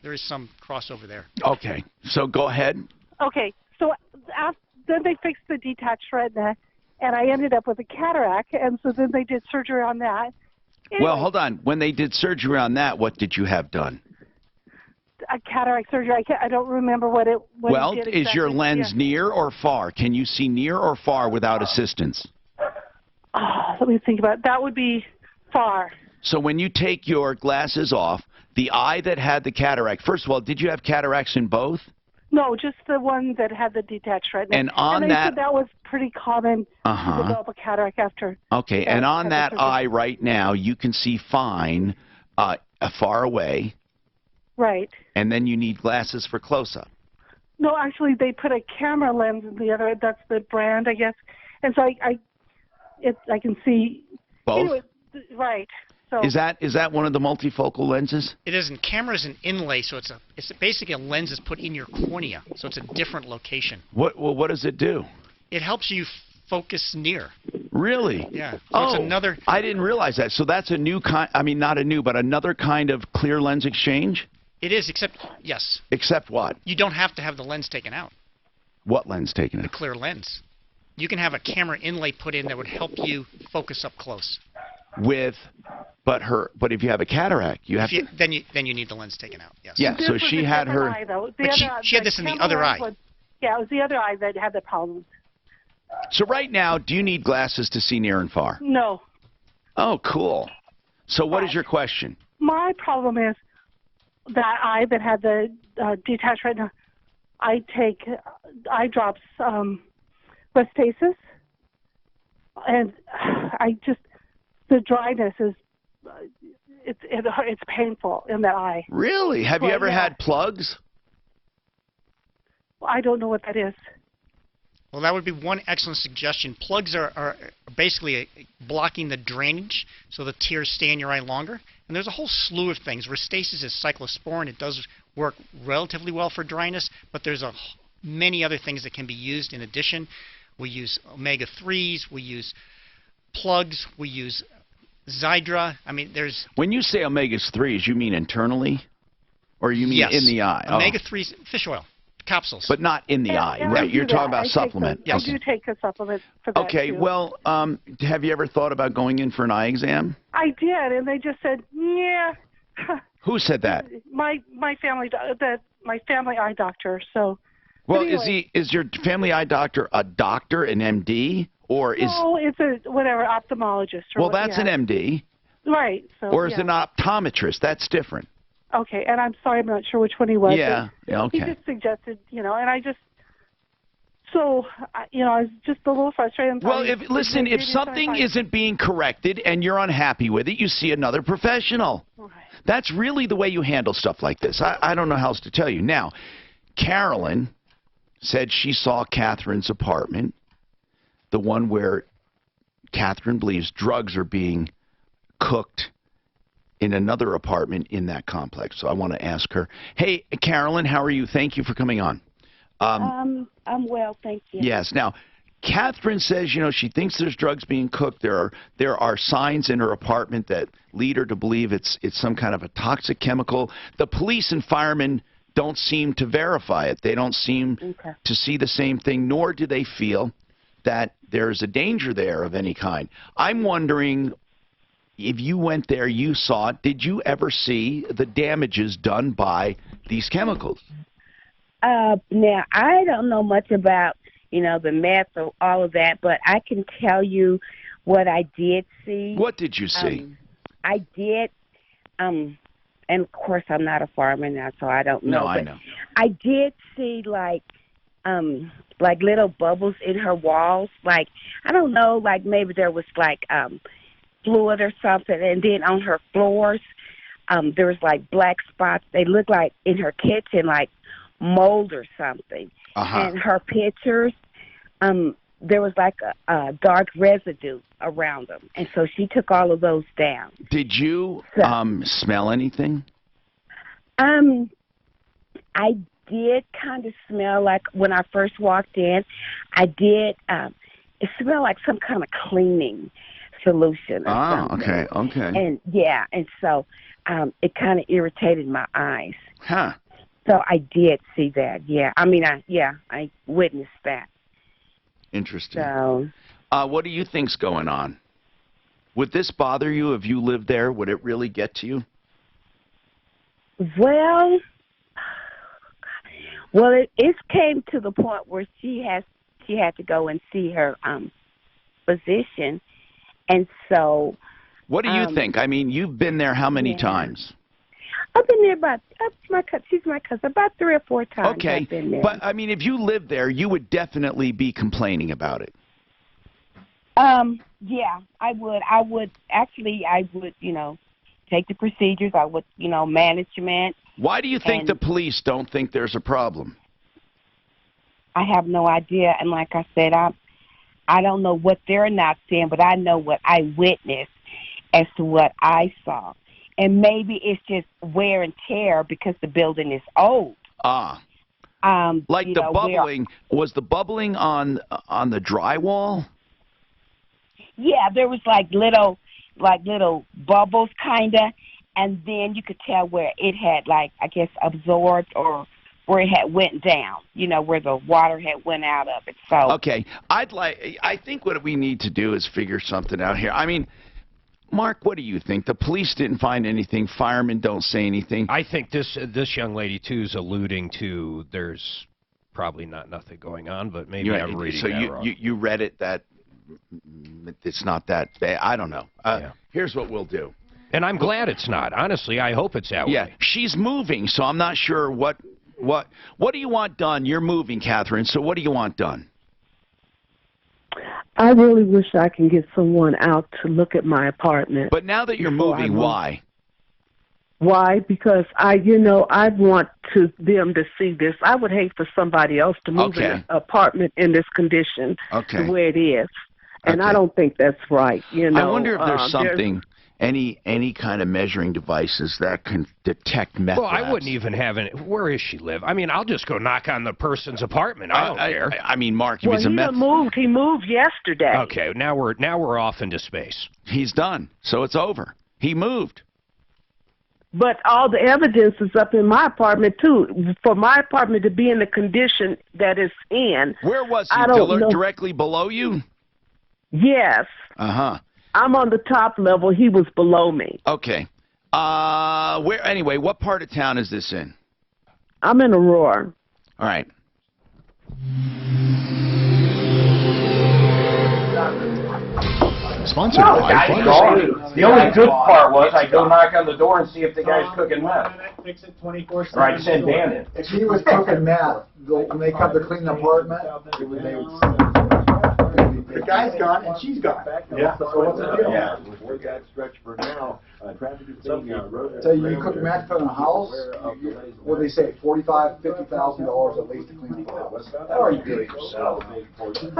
Speaker 20: there is some crossover there.
Speaker 2: Okay, so go ahead.
Speaker 1: Okay, so then they fixed the detached retina, and I ended up with a cataract, and so then they did surgery on that. Anyway,
Speaker 2: Well, hold on. When they did surgery on that, what did you have done?
Speaker 1: a cataract surgery. I don't remember what it
Speaker 2: Well,
Speaker 1: did
Speaker 2: is your
Speaker 1: exactly.
Speaker 2: lens
Speaker 1: Yeah.
Speaker 2: near or far? Can you see near or far without assistance?
Speaker 1: Let me think about it. That would be far.
Speaker 2: So when you take your glasses off, the eye that had the cataract, first of all, did you have cataracts in both?
Speaker 1: No, just the one that had the detached retina.
Speaker 2: And on
Speaker 1: they
Speaker 2: that-
Speaker 1: said that was pretty common
Speaker 2: Uh-huh.
Speaker 1: to develop a cataract after.
Speaker 2: Okay, and on
Speaker 1: had the
Speaker 2: that
Speaker 1: surgery.
Speaker 2: eye right now, you can see fine far away,
Speaker 1: Right.
Speaker 2: and then you need glasses for close-up.
Speaker 1: No, actually, they put a camera lens in the other. That's the brand, I guess. And so I can see.
Speaker 2: Both?
Speaker 1: Anyway, right. So
Speaker 2: Is that one of the multifocal lenses?
Speaker 20: It isn't. Camera is an inlay, so it's basically a lens that's put in your cornea, so it's a different location.
Speaker 2: What does it do?
Speaker 20: It helps you focus near.
Speaker 2: Really?
Speaker 20: Yeah. So
Speaker 2: Oh,
Speaker 20: it's another.
Speaker 2: I didn't realize that. So that's a new kind. I mean, not a new, but another kind of clear lens exchange.
Speaker 20: It is, except yes,
Speaker 2: Except what?
Speaker 20: you don't have to have the lens taken out.
Speaker 2: What lens taken
Speaker 20: The
Speaker 2: out?
Speaker 20: clear lens. You can have a camera inlay put in that would help you focus up close.
Speaker 2: But if you have a cataract, you have to.
Speaker 20: Then you need the lens taken out. Yes.
Speaker 2: Yeah. So
Speaker 1: This was
Speaker 2: she
Speaker 1: a
Speaker 2: had her.
Speaker 1: different eye, though.
Speaker 20: But she had this in the other eye.
Speaker 1: Yeah, it was the other eye that had the problem.
Speaker 2: So right now, do you need glasses to see near and far?
Speaker 1: No.
Speaker 2: Oh, cool. So what is your question?
Speaker 1: My problem is that eye that had the detached retina. I take eye drops, Restasis, and the dryness is it's painful in that eye.
Speaker 2: Really? Have you ever had plugs?
Speaker 1: I don't know what that is.
Speaker 20: Well, that would be one excellent suggestion. Plugs are basically blocking the drainage so the tears stay in your eye longer. And there's a whole slew of things. Restasis is cyclosporin. It does work relatively well for dryness, but there's many other things that can be used in addition. We use omega-3s. We use plugs. We use Zydra. I mean, there's...
Speaker 2: When you say omega-3s, you mean internally? Or you mean in the eye?
Speaker 20: Omega-3s, fish oil. Capsules.
Speaker 2: But not in the eye, right? You're talking about supplement.
Speaker 1: I do take a supplement for that,
Speaker 2: okay,
Speaker 1: too.
Speaker 2: well, have you ever thought about going in for an eye exam?
Speaker 1: I did, and they just said, yeah.
Speaker 2: Who said that?
Speaker 1: My family eye doctor, so...
Speaker 2: Well,
Speaker 1: anyway.
Speaker 2: is your family eye doctor a doctor, an MD, or is...
Speaker 1: No, it's a, ophthalmologist.
Speaker 2: Well, that's an MD.
Speaker 1: Right. So,
Speaker 2: or is it an optometrist? That's different.
Speaker 1: Okay, and I'm sorry, I'm not sure which one he was.
Speaker 2: Yeah, okay.
Speaker 1: He just suggested, and I just, I was just a little frustrated.
Speaker 2: Well, if something isn't being corrected and you're unhappy with it, you see another professional. Right. That's really the way you handle stuff like this. I don't know how else to tell you. Now, Carolyn said she saw Catherine's apartment, the one where Catherine believes drugs are being cooked in another apartment in that complex. So I want to ask her, hey, Carolyn, how are you? Thank you for coming on.
Speaker 19: I'm well, thank you.
Speaker 2: Yes. Now, Catherine says, she thinks there's drugs being cooked. There are signs in her apartment that lead her to believe it's some kind of a toxic chemical. The police and firemen don't seem to verify it. They don't seem to see the same thing, nor do they feel that there's a danger there of any kind. I'm wondering, if you went there, you saw it, did you ever see the damages done by these chemicals?
Speaker 19: Now, I don't know much about, the meth or all of that, but I can tell you what I did see.
Speaker 2: What did you see?
Speaker 19: I did, and of course I'm not a farmer now, so I don't know.
Speaker 2: No, I know.
Speaker 19: I did see like little bubbles in her walls. Like, I don't know, like maybe there was like fluid or something, and then on her floors there was like black spots. They looked like in her kitchen like mold or something. And her pictures, there was like a dark residue around them, and so she took all of those down.
Speaker 2: Did you smell anything?
Speaker 19: I did kind of smell like when I first walked in. I did. It smelled like some kind of cleaning solution or something.
Speaker 2: Okay.
Speaker 19: And and so it kind of irritated my eyes.
Speaker 2: Huh.
Speaker 19: So I did see that. Yeah. I mean, I witnessed that.
Speaker 2: Interesting.
Speaker 19: So,
Speaker 2: what do you think's going on? Would this bother you if you lived there? Would it really get to you?
Speaker 19: Well, it came to the point where she had to go and see her physician, and so.
Speaker 2: What do you think? I mean, you've been there how many times?
Speaker 19: I've been there she's my cousin, about 3 or 4 times.
Speaker 2: Okay,
Speaker 19: I've been there.
Speaker 2: But I mean, if you lived there, you would definitely be complaining about it.
Speaker 19: Yeah, I would actually, take the procedures. I would, management.
Speaker 2: Why do you think the police don't think there's a problem?
Speaker 19: I have no idea, and like I said, I don't know what they're not seeing, but I know what I witnessed as to what I saw. And maybe it's just wear and tear because the building is old.
Speaker 2: Like the bubbling, was the bubbling on the drywall?
Speaker 19: Yeah, there was like little bubbles kinda, and then you could tell where it had absorbed or where it had went down, where the water had went out of it. So
Speaker 2: okay, I think what we need to do is figure something out here. I mean, Mark, what do you think? The police didn't find anything. Firemen don't say anything.
Speaker 12: I think this young lady, too, is alluding to there's probably nothing going on, but maybe I'm reading that wrong. So
Speaker 2: you read it that it's not that bad. I don't know. Here's what we'll do.
Speaker 12: And I'm glad it's not. Honestly, I hope it's that way.
Speaker 2: Yeah, she's moving, so I'm not sure what do you want done? You're moving, Catherine, so what do you want done?
Speaker 19: I really wish I can get someone out to look at my apartment.
Speaker 2: But now that you're moving, why?
Speaker 19: Why? Because I want them to see this. I would hate for somebody else to move in an apartment in this condition the way it is. And I don't think that's right.
Speaker 2: I wonder if there's something, any kind of measuring devices that can detect meth
Speaker 12: labs. Well, I wouldn't even have any. Where does she live? I mean, I'll just go knock on the person's apartment. I don't care.
Speaker 2: I mean, Mark,
Speaker 19: he moved yesterday.
Speaker 12: Okay, now we're off into space.
Speaker 2: He's done, so it's over. He moved.
Speaker 19: But all the evidence is up in my apartment, too. For my apartment to be in the condition that it's in.
Speaker 2: Where was he? Directly below you?
Speaker 19: Yes.
Speaker 2: Uh-huh.
Speaker 19: I'm on the top level. He was below me.
Speaker 2: Okay. Anyway, what part of town is this in?
Speaker 19: I'm in Aurora.
Speaker 2: All right.
Speaker 3: Sponsored by the only good part was I go knock on the door and see if the guy's cooking meth.
Speaker 8: Fix it 24/7.
Speaker 3: Or I'd send Dan in.
Speaker 15: If he was cooking meth, when they come to clean the apartment, the guy's gone and she's gone.
Speaker 8: Yeah.
Speaker 15: So what's the deal?
Speaker 8: Yeah. We're that stretch for now. Traffic is being
Speaker 15: So you cook meth in a house, what do they say, $45,000, $50,000 at least to clean the house?
Speaker 3: Or you do it yourself.
Speaker 9: You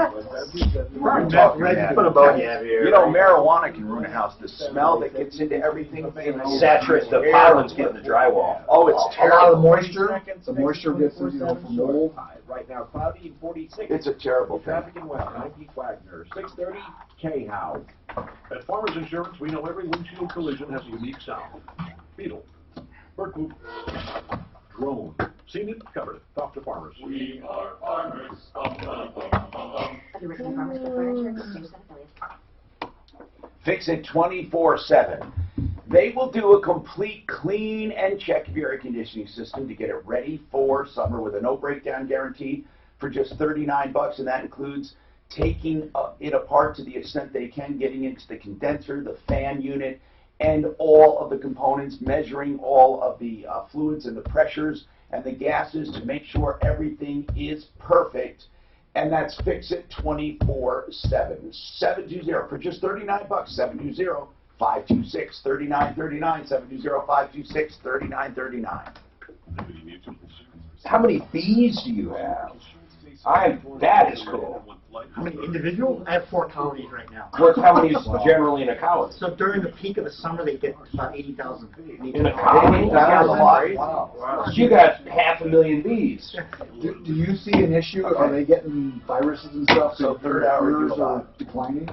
Speaker 9: know, marijuana can ruin a house. The smell that gets into everything.
Speaker 3: Saturates the pollen's getting the drywall.
Speaker 9: Oh, it's
Speaker 15: A lot of
Speaker 9: terrible.
Speaker 15: the moisture gets into from mold.
Speaker 8: Right now, cloudy and 46.
Speaker 9: It's a terrible thing.
Speaker 8: Traffic in West 90 Wagner, 630 K-How. At Farmers Insurance, we know every windshield collision has a unique sound. Beetle, bird poop, drone. Seen it, covered it. Talk to Farmers.
Speaker 6: We are Farmers.
Speaker 9: Fix it 24/7. They will do a complete clean and check of your air conditioning system to get it ready for summer with a no breakdown guarantee for just $39, and that includes taking it apart to the extent they can, getting into the condenser, the fan unit, and all of the components, measuring all of the fluids and the pressures and the gases to make sure everything is perfect. And that's Fix It 24/7. 720 for just $39. 720-526-3939. 720-526-3939.
Speaker 3: How many bees do you have? That is cool.
Speaker 5: How many individuals? I have 4 colonies right now.
Speaker 3: How many is generally in a colony?
Speaker 5: So during the peak of the summer, they get about 80,000 bees.
Speaker 3: In a colony? That's a lot. Wow. You got 500,000 bees.
Speaker 15: Do you see an issue? Are they getting viruses and stuff? So
Speaker 9: third hour
Speaker 15: are declining?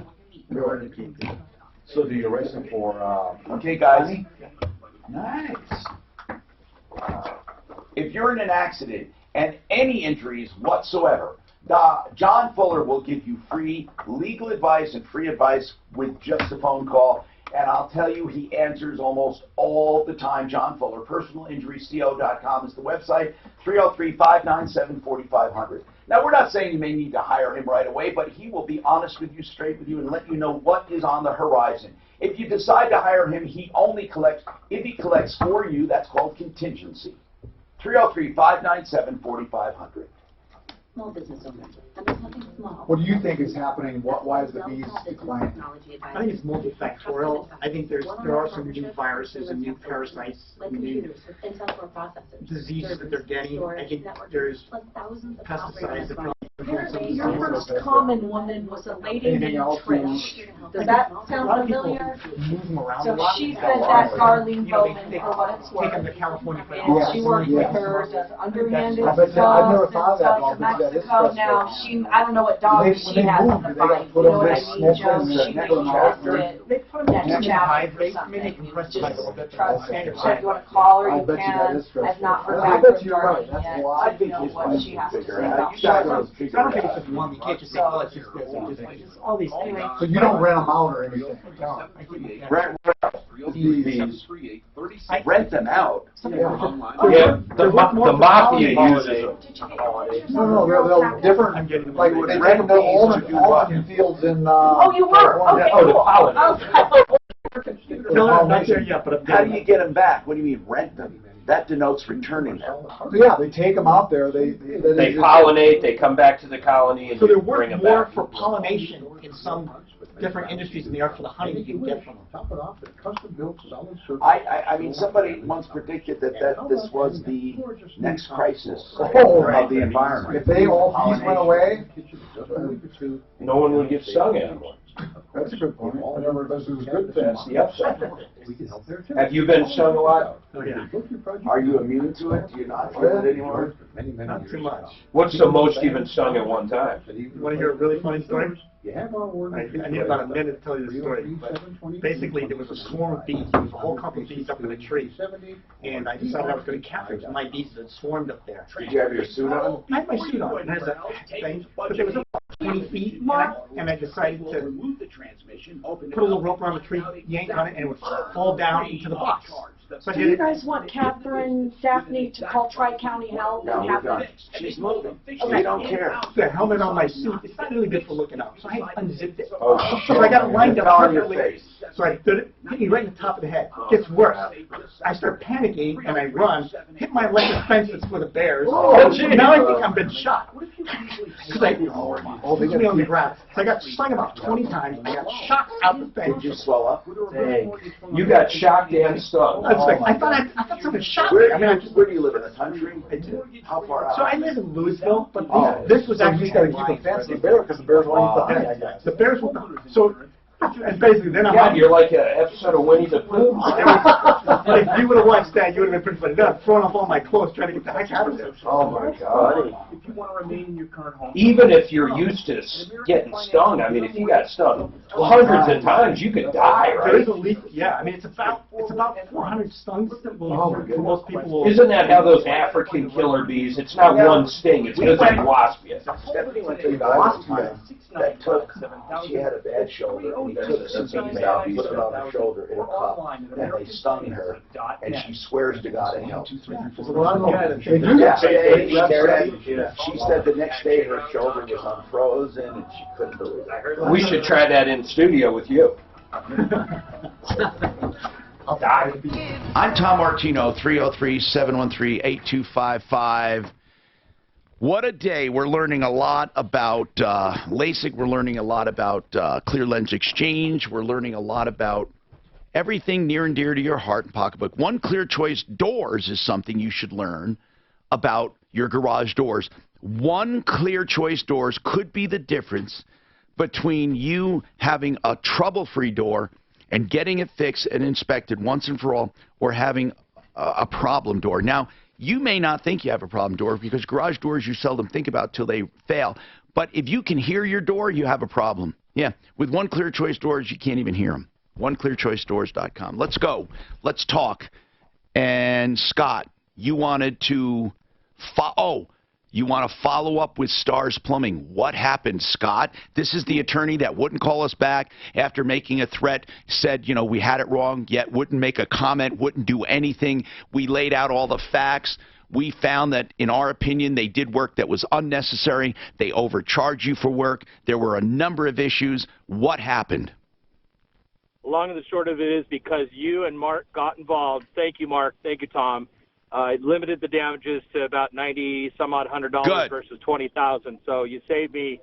Speaker 4: So do you race them for...
Speaker 9: Okay, guys. Nice. If you're in an accident and any injuries whatsoever, John Fuller will give you free legal advice and free advice with just a phone call. And I'll tell you, he answers almost all the time. John Fuller, personalinjuryco.com is the website, 303-597-4500. Now, we're not saying you may need to hire him right away, but he will be honest with you, straight with you, and let you know what is on the horizon. If you decide to hire him, he only collects, if he collects for you, that's called contingency. 303-597-4500.
Speaker 16: Small business owners. And there's nothing small.
Speaker 15: What do you think is happening? Why is the bees declining?
Speaker 5: I think it's multifactorial. I think there are some new viruses and new parasites, and new diseases that they're getting. I think there's pesticides that
Speaker 16: Your first common woman was a lady named Trish. Does that sound familiar? So she said that Darlene Bowman, for what it's worth, and she worked with her, does underhanded stuff and stuff to Mexico. Now, I don't know what dog she has on the farm. You know what I mean, Joe? She may trust it. Next chapter for something. Just trust her. So if you want to call her, you can. I've not heard back from Darlene yet. I don't know what she has to say about
Speaker 5: So I don't think it's just one. You can't just say, oh, it's just this. It's all these things.
Speaker 15: So you don't rent them out or anything?
Speaker 5: No, I didn't.
Speaker 9: Rent them out.
Speaker 10: Yeah, the mafia uses them.
Speaker 15: No, they're different, like, they take them to almond fields in,
Speaker 16: Oh, you were? Okay,
Speaker 10: the
Speaker 16: cool.
Speaker 10: pollen.
Speaker 5: No, I'm not there yet, but I'm
Speaker 9: How do you get them back? What do you mean rent them? That denotes returning them.
Speaker 15: Yeah, they take them out there, they
Speaker 10: pollinate, they come back to the colony, and
Speaker 5: So they're
Speaker 10: you bring
Speaker 5: worth
Speaker 10: them
Speaker 5: more
Speaker 10: back.
Speaker 5: for pollination in some different industries than they are for the honey that you can get from them.
Speaker 9: I mean, somebody once predicted that this was the next crisis
Speaker 15: Oh,
Speaker 9: of the environment.
Speaker 15: if they all bees went away,
Speaker 10: No one would get stung anymore.
Speaker 15: that's a good point. I never, this is a good thing.
Speaker 10: That's the upside. Have you been stung a lot?
Speaker 5: Oh, yeah.
Speaker 9: Are you immune to it? Do you not feel it anymore?
Speaker 5: Not too much.
Speaker 10: What's the most you've been stung at one time?
Speaker 5: You want to hear a really funny story? I need about a minute to tell you the story. But basically, there was a swarm of bees. There was a whole couple of bees up in a tree. And I decided I was going to capture them. My bees had swarmed up there.
Speaker 9: Did you have your suit on?
Speaker 5: I had my suit on. And there's a thing. But there was about 20 feet. And I decided to put a little rope around the tree, yank on it, and it would fall down into the box. So I
Speaker 16: Do
Speaker 5: did
Speaker 16: you
Speaker 5: it.
Speaker 16: guys want Catherine Daphne to call Tri-County Health?
Speaker 9: No,
Speaker 16: and
Speaker 9: we're
Speaker 16: have
Speaker 9: done.
Speaker 16: them-
Speaker 9: She's moving.
Speaker 16: Okay.
Speaker 9: We don't care.
Speaker 5: The helmet on my suit, it's not really good for looking up. So I unzipped it.
Speaker 9: Oh,
Speaker 5: So I got it lined up
Speaker 9: Fell on your
Speaker 5: perfectly.
Speaker 9: face.
Speaker 5: So I did it, hit me right in the top of the head. Gets worse. I start panicking and I run, hit my electric fence that's for the bears.
Speaker 9: Oh, gee.
Speaker 5: Now I think I've been shot. Because I, threw me on the ground. So I got stung about 20 times. I got shot out the fence.
Speaker 9: Did you swell up?
Speaker 10: Dang. You got shocked and stung.
Speaker 5: I was like, I thought someone shot me.
Speaker 9: Where,
Speaker 5: I mean, I just,
Speaker 9: where do you live, in the country?
Speaker 5: I do.
Speaker 9: How far out?
Speaker 5: So I live in Louisville, but
Speaker 9: Oh.
Speaker 5: this was
Speaker 15: So
Speaker 5: actually
Speaker 15: he's gotta keep a fence to the bear, because the bears won't eat the honey, I guess.
Speaker 5: The bears will. So, and basically, then I'm
Speaker 10: God, you're like an episode of Winnie the Pooh.
Speaker 5: If you would have watched that, you would have been pretty funny. Then I'm throwing off all my clothes trying to get the heck out of there.
Speaker 10: Oh my God.
Speaker 18: If you want to remain in your current home.
Speaker 10: Even if you're used to getting stung, I mean, if you got stung hundreds of times, you could die,
Speaker 5: There
Speaker 10: right?
Speaker 5: is a leak. Yeah, I mean, it's about 400 stunts that will, for most people will.
Speaker 10: Isn't that how those African killer bees? It's not one sting; it's because they wasp you.
Speaker 9: Stephanie went to the last time that took, she had a bad shoulder, and he took some bees out, put it on her shoulder in a cup, and they stung her, and she swears to God it helped. She said the next day her shoulder was unfrozen, and she couldn't believe it.
Speaker 10: We should try that in studio with you.
Speaker 2: I'm Tom Martino, 303-713-8255. What a day. We're learning a lot about LASIK. We're learning a lot about clear lens exchange. We're learning a lot about everything near and dear to your heart and pocketbook. One Clear Choice doors is something you should learn about your garage doors. One Clear Choice doors could be the difference between you having a trouble-free door and getting it fixed and inspected once and for all, or having a problem door. Now, you may not think you have a problem door, because garage doors you seldom think about till they fail. But if you can hear your door, you have a problem. Yeah, with One Clear Choice doors, you can't even hear them. OneClearChoiceDoors.com. Let's go. Let's talk. And Scott, you wanted to you want to follow up with Stars Plumbing. What happened, Scott? This is the attorney that wouldn't call us back after making a threat, said, you know, we had it wrong, yet wouldn't make a comment, wouldn't do anything. We laid out all the facts. We found that, in our opinion, they did work that was unnecessary. They overcharged you for work. There were a number of issues. What happened?
Speaker 21: Long and the short of it is because you and Mark got involved. Thank you, Mark. Thank you, Tom. It limited the damages to about $90-some-odd versus $20,000. So you saved me.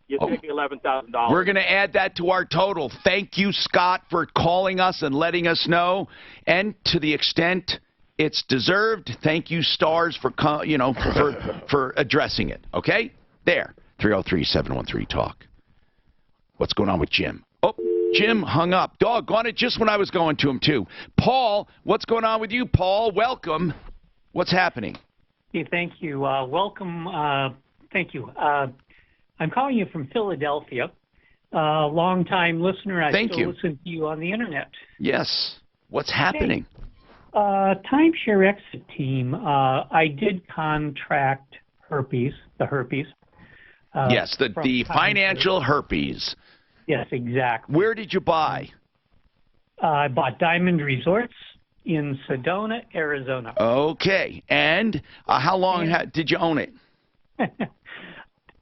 Speaker 21: You saved me $11,000.
Speaker 2: We're going to add that to our total. Thank you, Scott, for calling us and letting us know. And to the extent it's deserved, thank you, Stars, for for addressing it. Okay? There. 303-713-TALK. What's going on with Jim? Oh, Jim hung up. Doggone it, just when I was going to him, too. Paul, what's going on with you, Paul? Welcome. What's happening?
Speaker 7: Hey, thank you. Welcome. Thank you. I'm calling you from Philadelphia. Long-time listener. I still listen to you on the Internet.
Speaker 2: Yes. What's happening?
Speaker 7: Timeshare Exit Team. I did contract the herpes.
Speaker 2: Yes, the financial herpes.
Speaker 7: Yes, exactly.
Speaker 2: Where did you buy?
Speaker 7: I bought Diamond Resorts in Sedona, Arizona.
Speaker 2: Okay. And how long did you own it?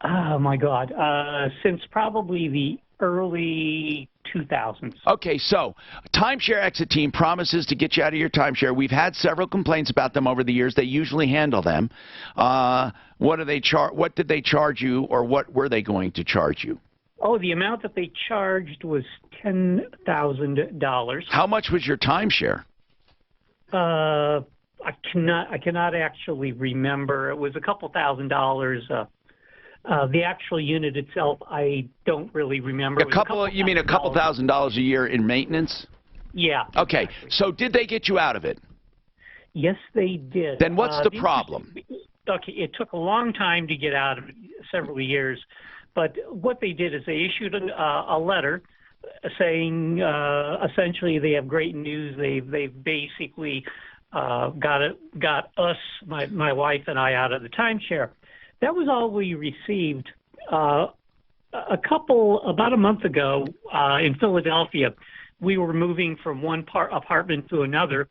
Speaker 7: Oh, my God. Since probably the early 2000s.
Speaker 2: Okay, so Timeshare Exit Team promises to get you out of your timeshare. We've had several complaints about them over the years. They usually handle them. What did they charge you, or what were they going to charge you?
Speaker 7: Oh, the amount that they charged was $10,000.
Speaker 2: How much was your timeshare?
Speaker 7: I cannot actually remember. It was a couple $1,000s. The actual unit itself, I don't really remember.
Speaker 2: You mean a couple $1,000s a year in maintenance?
Speaker 7: Yeah.
Speaker 2: Okay. So did they get you out of it?
Speaker 7: Yes, they did.
Speaker 2: Then what's the problem?
Speaker 7: Okay, it took a long time to get out of it, several years. But what they did is they issued a letter saying essentially they have great news. They've basically got us, my wife and I, out of the timeshare. That was all we received. About a month ago in Philadelphia, we were moving from one apartment to another,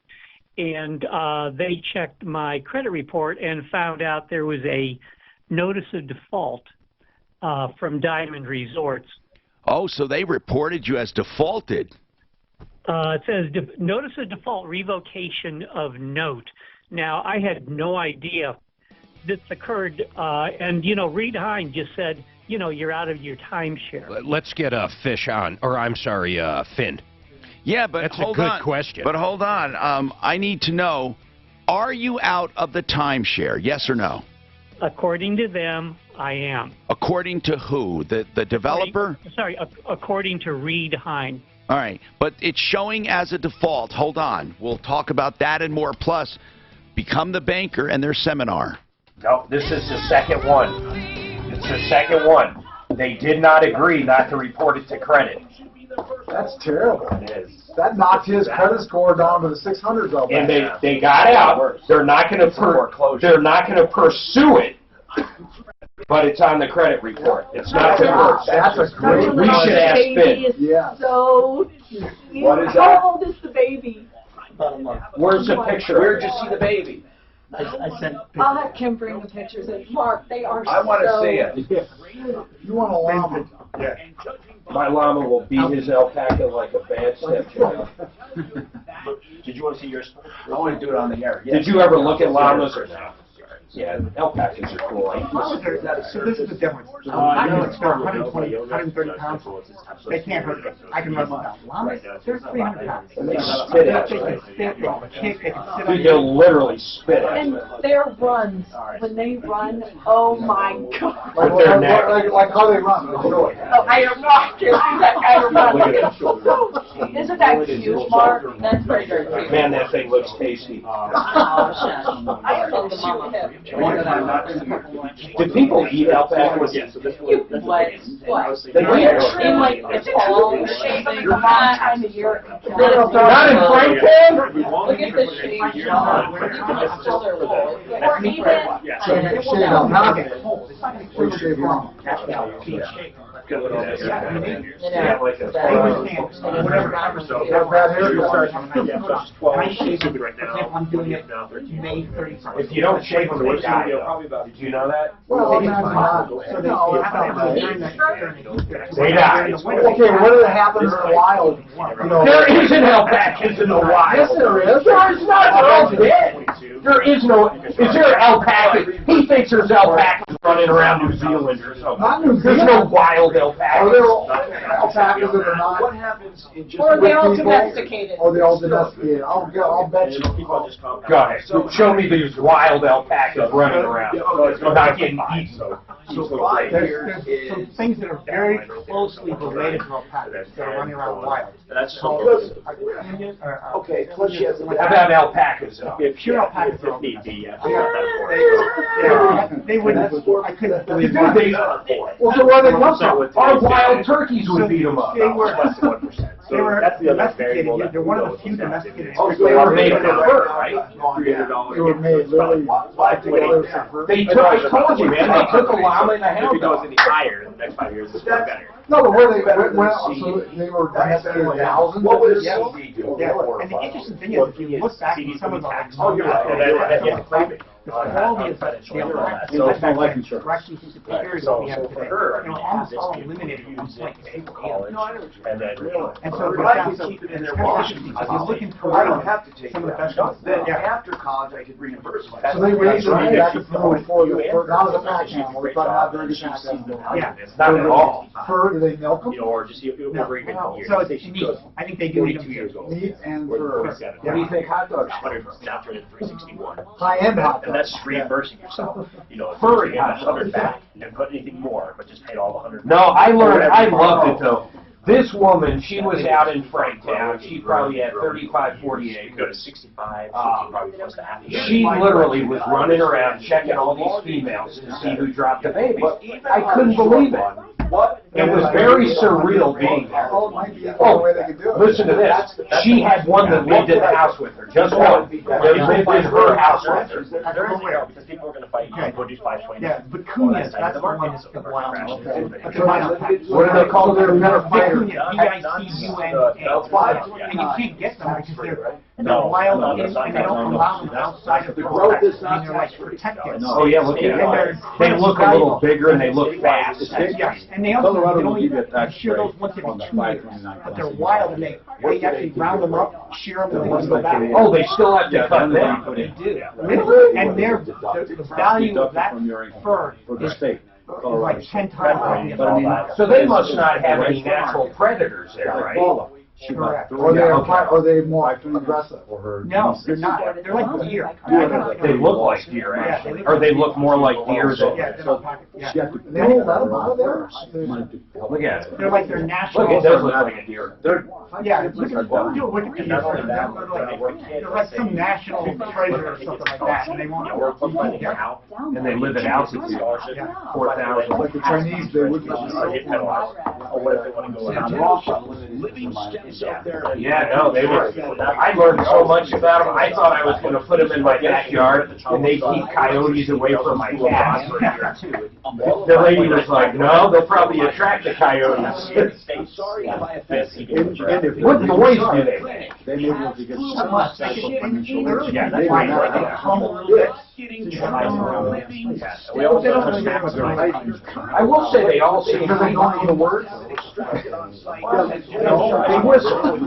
Speaker 7: and they checked my credit report and found out there was a notice of default from Diamond Resorts.
Speaker 2: Oh, so they reported you as defaulted.
Speaker 7: It says notice of default, revocation of note. Now, I had no idea this occurred, and, Reed Hine just said, you're out of your timeshare.
Speaker 12: Let's get Fish on, or I'm sorry, Finn.
Speaker 2: Yeah, but
Speaker 12: that's a good question.
Speaker 2: But hold on. I need to know, are you out of the timeshare, yes or no?
Speaker 7: According to them, I am.
Speaker 2: According to who? The developer?
Speaker 7: According to Reed Hine.
Speaker 2: All right, but it's showing as a default. Hold on. We'll talk about that and more. Plus, Become the Banker and their seminar.
Speaker 10: No, this is the second one. It's the second one. They did not agree not to report it to credit.
Speaker 15: That's terrible. It is. That knocked his credit score down to the 600s.
Speaker 10: And they got out. They're not going to pursue it. But it's on the credit report. It's not reversed.
Speaker 15: That's a great.
Speaker 10: We should ask Finn.
Speaker 15: Yeah.
Speaker 16: So,
Speaker 10: what is
Speaker 16: how old is the baby?
Speaker 5: About a month.
Speaker 10: Where's the picture? Where'd you see the baby?
Speaker 5: I sent pictures.
Speaker 16: I'll have Kim bring the pictures. And Mark, they are
Speaker 9: I want to see it.
Speaker 15: You want a llama?
Speaker 5: Yeah.
Speaker 10: My llama will beat his alpaca like a bad stepchild.
Speaker 18: Did you want to see yours?
Speaker 9: I want to do it on the air.
Speaker 10: Did you ever look at llamas or not? Yeah, alpacas are cool.
Speaker 5: So this is the difference. Llamas are 120, 130 pounds. They can't hurt me. I can run them down. Llamas, they're 300 pounds.
Speaker 10: And they spit at you.
Speaker 5: They can spit, they can kick, they can sit on
Speaker 10: Dude, they'll literally spit at
Speaker 16: And
Speaker 10: you.
Speaker 16: their runs, when they run, oh my God.
Speaker 15: Like how they run.
Speaker 16: Oh, I am not kidding. That guy runs. Isn't that cute, Mark? That's very, very cute.
Speaker 10: Man, that thing looks tasty.
Speaker 16: Oh, shush. I am the mama hip.
Speaker 10: Did people eat alpacas?
Speaker 16: You what? What? In like the fall, the hot time of year.
Speaker 10: Not in Frankfurt?
Speaker 16: Look at the shape. You can still their wool. Or even.
Speaker 15: Shave alpaca. Or shave llama.
Speaker 10: If you don't shave them, they die. Did you know that?
Speaker 15: Well,
Speaker 10: they die.
Speaker 15: Okay, what happens in the wild?
Speaker 10: There isn't alpacas in the wild.
Speaker 15: Yes, there is.
Speaker 10: There is not. They're all dead. There is no. Is there alpacas? He thinks there's alpacas running around New Zealand or something.
Speaker 15: Not New
Speaker 10: There's
Speaker 15: Zealand.
Speaker 10: no wild alpacas.
Speaker 15: Are there alpacas that are not?
Speaker 9: What happens in just
Speaker 16: Or they all
Speaker 15: people?
Speaker 16: domesticated.
Speaker 15: Oh, they're all domesticated. I'll bet you.
Speaker 10: Go ahead. Show me these wild alpacas running around. Not getting eaten.
Speaker 9: So 5 years
Speaker 5: There's some
Speaker 9: is...
Speaker 5: things that are very closely related to alpacas that are running around wild.
Speaker 9: That's
Speaker 15: Okay, plus she has
Speaker 10: How about alpacas though?
Speaker 5: Yeah, pure alpacas are
Speaker 18: Need the,
Speaker 5: they wouldn't. I couldn't believe
Speaker 10: Dude, they, well, so where they come from? Our wild turkeys would beat them up.
Speaker 5: They were
Speaker 18: less than 1%.
Speaker 5: they were
Speaker 18: that's the other
Speaker 5: domesticated.
Speaker 18: variable.
Speaker 5: They're one of the few domesticated.
Speaker 10: Oh, so they were made for fur, right?
Speaker 15: They were made literally.
Speaker 9: Why
Speaker 10: They took, I told you, man, they took a llama and a
Speaker 18: If
Speaker 10: hound
Speaker 18: it goes
Speaker 10: dog.
Speaker 18: any higher in the next 5 years, it's far better.
Speaker 15: No, but where they went out, so they were investing thousands.
Speaker 18: What would a
Speaker 5: Yeah.
Speaker 18: CD do?
Speaker 5: Yeah, and the interesting thing is, if you look back at some of the,
Speaker 18: Oh, you're right. And then you have to claim it.
Speaker 5: the quality of the
Speaker 18: So
Speaker 5: back
Speaker 18: life
Speaker 5: then,
Speaker 18: insurance.
Speaker 5: corrections and superiors
Speaker 18: So
Speaker 5: that we have
Speaker 18: for
Speaker 5: today,
Speaker 18: her,
Speaker 5: they were almost all eliminated at one point in
Speaker 18: college, and then
Speaker 5: And so
Speaker 9: But I could keep it in their pocket.
Speaker 5: if you're looking for
Speaker 9: I don't have to take
Speaker 5: some of the
Speaker 9: it.
Speaker 5: best ones.
Speaker 9: Then
Speaker 5: Yeah.
Speaker 9: after college, I could reimburse myself.
Speaker 15: So they raised them back to for
Speaker 18: You
Speaker 15: the, for, not as a pack animal, they thought how very good pack animal.
Speaker 5: Yeah.
Speaker 18: Not at all.
Speaker 15: Fur, do they milk them?
Speaker 18: You know, or just
Speaker 5: No.
Speaker 18: over even years.
Speaker 5: So it's
Speaker 18: They should
Speaker 5: neat.
Speaker 18: go
Speaker 5: I think they do need
Speaker 18: 42 years old.
Speaker 15: Meat and
Speaker 18: Or
Speaker 15: fur.
Speaker 18: 47.
Speaker 10: What do you think hot dogs?
Speaker 18: Now turn it 361.
Speaker 15: High-end hot
Speaker 18: And
Speaker 15: dogs.
Speaker 18: that's reimbursing yourself. You know, if
Speaker 10: Furry
Speaker 18: you get
Speaker 10: hot dogs.
Speaker 18: 100 back, you didn't put anything more, but just paid all the 100.
Speaker 10: No, I learned, I loved it though. This woman, she was out in Franktown. She probably had 35, 40
Speaker 18: You
Speaker 10: acres.
Speaker 18: go to 65, so probably close to half a year.
Speaker 10: She literally was running around checking all these females to see who dropped the babies. I couldn't believe it. It was very surreal being there.
Speaker 15: Oh, it might be the only way they could do it.
Speaker 10: Listen to this. She had one that lived in the house with her, just one. They lived in her house with her.
Speaker 18: There is a because people are going to fight you. Go do 520.
Speaker 5: Yeah, vicuñas, that's the one that's the wild one.
Speaker 10: What are they called?
Speaker 5: They're better fighters.
Speaker 18: V-I-C-U-N-A.
Speaker 5: And you can't get them because they're
Speaker 18: No,
Speaker 5: wild
Speaker 18: no,
Speaker 5: and
Speaker 18: that's not
Speaker 5: they don't allow them outside of the
Speaker 9: growth is
Speaker 5: I mean,
Speaker 9: not
Speaker 5: they're like
Speaker 9: tax-free.
Speaker 5: protected.
Speaker 10: Oh yeah, look at it. They look a little bigger and they look fast.
Speaker 5: Yes, and they also,
Speaker 15: Colorado
Speaker 5: they
Speaker 15: will
Speaker 5: only
Speaker 15: give you a tax
Speaker 5: shear those
Speaker 15: break
Speaker 5: once every
Speaker 15: on the
Speaker 5: 2 years,
Speaker 15: 529
Speaker 5: but they're wild and they actually round them up, shear them, and then go back.
Speaker 10: Oh, they still have to cut them.
Speaker 5: They do. And the value of that fur is like 10 times the
Speaker 10: So they must not have any natural predators there, right?
Speaker 5: Correct.
Speaker 15: Or they more aggressive.
Speaker 5: No, they're not. They're like deer.
Speaker 10: They look like deer, actually. Or they look more like deer
Speaker 5: Yeah,
Speaker 10: than...
Speaker 5: they're not pocket. Yeah.
Speaker 15: They won't let them out of there?
Speaker 10: Look at it.
Speaker 5: They're like their national.
Speaker 10: Look, it does look like a deer.
Speaker 5: Yeah, look at do a Wikipedia search. They're like some national treasure or something like that, and they won't. Yeah.
Speaker 10: And they live at altitude, 4,000.
Speaker 15: Like the Chinese, they would just.
Speaker 18: Or what if they want to go around?
Speaker 9: Living stems out there.
Speaker 10: Yeah, no, they were. I learned so much about them. I thought I was going to put them in my backyard, and they keep coyotes away from my cats. The lady was like, "No, they'll probably attract the coyotes."
Speaker 9: Sorry if I offended you.
Speaker 10: What noise do they make?
Speaker 15: They may be able to get
Speaker 5: So much.
Speaker 15: some
Speaker 5: Yeah, that's
Speaker 15: They
Speaker 5: why
Speaker 15: might
Speaker 5: they
Speaker 15: not.
Speaker 5: hum a little bit.
Speaker 9: Getting trouble living.
Speaker 18: We also understand what they're hiding.
Speaker 10: I will say they all seem
Speaker 15: Because they don't know the words.
Speaker 9: Extracted on site.
Speaker 10: they whistle.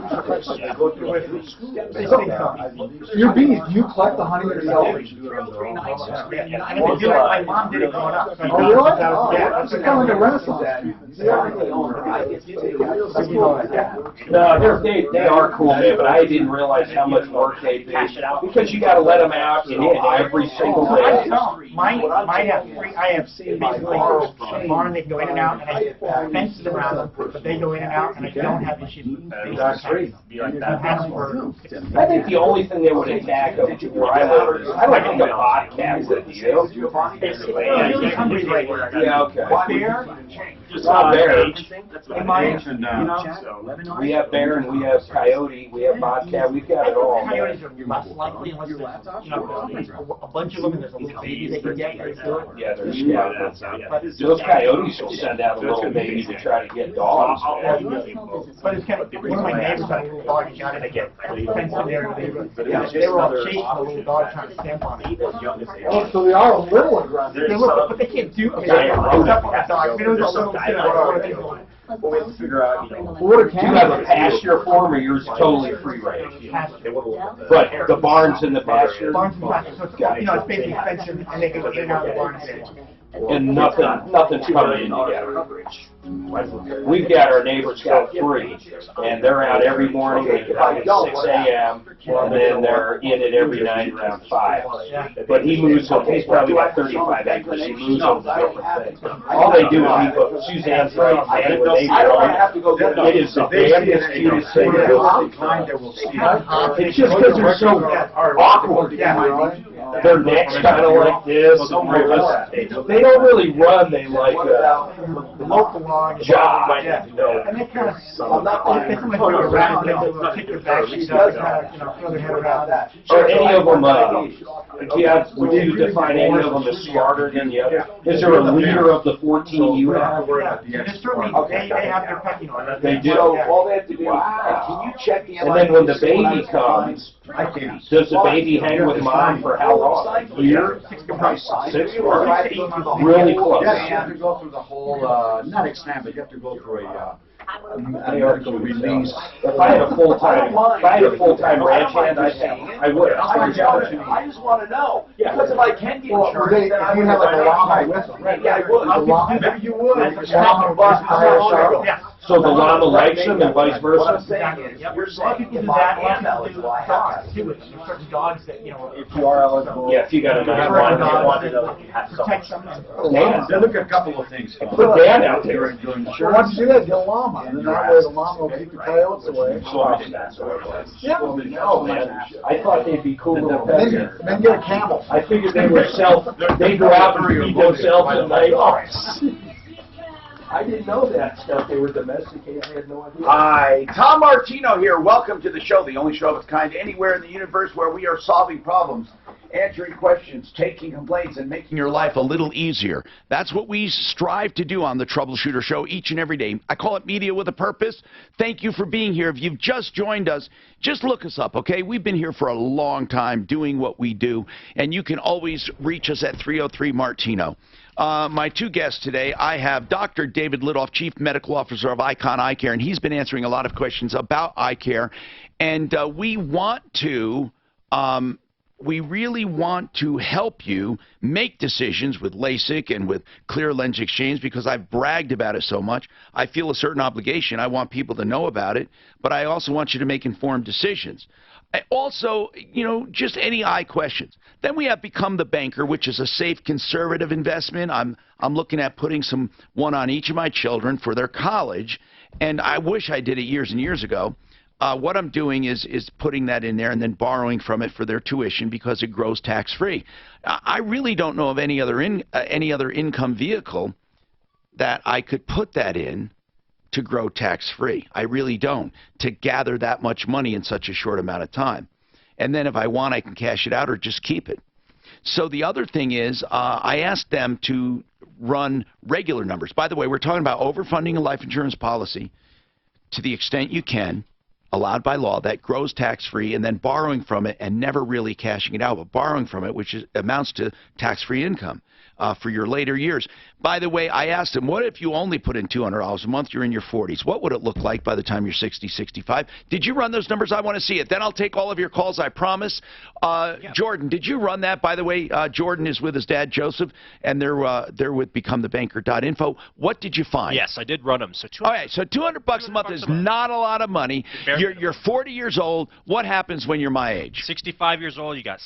Speaker 15: Your bees, do you collect the honey yourself?
Speaker 5: And if they do it, my mom did it growing up. So I
Speaker 15: Oh,
Speaker 5: know
Speaker 15: really?
Speaker 5: that was- yeah,
Speaker 15: It's kind of like a renaissance.
Speaker 10: No, they are cool, man, but I didn't realize how much work they do. Because you got to let them out and in every single
Speaker 5: So I
Speaker 10: day.
Speaker 5: tell them, mine have three, I have basically a barn, they can go in and out, and I fence around them, but they go in and out, and I don't have issues with
Speaker 18: That's great. Be like that.
Speaker 10: I think the only thing they would attack of where I live, I like to think a bobcat would, you know? Yeah, okay.
Speaker 5: Bear,
Speaker 10: It's not bear.
Speaker 5: in my,
Speaker 10: We have bear and we have coyote, we have bobcat, we've got it all.
Speaker 5: coyotes are less likely unless there's, you know, a bunch of them, and there's a little baby they can get, they do it.
Speaker 10: Yeah, they're scouting. Those coyotes will send out a little baby to try to get dogs, man.
Speaker 5: But it's kind of, one of my neighbors had a little dog, he got it again, fenced in there, they were all chasing the little dog trying to stamp on it.
Speaker 15: Oh, so they are a little aggressive.
Speaker 5: They're little, but they can't do, I mean, they rode up on that dog, I mean, it was a little kid, what are they doing?
Speaker 18: Well, we have to figure out, you know.
Speaker 10: Do you have a pasture form or yours totally free range? But the barn's in the pasture?
Speaker 5: Barns and pastures, so it's, you know, it's basically fenced in, and they can go in and out of the barn.
Speaker 10: And nothing's coming in together. We've got, our neighbors got 3, and they're out every morning, they get out at 6 a.m., and then they're in it every night around 5. But he moves them, he's probably got 35 acres, he moves them to different things. All they do is he put Suzanne's right, and when they go, it is the damnedest, cutest thing. It's just because they're so awkward. Their neck's kind of like this. They don't really run, they like...
Speaker 5: The local along.
Speaker 10: John might have to know.
Speaker 5: And they kind of, it's
Speaker 9: I'm not buying
Speaker 5: almost like they're around, they'll take their back sheet up, kind of, throw their head around that.
Speaker 10: Are any of them, would you define any of them as smarter than the other? Is there a leader of the 14 you have?
Speaker 5: There's certainly, they have their,
Speaker 10: They do.
Speaker 9: So all they have to do, can you check the
Speaker 10: And then when the baby comes, does the baby hang with mom for how long? A year? 6 months? Really close.
Speaker 4: Yeah, you have to go through the whole, not exam, but you have to go through a medical release.
Speaker 10: If I had a full-time ranch hand, I would.
Speaker 9: I just want to know, because if I can get insurance,
Speaker 15: If
Speaker 9: then I
Speaker 15: you
Speaker 9: would
Speaker 15: have like a
Speaker 9: have
Speaker 15: llama with them.
Speaker 9: Yeah, I would.
Speaker 5: Maybe you would.
Speaker 10: So the llama likes them and vice
Speaker 9: What I'm
Speaker 10: versa?
Speaker 9: saying is, you're
Speaker 5: A lot of
Speaker 9: saying
Speaker 5: people
Speaker 9: if
Speaker 5: do that
Speaker 9: I am
Speaker 5: and
Speaker 9: eligible, I have
Speaker 5: dogs
Speaker 9: to.
Speaker 5: too. There's certain dogs that,
Speaker 15: If you are eligible.
Speaker 10: Yeah, if you got a nice one, you want to know.
Speaker 5: protect someone.
Speaker 4: They look at a couple of things.
Speaker 10: Put Dan out there.
Speaker 4: During the
Speaker 15: Well, once you do that, get a llama, and then that way the llama will keep the coyotes away.
Speaker 10: Yeah. Oh, man. I thought they'd be cool little pets.
Speaker 15: Then get a camel.
Speaker 10: I figured they were they go out and feed themselves at night.
Speaker 9: I didn't know that stuff. They were domesticated. I had no idea.
Speaker 2: Hi, Tom Martino here. Welcome to the show, the only show of its kind anywhere in the universe where we are solving problems, answering questions, taking complaints, and making your life a little easier. That's what we strive to do on the Troubleshooter Show each and every day. I call it media with a purpose. Thank you for being here. If you've just joined us, just look us up, okay? We've been here for a long time doing what we do, and you can always reach us at 303-MARTINO. My two guests today, I have Dr. David Lidoff, Chief Medical Officer of Icon Eye Care, and he's been answering a lot of questions about eye care. And we really want to help you make decisions with LASIK and with clear lens exchange because I've bragged about it so much. I feel a certain obligation. I want people to know about it, but I also want you to make informed decisions. Also, just any eye questions. Then we have Become the Banker, which is a safe, conservative investment. I'm looking at putting one on each of my children for their college, and I wish I did it years and years ago. What I'm doing is putting that in there and then borrowing from it for their tuition because it grows tax-free. I really don't know of any other income vehicle that I could put that in to grow tax-free. I really don't, to gather that much money in such a short amount of time. And then if I want, I can cash it out or just keep it. So the other thing is I asked them to run regular numbers. By the way, we're talking about overfunding a life insurance policy to the extent you can, allowed by law, that grows tax-free, and then borrowing from it and never really cashing it out, but borrowing from it, which amounts to tax-free income for your later years. By the way, I asked him, what if you only put in $200 a month, you're in your 40s? What would it look like by the time you're 60, 65? Did you run those numbers? I want to see it. Then I'll take all of your calls, I promise. Yeah. Jordan, did you run that? By the way, Jordan is with his dad, Joseph, and they're with becomethebanker.info. What did you find?
Speaker 14: Yes, I did run them. So
Speaker 2: $200 a month is not a lot of money. You're 40 years old. What happens when you're my age?
Speaker 14: 65 years old, you got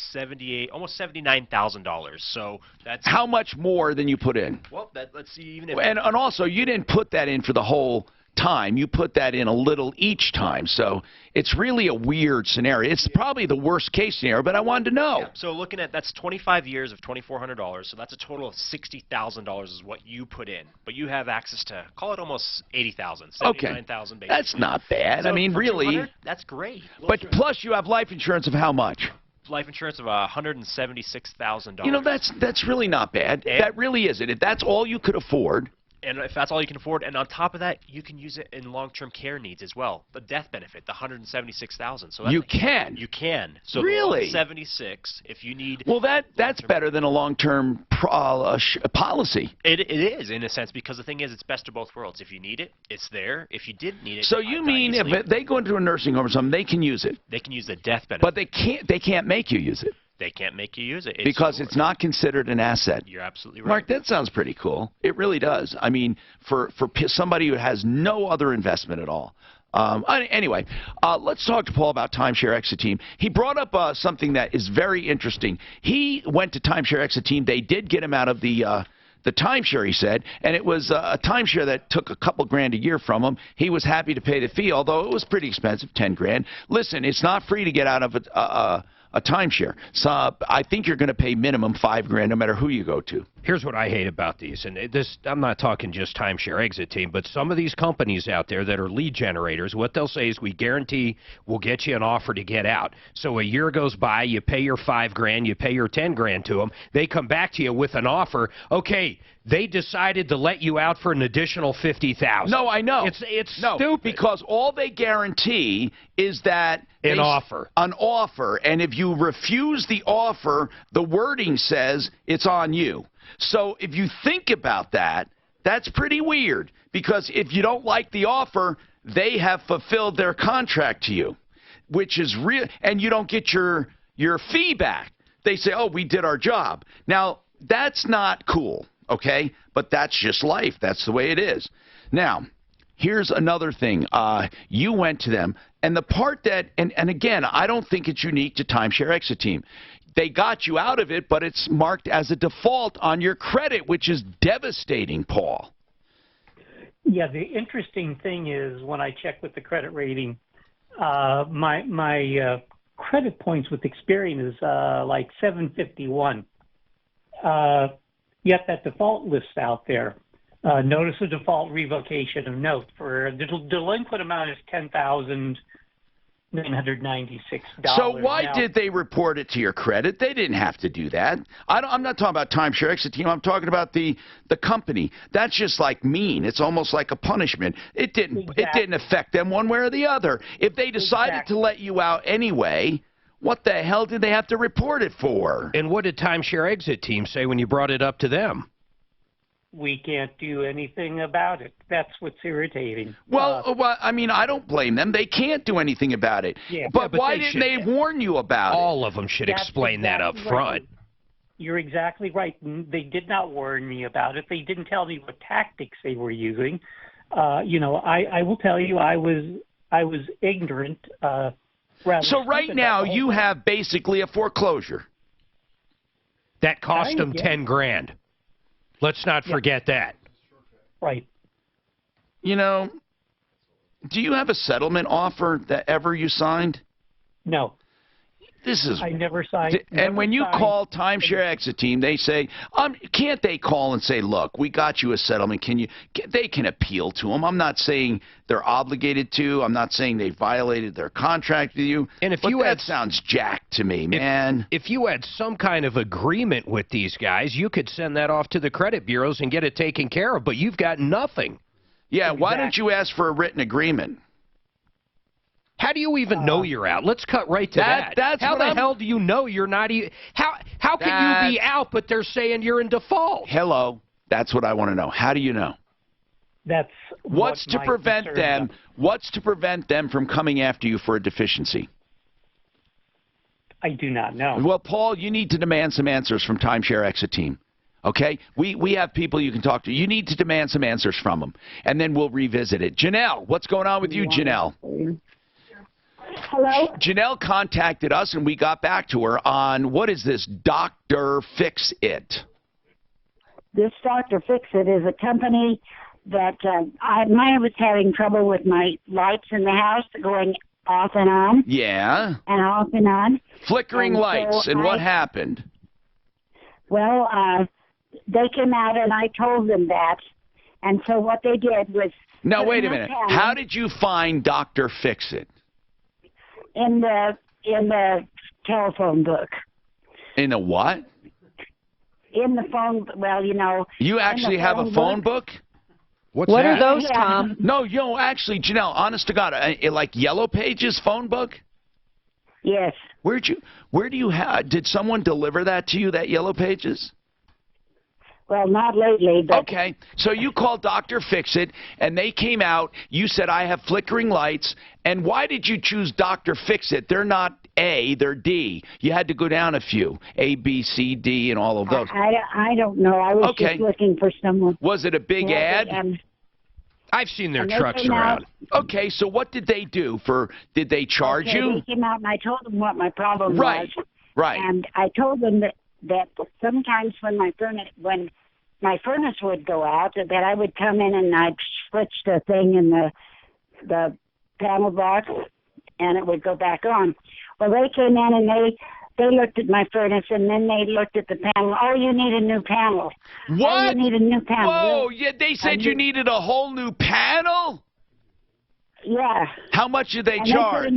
Speaker 14: almost $79,000. So that's
Speaker 2: how much more than you put in?
Speaker 14: Well, let's see. Even if
Speaker 2: and also, you didn't put that in for the whole time. You put that in a little each time. So it's really a weird scenario. It's probably the worst case scenario, but I wanted to know.
Speaker 14: Yeah. So looking at that's 25 years of $2,400. So that's a total of $60,000 is what you put in. But you have access to, call it almost $80,000, $79,000.
Speaker 2: Okay. That's not bad.
Speaker 14: So
Speaker 2: I mean, really.
Speaker 14: That's great.
Speaker 2: But plus you have life insurance of how much?
Speaker 14: Life insurance of $176,000.
Speaker 2: You know, that's really not bad. That really isn't. If that's all you could afford.
Speaker 14: And if that's all you can afford, and on top of that, you can use it in long-term care needs as well. The death benefit, the $176,000. So
Speaker 2: you can.
Speaker 14: You can. So
Speaker 2: really,
Speaker 14: $176 if you need.
Speaker 2: Well, that's better than a long-term policy.
Speaker 14: It is in a sense because the thing is, it's best of both worlds. If you need it, it's there. If you didn't need it,
Speaker 2: so you mean if they go into a nursing home or something, they can use it?
Speaker 14: They can use the death benefit,
Speaker 2: but they can't make you use it.
Speaker 14: They can't make you use it.
Speaker 2: Because it's not considered an asset.
Speaker 14: You're absolutely right.
Speaker 2: Mark, that sounds pretty cool. It really does. I mean, for somebody who has no other investment at all. Anyway, let's talk to Paul about Timeshare Exit Team. He brought up something that is very interesting. He went to Timeshare Exit Team. They did get him out of the timeshare, he said, and it was a timeshare that took a couple grand a year from him. He was happy to pay the fee, although it was pretty expensive, 10 grand. Listen, it's not free to get out of a timeshare. So I think you're going to pay minimum $5,000 no matter who you go to.
Speaker 12: Here's what I hate about these, and this, I'm not talking just timeshare exit team, but some of these companies out there that are lead generators, what they'll say is, we guarantee we'll get you an offer to get out. So a year goes by, you pay your $5,000, you pay your $10,000 to them, they come back to you with an offer. Okay, they decided to let you out for an additional $50,000.
Speaker 2: No, I know.
Speaker 12: It's
Speaker 2: no,
Speaker 12: stupid.
Speaker 2: Because all they guarantee is that
Speaker 12: an offer.
Speaker 2: An offer, and if you refuse the offer, the wording says it's on you. So if you think about that, that's pretty weird, because if you don't like the offer, they have fulfilled their contract to you, which is real, and you don't get your fee back. They say, oh, we did our job. Now, that's not cool, okay? But that's just life. That's the way it is. Now, here's another thing. You went to them, and the part that, and again, I don't think it's unique to Timeshare Exit Team. They got you out of it, but it's marked as a default on your credit, which is devastating, Paul.
Speaker 7: Yeah, the interesting thing is when I check with the credit rating, my credit points with Experian is like 751. Yet that default list out there, notice of default revocation of note for the delinquent amount is $10,996.
Speaker 2: So why did they report it to your credit? They didn't have to do that. I'm not talking about Timeshare Exit Team. I'm talking about the company. That's just like mean. It's almost like a punishment. It didn't affect them one way or the other. If they decided to let you out anyway, what the hell did they have to report it for?
Speaker 12: And what did Timeshare Exit Team say when you brought it up to them?
Speaker 7: We can't do anything about it. That's what's irritating.
Speaker 2: Well, I mean, I don't blame them. They can't do anything about it.
Speaker 7: Yeah,
Speaker 2: but why didn't they warn you about it?
Speaker 12: All of them should explain that up front.
Speaker 7: You're exactly right. They did not warn me about it. They didn't tell me what tactics they were using. You know, I will tell you, I was ignorant.
Speaker 2: So right now you have basically a foreclosure.
Speaker 12: That cost them $10,000. Let's not forget that.
Speaker 7: Right.
Speaker 2: You know, do you have a settlement offer that ever you signed?
Speaker 7: No. I never signed.
Speaker 2: And when you call Timeshare Exit Team, they say, can't they call and say, look, we got you a settlement. They can appeal to them. I'm not saying they're obligated to. I'm not saying they violated their contract with you.
Speaker 12: And
Speaker 2: that sounds jacked to me, man.
Speaker 12: If you had some kind of agreement with these guys, you could send that off to the credit bureaus and get it taken care of, but you've got nothing.
Speaker 2: Yeah, why don't you ask for a written agreement?
Speaker 12: How do you even know you're out? Let's cut right to that. How the hell do you know you're not even... How can you be out, but they're saying you're in default?
Speaker 2: Hello. That's what I want to know. How do you know?
Speaker 7: That's
Speaker 2: What's to prevent them from coming after you for a deficiency?
Speaker 7: I do not know.
Speaker 2: Well, Paul, you need to demand some answers from Timeshare Exit Team. Okay? We have people you can talk to. You need to demand some answers from them, and then we'll revisit it. Janelle, what's going on with you, Janelle?
Speaker 11: Hello?
Speaker 2: Janelle contacted us, and we got back to her on, what is this, Dr. Fix-It?
Speaker 11: This Dr. Fix-It is a company that mine was having trouble with my lights in the house going off and on.
Speaker 2: Yeah.
Speaker 11: And off and on.
Speaker 2: Flickering lights, and what happened?
Speaker 11: Well, they came out, and I told them that. And so what they did was...
Speaker 2: Now, wait a minute. How did you find Dr. Fix-It?
Speaker 11: In the telephone book.
Speaker 2: In a what?
Speaker 11: In the phone, well, you know.
Speaker 2: You actually have a phone book?
Speaker 11: What are those, Tom?
Speaker 2: No, actually, Janelle, honest to God, like Yellow Pages phone book?
Speaker 11: Yes.
Speaker 2: Where do you have, did someone deliver that to you, that Yellow Pages?
Speaker 11: Well, not lately, but...
Speaker 2: Okay, so you called Dr. Fix-It, and they came out. You said, I have flickering lights. And why did you choose Dr. Fix-It? They're not A, they're D. You had to go down a few, A, B, C, D, and all of those.
Speaker 11: I don't know. I was just looking for someone.
Speaker 2: Was it a big ad?
Speaker 12: I've seen their trucks around.
Speaker 2: Okay, so what did they do? Did they charge you?
Speaker 11: They came out, and I told them what my problem was.
Speaker 2: Right.
Speaker 11: And I told them that sometimes when my furnace would go out, that I would come in and I'd switch the thing in the panel box, and it would go back on. Well, they came in and They looked at my furnace, and then they looked at the panel. Oh, you need a new panel.
Speaker 2: What?
Speaker 11: Oh, you need a new panel.
Speaker 2: Whoa, yeah, they said you needed a whole new panel?
Speaker 11: Yeah.
Speaker 2: How much did they
Speaker 11: and
Speaker 2: charge?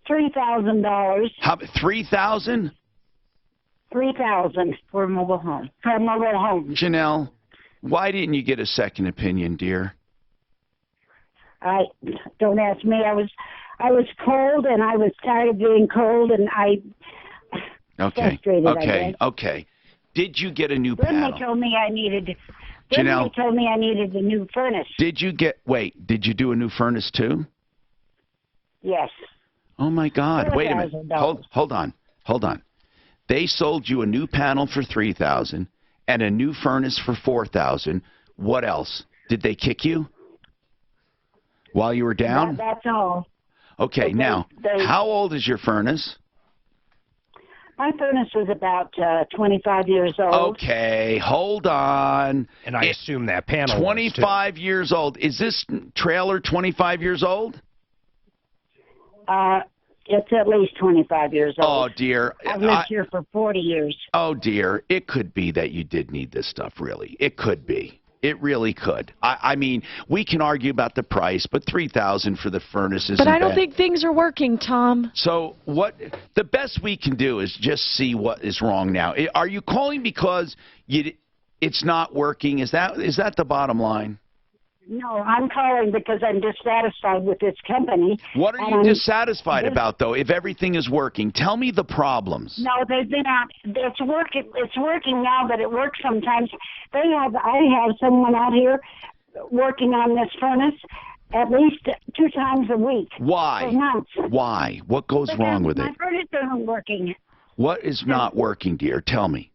Speaker 11: $3,000.
Speaker 2: How, 3,000?
Speaker 11: 3,000 for a mobile home. For a mobile home.
Speaker 2: Janelle, why didn't you get a second opinion, dear?
Speaker 11: Don't ask me. I was cold, and I was tired of being cold, and frustrated, I guess.
Speaker 2: Okay. Did you get a new
Speaker 11: Then
Speaker 2: panel?
Speaker 11: they told me I needed. Then
Speaker 2: Janelle,
Speaker 11: they told me I needed a new furnace.
Speaker 2: did you do a new furnace too?
Speaker 11: Yes.
Speaker 2: Oh my God! Wait a minute.
Speaker 11: $4,000.
Speaker 2: Hold on. They sold you a new panel for $3,000 and a new furnace for $4,000. What else? Did they kick you while you were down?
Speaker 11: That's all.
Speaker 2: Okay. Now, how old is your furnace?
Speaker 11: My furnace was about 25 years old.
Speaker 2: Okay, hold on.
Speaker 12: And I assume that panel
Speaker 2: 25 years old. Is this trailer 25 years old?
Speaker 11: It's at least 25 years old.
Speaker 2: Oh, dear.
Speaker 11: I've lived here for 40 years.
Speaker 2: Oh, dear. It could be that you did need this stuff, really. It could be. It really could. I mean, we can argue about the price, but $3,000 for the furnace isn't
Speaker 13: But I don't
Speaker 2: bad.
Speaker 13: think things are working, Tom.
Speaker 2: So the best we can do is just see what is wrong now. Are you calling because it's not working? Is that the bottom line?
Speaker 11: No, I'm calling because I'm dissatisfied with this company.
Speaker 2: What are you dissatisfied about, though, if everything is working? Tell me the problems.
Speaker 11: No, they've been out. It's working now, but it works sometimes. I have someone out here working on this furnace at least 2 times a week.
Speaker 2: Why?
Speaker 11: For months.
Speaker 2: Why? What goes wrong with it?
Speaker 11: My furnace isn't working.
Speaker 2: What is not working, dear? Tell me.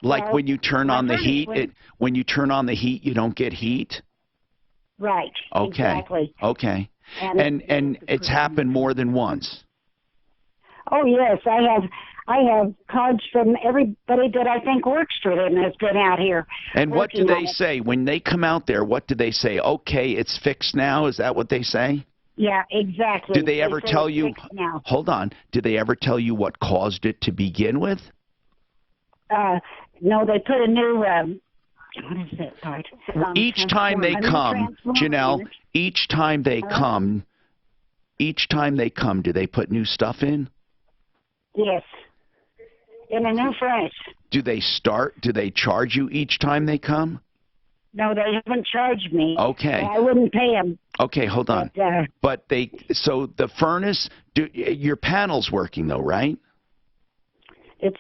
Speaker 2: Like when you turn on the heat, when you turn on the heat, you don't get heat?
Speaker 11: Right.
Speaker 2: Okay.
Speaker 11: Exactly.
Speaker 2: Okay. And it's happened more than once.
Speaker 11: Oh yes, I have cards from everybody that I think works for them has been out here.
Speaker 2: And what do they say when they come out there? What do they say? Okay, it's fixed now. Is that what they say?
Speaker 11: Yeah, exactly.
Speaker 2: Did they ever tell you?
Speaker 11: Now.
Speaker 2: Hold on. Did they ever tell you what caused it to begin with?
Speaker 11: No, they put a new. What is it? Part?
Speaker 2: Each time they come, Janelle. Each time they come, do they put new stuff in?
Speaker 11: Yes. In a new furnace.
Speaker 2: Do they charge you each time they come?
Speaker 11: No, they haven't charged me.
Speaker 2: Okay.
Speaker 11: I wouldn't pay them.
Speaker 2: Okay, hold on. But so the furnace, your panel's working though, right?
Speaker 11: It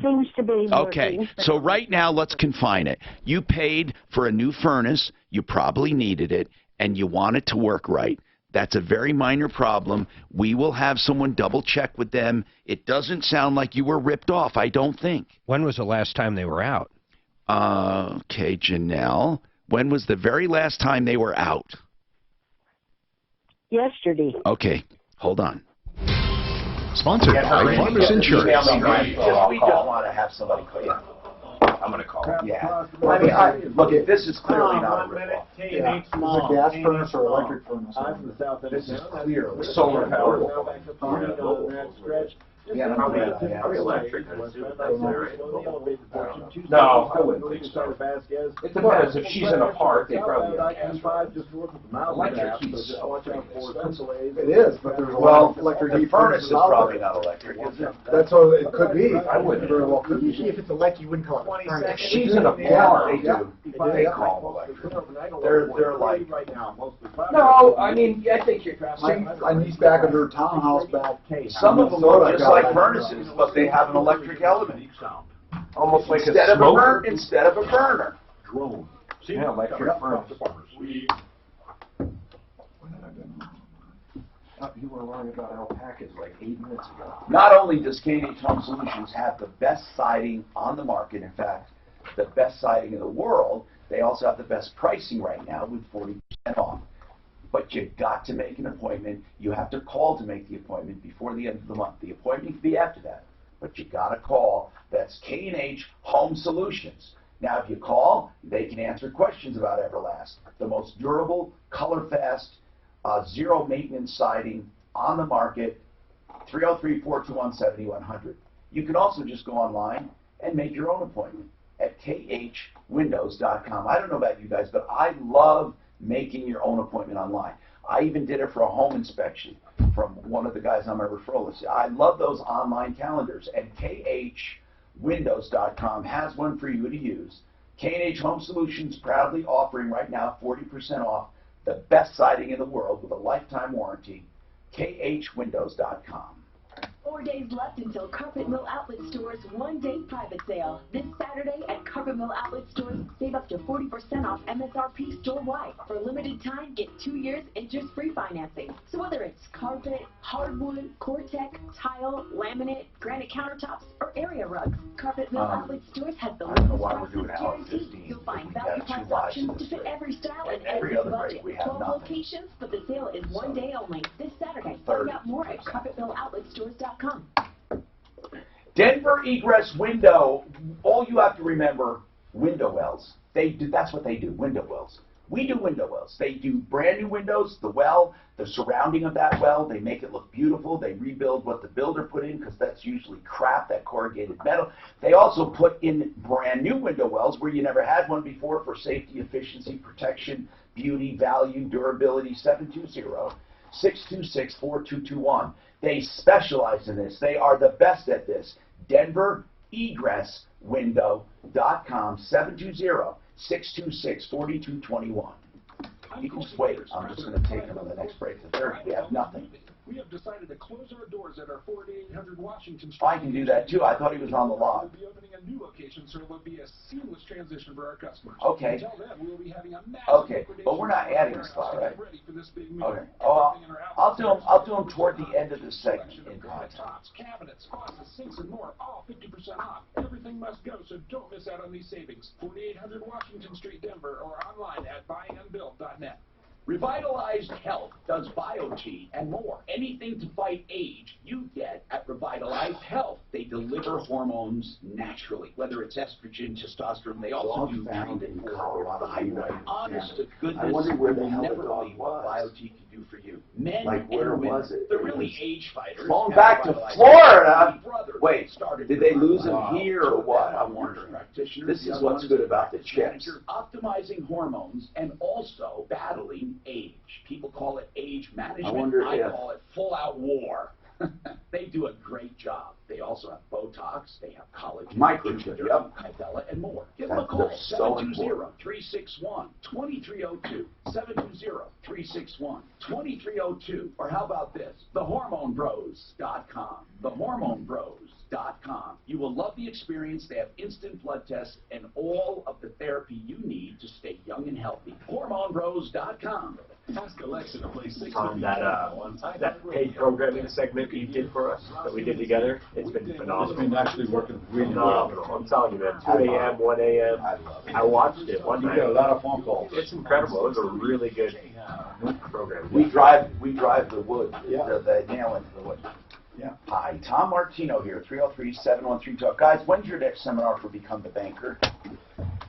Speaker 11: seems to be
Speaker 2: okay.
Speaker 11: working.
Speaker 2: So right now, let's confine it. You paid for a new furnace. You probably needed it, and you want it to work right. That's a very minor problem. We will have someone double check with them. It doesn't sound like you were ripped off, I don't think.
Speaker 12: When was the last time they were out?
Speaker 2: Okay, Janelle. When was the very last time they were out?
Speaker 11: Yesterday.
Speaker 2: Okay, hold on.
Speaker 9: Sponsored by Farmers Insurance.
Speaker 3: We
Speaker 9: just want to have somebody call you. I'm going to call him. Yeah.
Speaker 4: I mean,
Speaker 9: Look, this is clearly not a rip-off.
Speaker 15: Yeah. Is it a gas furnace or electric furnace?
Speaker 8: I'm from the south end.
Speaker 9: This is clearly solar powered.
Speaker 3: Yeah, probably electric.
Speaker 8: No,
Speaker 3: I wouldn't think so. It depends. If she's in a park, they probably have gas. Electric heat's so expensive.
Speaker 15: It is, but there's a lot
Speaker 3: Well,
Speaker 15: of electric
Speaker 3: the
Speaker 15: heat
Speaker 3: furnace is
Speaker 15: out
Speaker 3: probably
Speaker 15: there.
Speaker 3: not electric, is it?
Speaker 15: That's what it could be.
Speaker 3: I wouldn't.
Speaker 15: Very well could be.
Speaker 5: Usually if it's electric, you wouldn't call it a furnace.
Speaker 3: If she's in a park, they
Speaker 15: Yeah.
Speaker 3: do. They call them electric. They're like.
Speaker 10: No, I mean, I think you're.
Speaker 15: My niece back at her townhouse back.
Speaker 3: Some of them look just like furnaces, but they have an electric element.
Speaker 10: Almost like
Speaker 3: Instead
Speaker 10: a
Speaker 3: of
Speaker 10: smoker.
Speaker 3: instead of a burner.
Speaker 8: Drone.
Speaker 3: Yeah, electric furnace.
Speaker 10: You were learning about alpacas like 8 minutes ago.
Speaker 9: Not only does K&H Home Solutions have the best siding on the market, in fact, the best siding in the world, they also have the best pricing right now with 40% off. But you got to make an appointment. You have to call to make the appointment before the end of the month. The appointment can be after that, but you got to call. That's K&H Home Solutions. Now, if you call, they can answer questions about Everlast, the most durable, color-fast, zero-maintenance siding on the market. 303-421-7100. You can also just go online and make your own appointment at khwindows.com. I don't know about you guys, but I love making your own appointment online. I even did it for a home inspection from one of the guys on my referral list. I love those online calendars, and khwindows.com has one for you to use. K&H Home Solutions proudly offering right now 40% off the best siding in the world with a lifetime warranty. khwindows.com.
Speaker 13: 4 days left until Carpet Mill Outlet Store's one-day private sale. This Saturday at Carpet Mill Outlet Stores, save up to 40% off MSRP store-wide. For a limited time, get 2 years interest-free financing. So whether it's carpet, hardwood, Cortec, tile, laminate, granite countertops, or area rugs, Carpet Mill Outlet Stores has the lowest prices guaranteed. You'll find value price options to fit every style and every budget. 12 locations, but the sale is one day only. This Saturday. Find out more at carpetmilloutletstores.com.
Speaker 9: Denver Egress Window. All you have to remember, window wells. That's what they do, window wells. We do window wells. They do brand new windows, the well, the surrounding of that well. They make it look beautiful. They rebuild what the builder put in because that's usually crap, that corrugated metal. They also put in brand new window wells where you never had one before for safety, efficiency, protection, beauty, value, durability. 720-626-4221. They specialize in this. They are the best at this. DenverEgressWindow.com, 720-626-4221. You can just wait. I'm just going to take them on the next break. The third, we have nothing.
Speaker 6: We have decided to close our doors at our 4800 Washington Street.
Speaker 9: I can do that too. I thought he was on the log.
Speaker 6: We'll be opening a new location, so it will be a seamless transition for our customers.
Speaker 9: Okay.
Speaker 6: Until then, we'll be having a massive
Speaker 9: Okay, but we're not adding a slot, right?
Speaker 6: ready for this big move.
Speaker 9: Okay. Oh, I'll do them toward the end of the segment. In
Speaker 6: Tops, cabinets, faucets, sinks, and more, all 50% off. Everything must go, so don't miss out on these savings. 4800 Washington Street, Denver, or online at buyandbuild.net. Revitalized Health does BioT and more. Anything to fight age, you get at Revitalized Health. They deliver hormones naturally, whether it's estrogen, testosterone. They also do treatment for thyroid. Honest to goodness,
Speaker 9: I wonder where the
Speaker 6: you'll
Speaker 9: hell
Speaker 6: never
Speaker 9: the dog
Speaker 6: believe what
Speaker 9: was.
Speaker 6: BioT can do for you. Men
Speaker 9: Like, where
Speaker 6: and women,
Speaker 9: was it?
Speaker 6: the
Speaker 9: It
Speaker 6: really
Speaker 9: was
Speaker 6: age fighters.
Speaker 9: Going
Speaker 6: have
Speaker 9: back to
Speaker 6: Revitalized
Speaker 9: Florida.
Speaker 6: Health. My brother
Speaker 9: Wait,
Speaker 6: started
Speaker 9: did they lose him
Speaker 6: Revitalized
Speaker 9: here
Speaker 6: Health.
Speaker 9: or what? I'm wondering. This is what's good about the chips.
Speaker 6: Optimizing hormones and also battling age. People call it age management.
Speaker 9: I wonder
Speaker 6: I
Speaker 9: if-
Speaker 6: call it full-out war. They do a great job. They also have Botox. They have collagen,
Speaker 9: Microchip, yep.
Speaker 6: Hydella, and more. Give them a call.
Speaker 9: That's so
Speaker 6: 720-361-2302. 720-361-2302. Or how about this? TheHormoneBros.com. TheHormoneBros.com. You will love the experience. They have instant blood tests and all of the therapy you need to stay young and healthy. HormoneBros.com.
Speaker 8: Ask Alexa to play 6
Speaker 21: On that paid programming segment you did for us, that we did together, it's been phenomenal.
Speaker 4: It's been actually working really well.
Speaker 21: Phenomenal. I'm telling you, man. 2 a.m., 1 a.m. I watched it one
Speaker 4: You
Speaker 21: night.
Speaker 4: get a lot of phone calls.
Speaker 21: It's incredible. It was a really good program.
Speaker 9: We drive the wood,
Speaker 4: Yeah.
Speaker 9: the nail into the wood.
Speaker 4: Yeah.
Speaker 9: Hi, Tom Martino here, 303-713-TALK. Guys, when's your next seminar for Become the Banker?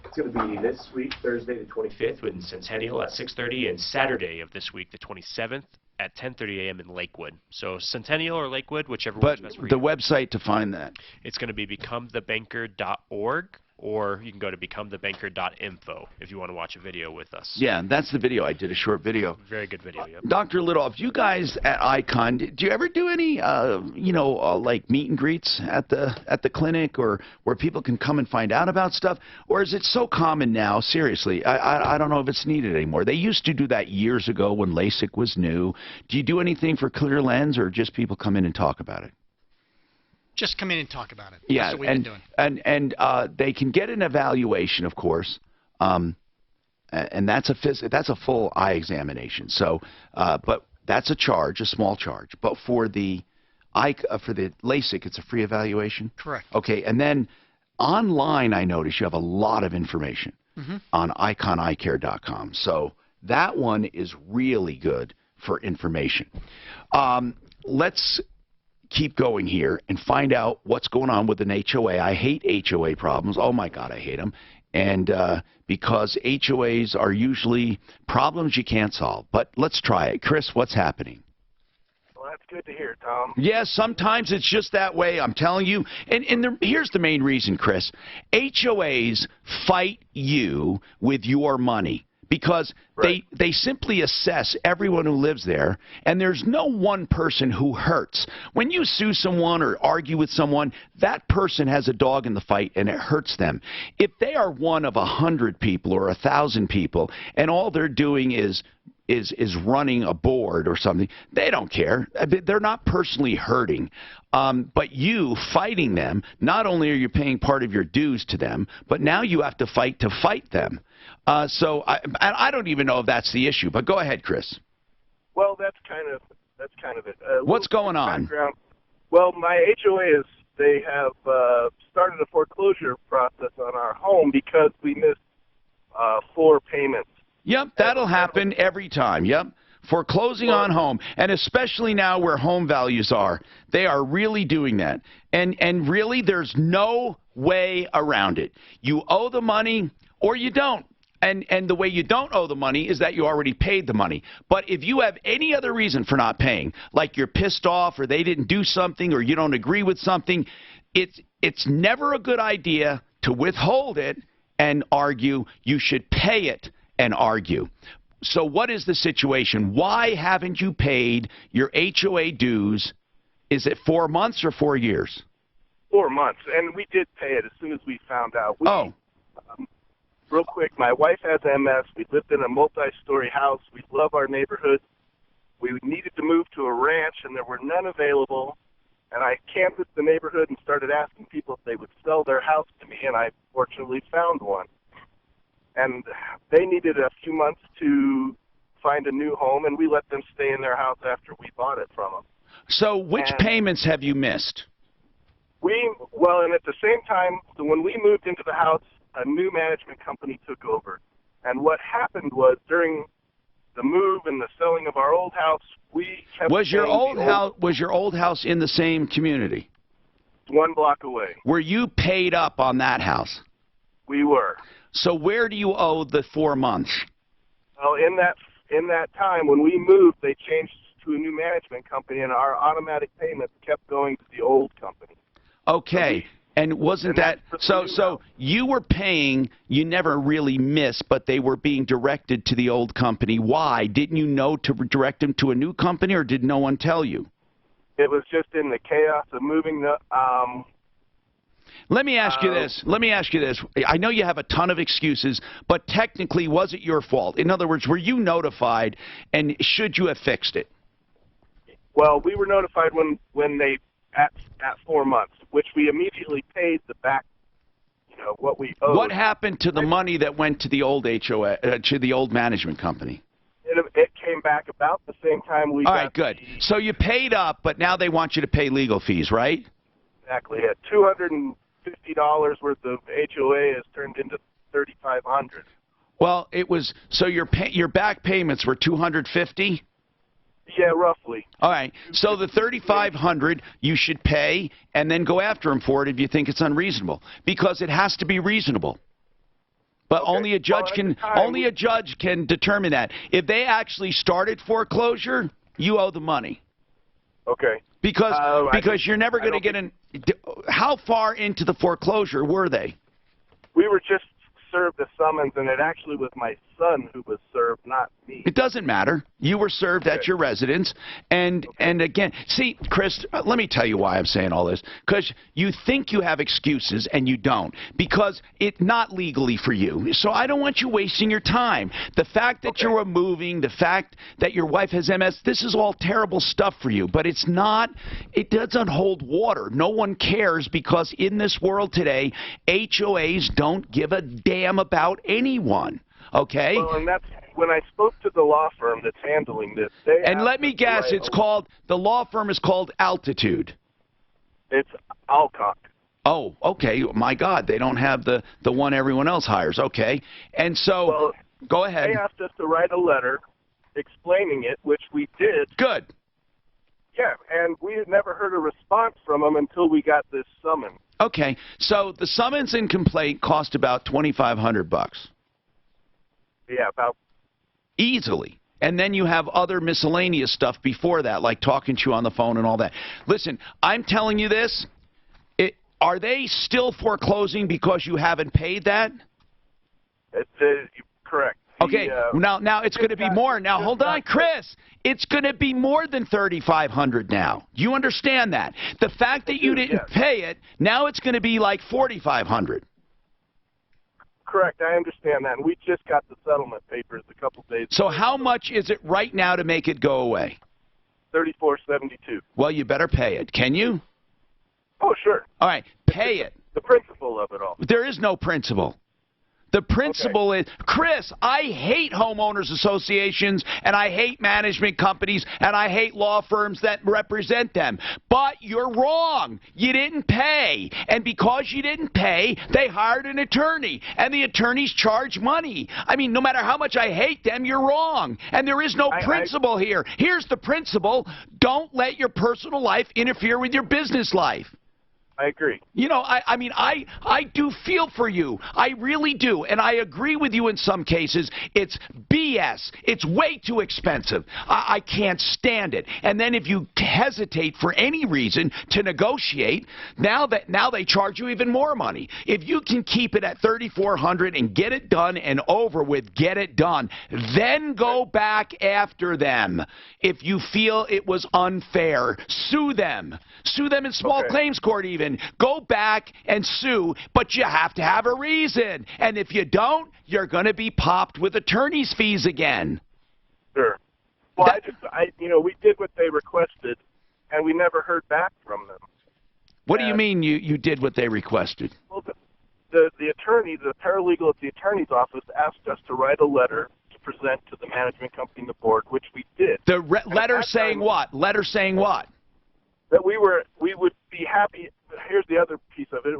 Speaker 14: It's going to be this week, Thursday the 25th, in Centennial at 6:30, and Saturday of this week, the 27th, at 10:30 a.m. in Lakewood. So Centennial or Lakewood, whichever
Speaker 2: But
Speaker 14: one's best for
Speaker 2: the
Speaker 14: you.
Speaker 2: website to find that.
Speaker 14: It's going to be becomethebanker.org, or you can go to becomethebanker.info if you want to watch a video with us.
Speaker 2: Yeah, that's the video. I did a short video.
Speaker 14: Very good video, yep.
Speaker 2: Dr. Littleoff, you guys at Icon, do you ever do any, like meet and greets at the clinic, or where people can come and find out about stuff? Or is it so common now? Seriously, I don't know if it's needed anymore. They used to do that years ago when LASIK was new. Do you do anything for Clear Lens, or just people come in and talk about it?
Speaker 20: Just come in and talk about it.
Speaker 2: Yeah,
Speaker 20: That's what we've been doing.
Speaker 2: and they can get an evaluation, of course, and that's a full eye examination. So, but that's a charge, a small charge. But for the LASIK, it's a free evaluation.
Speaker 20: Correct.
Speaker 2: Okay, and then online, I notice you have a lot of information on iconeyecare.com. So that one is really good for information. Let's keep going here and find out what's going on with an HOA. I hate HOA problems. Oh my God, I hate them. And because HOAs are usually problems you can't solve. But let's try it. Chris, what's happening?
Speaker 17: Well, that's good to hear, Tom.
Speaker 2: Yes, sometimes it's just that way, I'm telling you. And here's the main reason, Chris. HOAs fight you with your money because they simply assess everyone who lives there, and there's no one person who hurts. When you sue someone or argue with someone, that person has a dog in the fight, and it hurts them. If they are one of 100 people or 1,000 people, and all they're doing is running a board or something, they don't care. They're not personally hurting. But you fighting them, not only are you paying part of your dues to them, but now you have to fight them. So I don't even know if that's the issue, but go ahead, Chris.
Speaker 17: Well, that's kind of it.
Speaker 2: What's going on?
Speaker 17: Background. Well, my HOA they have started a foreclosure process on our home because we missed 4 payments.
Speaker 2: Yep, that'll happen every time. Yep. Foreclosing on home, and especially now where home values are, they are really doing that. And really, there's no way around it. You owe the money or you don't. And the way you don't owe the money is that you already paid the money. But if you have any other reason for not paying, like you're pissed off or they didn't do something or you don't agree with something, it's never a good idea to withhold it and argue. You should pay it and argue. So what is the situation? Why haven't you paid your HOA dues? Is it 4 months or 4 years?
Speaker 17: 4 months, and we did pay it as soon as we found out.
Speaker 2: Real
Speaker 17: quick, my wife has MS. We lived in a multi-story house. We love our neighborhood. We needed to move to a ranch, and there were none available. And I canvassed the neighborhood and started asking people if they would sell their house to me, and I fortunately found one. And they needed a few months to find a new home, and we let them stay in their house after we bought it from them.
Speaker 2: So which payments have you missed?
Speaker 17: And at the same time, so when we moved into the house, a new management company took over. And what happened was during the move and the selling of our old house, we kept
Speaker 2: Was your old house in the same community?
Speaker 17: 1 block away.
Speaker 2: Were you paid up on that house?
Speaker 17: We were.
Speaker 2: So where do you owe the 4 months?
Speaker 17: Well, in that time when we moved, they changed to a new management company, and our automatic payments kept going to the old company.
Speaker 2: Okay. And wasn't that so you were paying, you never really missed, but they were being directed to the old company. Why? Didn't you know to direct them to a new company, or did no one tell you?
Speaker 17: It was just in the chaos of moving the
Speaker 2: Let me ask you this. I know you have a ton of excuses, but technically, was it your fault? In other words, were you notified, and should you have fixed it?
Speaker 17: Well, we were notified when they at 4 months, which we immediately paid the back, what we owed.
Speaker 2: What happened to the money that went to the old HOA, to the old management company?
Speaker 17: It came back about the same time we
Speaker 2: All right, good. So you paid up, but now they want you to pay legal fees, right?
Speaker 17: Exactly. At $250 worth of HOA has turned into $3,500.
Speaker 2: Well, it was so your back payments were $250.
Speaker 17: Yeah, roughly.
Speaker 2: All right. So the $3,500 you should pay, and then go after them for it if you think it's unreasonable, because it has to be reasonable. But only a judge can determine that. If they actually started foreclosure, you owe the money.
Speaker 17: Okay.
Speaker 2: Because you're never going to get in. How far into the foreclosure were they?
Speaker 17: We were just served a summons, and it actually was my son who was served, not me.
Speaker 2: It doesn't matter. You were served at your residence, and again, see, Chris, let me tell you why I'm saying all this. Because you think you have excuses, and you don't. Because it's not legally for you. So I don't want you wasting your time. The fact that you're moving, the fact that your wife has MS, this is all terrible stuff for you. But it's not, it doesn't hold water. No one cares, because in this world today, HOAs don't give a damn about anyone. Okay?
Speaker 17: Well, and that's when I spoke to the law firm that's handling this.
Speaker 2: And let me guess, the law firm is called Altitude.
Speaker 17: It's Alcock.
Speaker 2: Oh, okay. My God, they don't have the one everyone else hires. Okay. And so, go ahead.
Speaker 17: They asked us to write a letter explaining it, which we did.
Speaker 2: Good.
Speaker 17: Yeah, and we had never heard a response from them until we got this summons.
Speaker 2: Okay. So the summons and complaint cost about $2,500.
Speaker 17: Yeah, about
Speaker 2: easily. And then you have other miscellaneous stuff before that, like talking to you on the phone and all that. Listen, I'm telling you this. Are they still foreclosing because you haven't paid that?
Speaker 17: Correct.
Speaker 2: Okay, now it's going to be more. Now, hold on, Chris. It's going to be more than $3,500 now. You understand that? The fact that you didn't pay it, now it's going to be like $4,500.
Speaker 17: Correct, I understand that. And we just got the settlement papers a couple days ago.
Speaker 2: So how much is it right now to make it go away?
Speaker 17: $34.72.
Speaker 2: Well, you better pay it. Can you?
Speaker 17: Oh, sure.
Speaker 2: All right, pay it.
Speaker 17: The principle of it all.
Speaker 2: There is no principle. The principle is, Chris, I hate homeowners associations, and I hate management companies, and I hate law firms that represent them. But you're wrong. You didn't pay. And because you didn't pay, they hired an attorney, and the attorneys charge money. I mean, no matter how much I hate them, you're wrong. And there is no principle here. Here's the principle. Don't let your personal life interfere with your business life.
Speaker 17: I agree.
Speaker 2: You know, I do feel for you. I really do. And I agree with you in some cases. It's BS. It's way too expensive. I can't stand it. And then if you hesitate for any reason to negotiate, now they charge you even more money. If you can keep it at $3,400 and get it done and over with, get it done. Then go back after them. If you feel it was unfair, sue them. Sue them in small claims court even. Go back and sue, but you have to have a reason. And if you don't, you're going to be popped with attorney's fees again.
Speaker 17: Sure. Well, we did what they requested, and we never heard back from them.
Speaker 2: What do you mean you did what they requested?
Speaker 17: Well, the attorney, the paralegal at the attorney's office asked us to write a letter to present to the management company and the board, which we did.
Speaker 2: The letter saying what? Letter saying what?
Speaker 17: That we would be happy. Here's the other piece of it.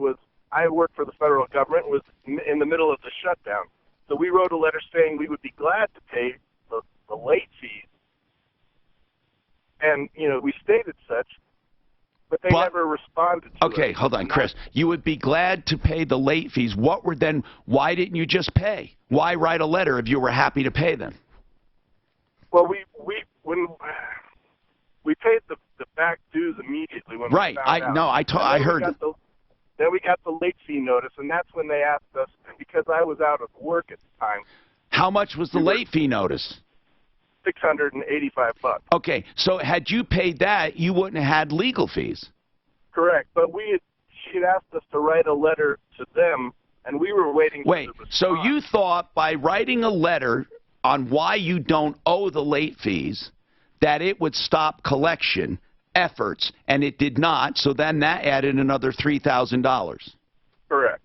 Speaker 17: I work for the federal government, was in the middle of the shutdown. So we wrote a letter saying we would be glad to pay the late fees. And, we stated such, but they never responded to it.
Speaker 2: Okay, hold on, Chris. You would be glad to pay the late fees. Why didn't you just pay? Why write a letter if you were happy to pay them?
Speaker 17: Well, we paid the back dues immediately when we found out.
Speaker 2: I heard.
Speaker 17: Then we got the late fee notice, and that's when they asked us, because I was out of work at the time.
Speaker 2: How much was the late fee notice?
Speaker 17: $685.
Speaker 2: Okay, so had you paid that, you wouldn't have had legal fees.
Speaker 17: Correct, but she'd asked us to write a letter to them, and we were waiting for the response.
Speaker 2: So you thought by writing a letter on why you don't owe the late fees that it would stop collection efforts, and it did not, so then that added another $3,000.
Speaker 17: Correct.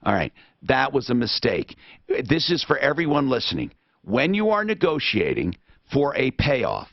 Speaker 2: All right, that was a mistake. This is for everyone listening. When you are negotiating for a payoff,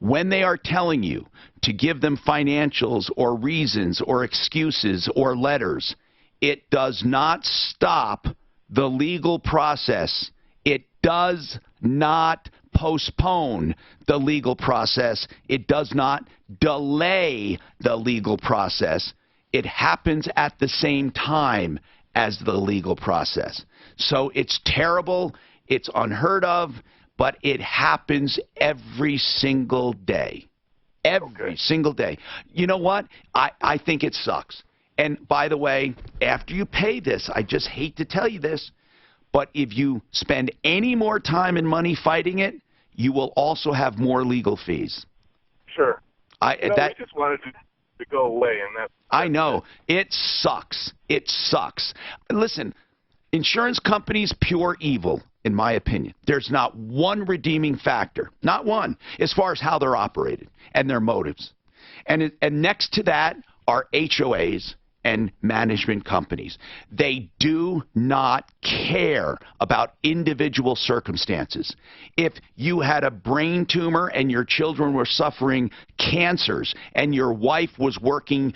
Speaker 2: when they are telling you to give them financials or reasons or excuses or letters, it does not stop the legal process. It does not postpone the legal process. It does not delay the legal process. It happens at the same time as the legal process. So it's terrible, it's unheard of, but it happens every single day. Every single day. You know what? I think it sucks. And by the way, after you pay this, I just hate to tell you this, but if you spend any more time and money fighting it, you will also have more legal fees.
Speaker 17: Sure. We just wanted to go away, and that's
Speaker 2: I know. It sucks. It sucks. Listen, insurance companies, pure evil, in my opinion. There's not one redeeming factor, not one, as far as how they're operated and their motives. And next to that are HOAs and management companies. They do not care about individual circumstances. If you had a brain tumor and your children were suffering cancers and your wife was working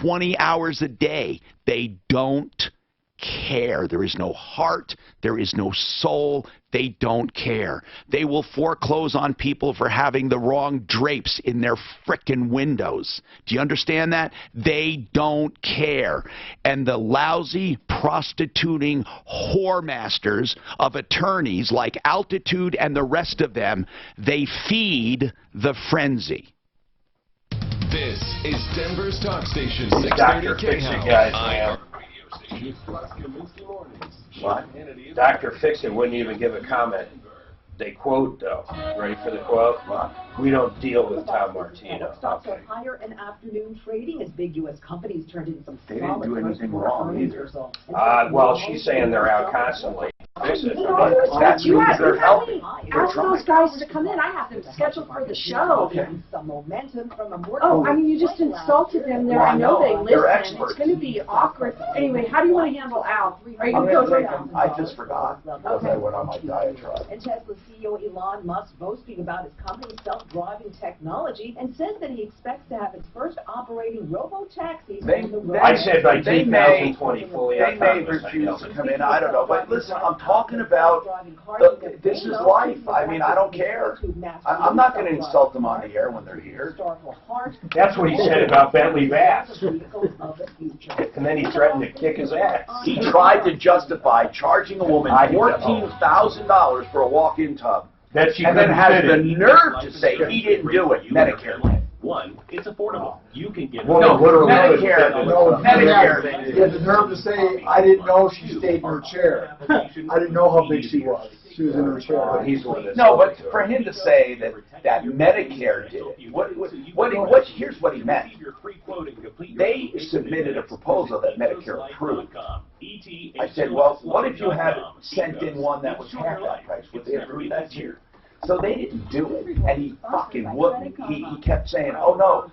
Speaker 2: 20 hours a day, they don't care. There is no heart. There is no soul. They don't care. They will foreclose on people for having the wrong drapes in their frickin' windows. Do you understand that? They don't care. And the lousy, prostituting whore masters of attorneys like Altitude and the rest of them, they feed the frenzy.
Speaker 6: This is Denver's talk station,
Speaker 10: Dr.
Speaker 6: 630
Speaker 10: Fix-It guys, man. What? Dr. Fix-It wouldn't even give a comment. They quote, though. Ready for the quote? We don't deal with Tom Martino.
Speaker 1: Stocks are higher in afternoon trading as big U.S. companies turned in some
Speaker 9: They didn't do anything wrong either.
Speaker 10: Well, she's saying they're out constantly.
Speaker 1: That's
Speaker 10: You guys are helping.
Speaker 1: Ask those guys to come in. I have them scheduled for the show. Some momentum from a more.
Speaker 16: I mean, you just insulted them there. I know they listen. It's going to be awkward. Anyway, how do you want to handle Al? Are you going to go through them?
Speaker 9: I just forgot because I went on my diatribe.
Speaker 1: And Tesla CEO Elon Musk boasting about his company's self-driving technology and says that he expects to have its first operating robo-taxis on the road.
Speaker 10: I said by 2020 fully
Speaker 9: They may refuse to come in. I don't know. But listen, I'm talking about this is life. I mean, I don't care. I'm not going to insult them on the air when they're here.
Speaker 10: That's what he said about Bentley Bass. And then he threatened to kick his ass.
Speaker 9: He tried to justify charging a woman $14,000 for a walk-in tub. And then has the nerve to say he didn't do it. Medicare.
Speaker 18: One, it's affordable. You can get
Speaker 9: Medicare.
Speaker 15: Medicare. He had the nerve to say, I didn't know she stayed in her chair. I didn't know how big she was. She was in her chair.
Speaker 9: No, but for him to say that Medicare did it, here's what he meant. They submitted a proposal that Medicare approved. I said, well, what if you had sent in one that was half that price? Would they approve that tier? So they didn't do it, and he fucking wouldn't. He kept saying, oh no,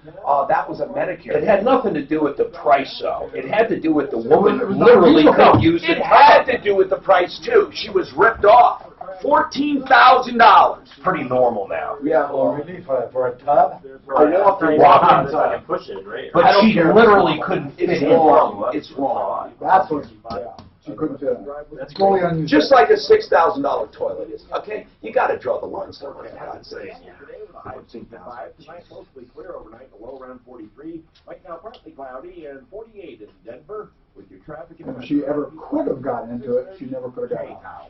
Speaker 9: that was a Medicare.
Speaker 10: It had nothing to do with the price, though. It had to do with the woman literally couldn't use the
Speaker 9: It had to do with the price, too. She was ripped off. $14,000.
Speaker 10: Pretty normal now.
Speaker 15: Yeah, well, really, for a tub?
Speaker 10: Walk-in tub.
Speaker 18: Push it, right?
Speaker 10: But she literally couldn't fit in.
Speaker 9: It's wrong.
Speaker 15: That's what, she couldn't fit in. That's fully unused.
Speaker 9: Just like a $6,000 toilet is. Okay? You got to draw the line somewhere, for God's sake.
Speaker 8: Tonight mostly clear overnight, the low around 43. Right now partly cloudy and 48 in Denver with your traffic.
Speaker 15: If she ever could have gotten into it, she never could have gotten out.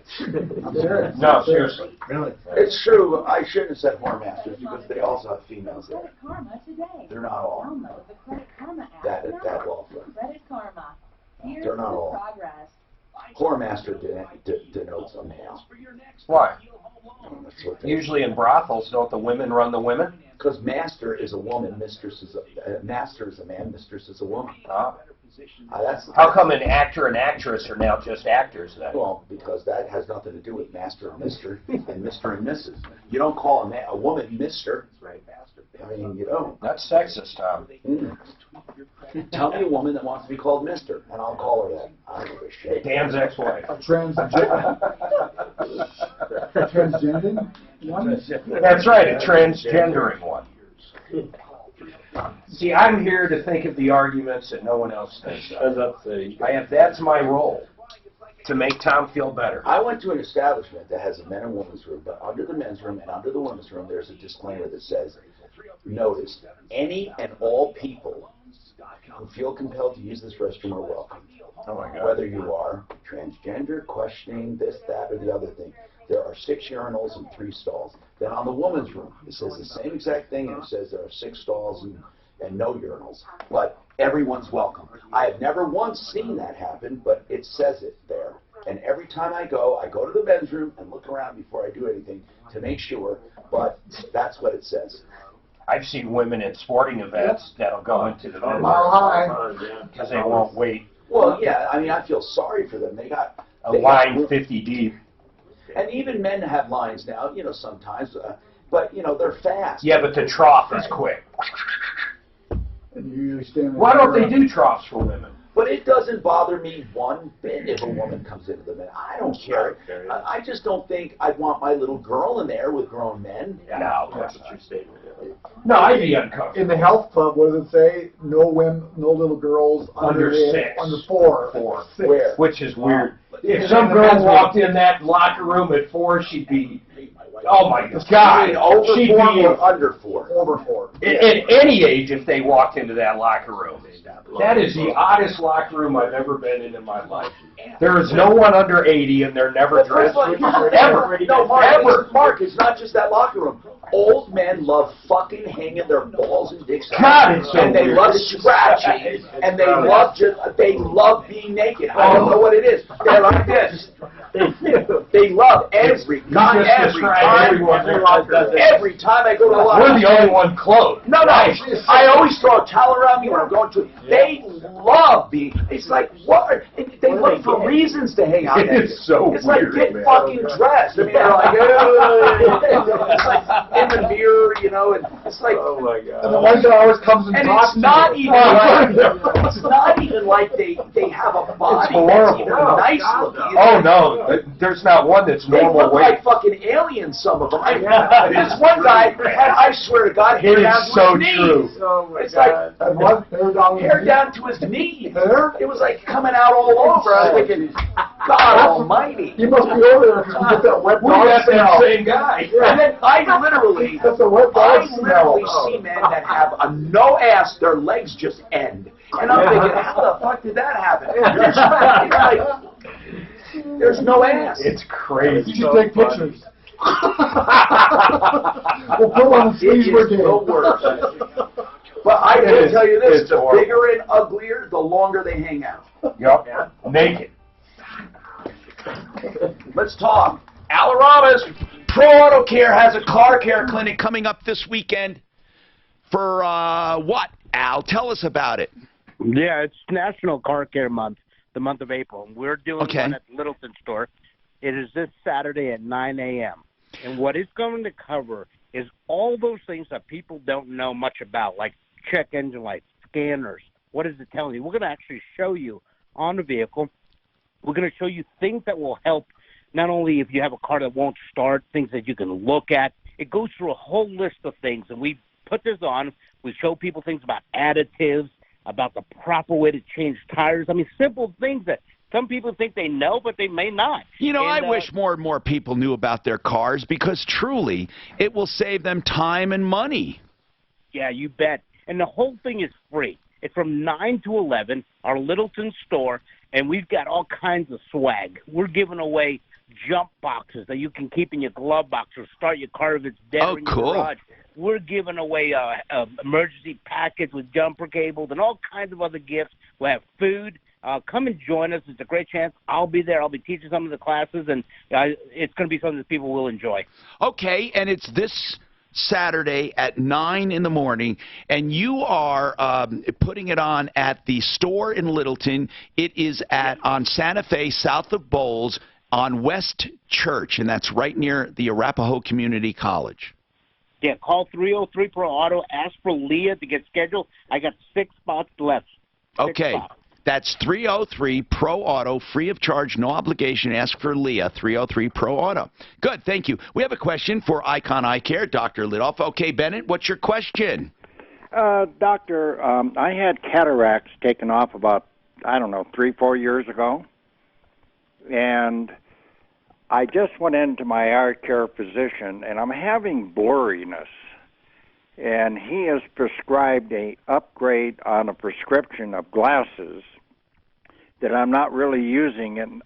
Speaker 15: I'm serious.
Speaker 10: No, seriously.
Speaker 15: Really?
Speaker 9: It's true. I shouldn't have said whore masters because they also have females there.
Speaker 13: Credit Karma today.
Speaker 9: They're not all.
Speaker 13: Download the Credit Karma app.
Speaker 9: That law firm.
Speaker 13: Credit Karma. Here's
Speaker 9: They're not
Speaker 13: the
Speaker 9: all.
Speaker 13: progress.
Speaker 9: Whore master denotes a male.
Speaker 10: Why?
Speaker 9: That's what they-
Speaker 10: Usually in brothels, don't the women run the women?
Speaker 9: Because master is a woman, mistress is master is a man, mistress is a woman. That's
Speaker 10: How come an actor and actress are now just actors then?
Speaker 9: Well, because that has nothing to do with master and mister and Mr. and Mrs. You don't call a woman mister. I mean, you don't.
Speaker 10: That's sexist, Tom.
Speaker 9: Tell me a woman that wants to be called mister, and I'll call her that. I don't give a shit.
Speaker 10: Dan's ex-wife.
Speaker 15: A transgendering one?
Speaker 10: That's right, a transgendering one. See, I'm here to think of the arguments that no one else thinks of. That's my role, to make Tom feel better.
Speaker 9: I went to an establishment that has a men and women's room, but under the men's room and under the women's room, there's a disclaimer that says, notice, any and all people who feel compelled to use this restroom are welcome.
Speaker 10: Oh my God.
Speaker 9: Whether you are transgender, questioning this, that, or the other thing. There are 6 urinals and 3 stalls. Then on the woman's room, it says the same exact thing, and it says there are 6 stalls and no urinals. But everyone's welcome. I have never once seen that happen, but it says it there. And every time I go to the men's room and look around before I do anything to make sure, but that's what it says.
Speaker 10: I've seen women at sporting events that'll go into the men's
Speaker 15: room
Speaker 10: because they won't wait.
Speaker 9: Well, yeah, I mean, I feel sorry for them. They got
Speaker 10: a line 50 deep.
Speaker 9: And even men have lines now, you know, sometimes, but, you know, they're fast.
Speaker 10: Yeah, but the trough is quick.
Speaker 15: And you usually stand
Speaker 10: Why don't they do troughs for women?
Speaker 9: But it doesn't bother me one bit if a woman comes into the men. I don't care. I just don't think I'd want my little girl in there with grown men.
Speaker 10: No,
Speaker 18: that's a true statement.
Speaker 10: No, I'd be uncomfortable.
Speaker 15: In the health club, what does it say? No women, no little girls
Speaker 10: Under 6.
Speaker 15: Under 4.
Speaker 10: 4.
Speaker 15: 6.
Speaker 10: Where? Which is weird.
Speaker 15: Yeah.
Speaker 10: If some girl walked in that locker room at 4, she'd be, oh my God,
Speaker 9: Over
Speaker 10: she'd
Speaker 9: 4
Speaker 10: be
Speaker 9: or under 4?
Speaker 15: Over 4.
Speaker 10: At any age if they walked into that locker room. That is the oddest locker room I've ever been in my life. There is no one under 80, and they're never dressed ever.
Speaker 9: No,
Speaker 10: Ever.
Speaker 9: Mark, it's not just that locker room. Old men love fucking hanging their balls and dicks out.
Speaker 10: God, it's so
Speaker 9: and they
Speaker 10: weird.
Speaker 9: love scratching, and they love being naked. I don't know what it is. They're like this. They love every time I go to the locker room.
Speaker 10: We're the only one clothed.
Speaker 9: No, I always throw a towel around me when I'm going to. They love being. It's like what? They look for reasons to hang out.
Speaker 10: It's so
Speaker 9: It's
Speaker 10: weird,
Speaker 9: like get
Speaker 10: man.
Speaker 9: fucking dressed. I mean, they're like, it's like in the mirror, you know, and it's like.
Speaker 10: Oh my God.
Speaker 15: And the one guy always comes and talks
Speaker 9: it's not
Speaker 15: to you.
Speaker 9: even like it's not even like they have a body that's even nice looking.
Speaker 10: Oh no, there's not one that's
Speaker 9: They
Speaker 10: normal
Speaker 9: look
Speaker 10: weight.
Speaker 9: like fucking aliens, some of them. This one guy had, I swear to God, hair
Speaker 10: It
Speaker 9: down
Speaker 10: is
Speaker 9: to
Speaker 10: so
Speaker 9: his knees.
Speaker 10: true.
Speaker 15: Oh my
Speaker 9: It's
Speaker 15: God.
Speaker 9: like
Speaker 15: And what?
Speaker 9: hair down to his knees. It was like coming out all over. I was thinking, God Almighty.
Speaker 15: You must be over there because you get that wet
Speaker 10: We
Speaker 15: dog
Speaker 10: got
Speaker 15: smell.
Speaker 10: that same guy.
Speaker 9: And then I literally see men that have a no ass, their legs just end. And I'm thinking, how the fuck did that happen? It's like, there's no ass.
Speaker 10: It's crazy.
Speaker 15: You should take pictures. We'll put on the sleeves
Speaker 9: It is the worst. But I will tell you this, the bigger and uglier, the longer they hang out.
Speaker 10: Yup. Naked.
Speaker 2: Let's talk. Alorama's Pro Auto Care has a car care clinic coming up this weekend for what, Al? Tell us about it.
Speaker 19: Yeah, it's National Car Care Month, the month of April. We're doing one at the Littleton store. It is this Saturday at 9 a.m. And what it's going to cover is all those things that people don't know much about, like check engine lights, scanners. What is it telling you? We're going to actually show you on the vehicle. We're going to show you things that will help, not only if you have a car that won't start, things that you can look at. It goes through a whole list of things, and we put this on. We show people things about additives, about the proper way to change tires. I mean, simple things that some people think they know, but they may not.
Speaker 2: You know, I wish more and more people knew about their cars because truly it will save them time and money.
Speaker 19: Yeah, you bet. And the whole thing is free. It's from 9 to 11, our Littleton store, and we've got all kinds of swag. We're giving away jump boxes that you can keep in your glove box or start your car if it's dead or in your garage. We're giving away emergency packets with jumper cables and all kinds of other gifts. We'll have food. Come and join us. It's a great chance. I'll be there. I'll be teaching some of the classes, and it's going to be something that people will enjoy.
Speaker 2: Okay, and it's this Saturday at 9 in the morning, and you are putting it on at the store in Littleton. It is on Santa Fe, south of Bowles, on West Church, and that's right near the Arapahoe Community College.
Speaker 19: Yeah, call 303 Pro Auto. Ask for Leah to get scheduled. I got 6 spots left.
Speaker 2: Okay. That's 303 Pro Auto, free of charge, no obligation. Ask for Leah, 303 Pro Auto. Good, thank you. We have a question for Icon Eye Care, Dr. Lidoff. Okay, Bennett, what's your question?
Speaker 22: Doctor, I had cataracts taken off about, 3-4 years ago. And I just went into my eye care physician, and I'm having blurriness. And he has prescribed a upgrade on a prescription of glasses that I'm not really using. And